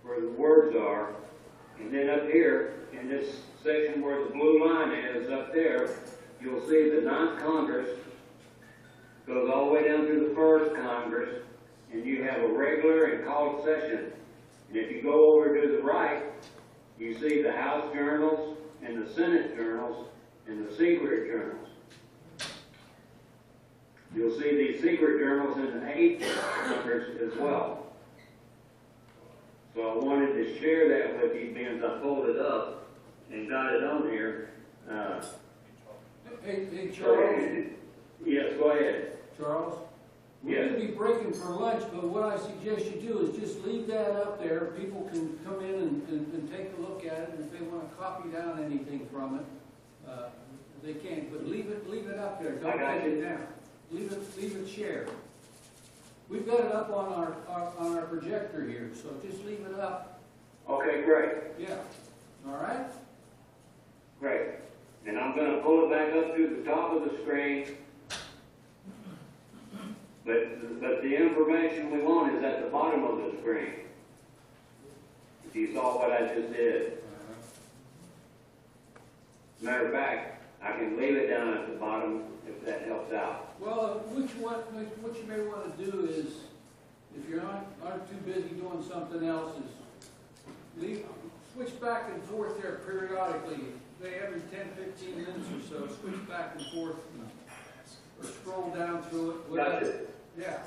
where the words are, and then up here in this section where the blue line is up there, you'll see the 9th Congress goes all the way down to the 1st Congress, and you have a regular and called session. And if you go over to the right, you see the House journals and the Senate journals and the secret journals. You'll see these secret journals in the 8th Congress as well. So I wanted to share that with you because I pulled it up and got it on here. Hey, Charles. Yes, go ahead. Charles? We're going to be breaking for lunch, but what I suggest you do is just leave that up there. People can come in and take a look at it, and if they want to copy down anything from it, they can. But leave it up there. Don't take it down. Leave it shared. We've got it up on our projector here, so just leave it up. Okay, great. Yeah. All right? Great. And I'm going to pull it back up to the top of the screen. But the information we want is at the bottom of the screen. If you saw what I just did. Matter of fact, I can leave it down at the bottom if that helps out. Well, what you may want to do is, if you aren't too busy doing something else, is switch back and forth there periodically. Say every 10-15 minutes or so, switch back and forth, or scroll down through it. Gotcha. Yeah.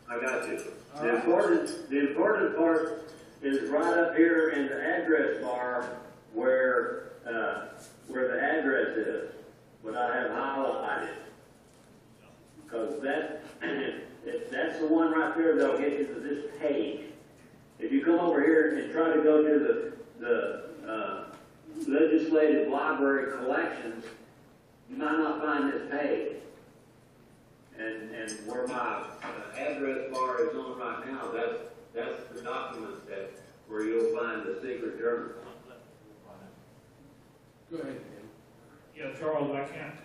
I got you. All The right. important part is right up here in the address bar where the address is, what I have highlighted. Because that's the one right there that'll get you to this page. If you come over here and try to go to the Legislative Library Collections, you might not find this page. And where my address bar is on right now, that's the document where you'll find the secret journal. Go ahead, Dan. Yeah, Charles,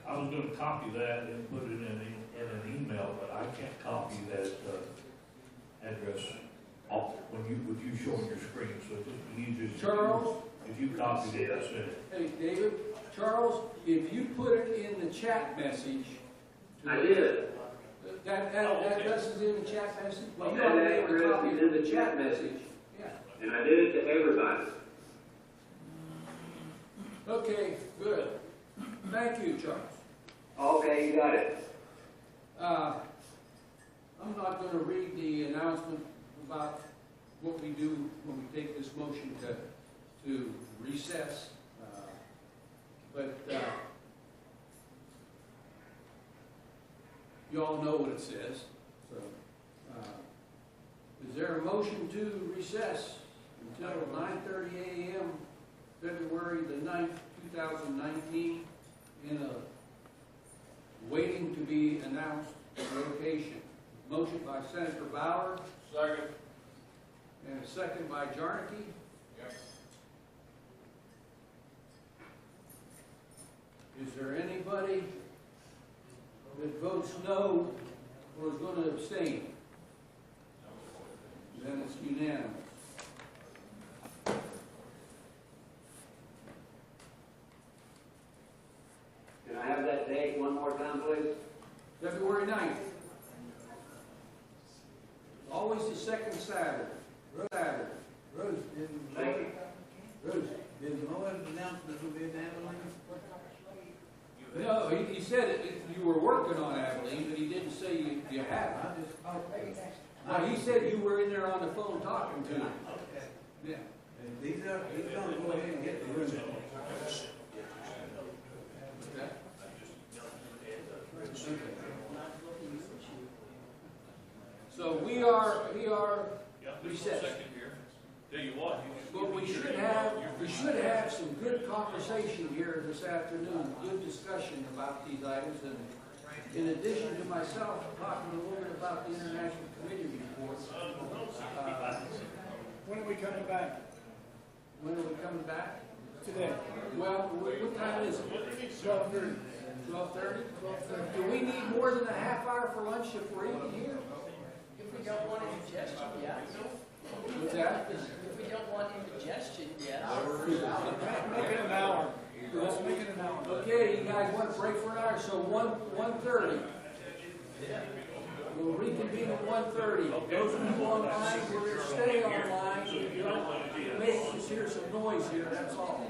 I was gonna copy that and put it in an email, but I can't copy that, address off, with you showing your screen, so it's just easier. Charles? If you copied it, I sent it. Hey, David, Charles, if you put it in the chat message. I did. That address is in the chat message? Well, you That ought to be able to address copy is it in the chat message. Yeah. And I did it to everybody. Okay, good. Thank you, Charles. Okay, you got it. I'm not going to read the announcement about what we do when we take this motion to recess. But you all know what it says. So, is there a motion to recess until 9:30 a.m. February the 9th, 2019, in a waiting to be announced location? Motion by Senator Bauer. Second. And a second by Jarnke. Yep. Is there anybody that votes no or is going to abstain? Then it's unanimous. Can I have that date one more time, please? February 9th. Always the second Saturday. Saturday. Rose, Thank you. did Moab announcement will be in Abilene? No, he said you were working on Abilene, but he didn't say you hadn't. I just called. Well, he said you were in there on the phone talking to him. Okay. Yeah. And he's gonna go ahead and get the room. Okay. So we are recessed. Tell you what, But we should have some good conversation here this afternoon, good discussion about these items, and in addition to myself talking a little bit about the International Committee report. When are we coming back? When are we coming back? Today. Well, what time is it? 12:30. 12:30? Do we need more than a half hour for lunch if we're eating here? If we don't want indigestion yet, What's that? if we don't want indigestion yet. Make it an hour. Let's make it an hour. Okay, you guys want to break for an hour, so 1:30. We'll reconvene at 1:30. Those of you online, we're going to stay online. If you don't make us hear some noise here, that's all.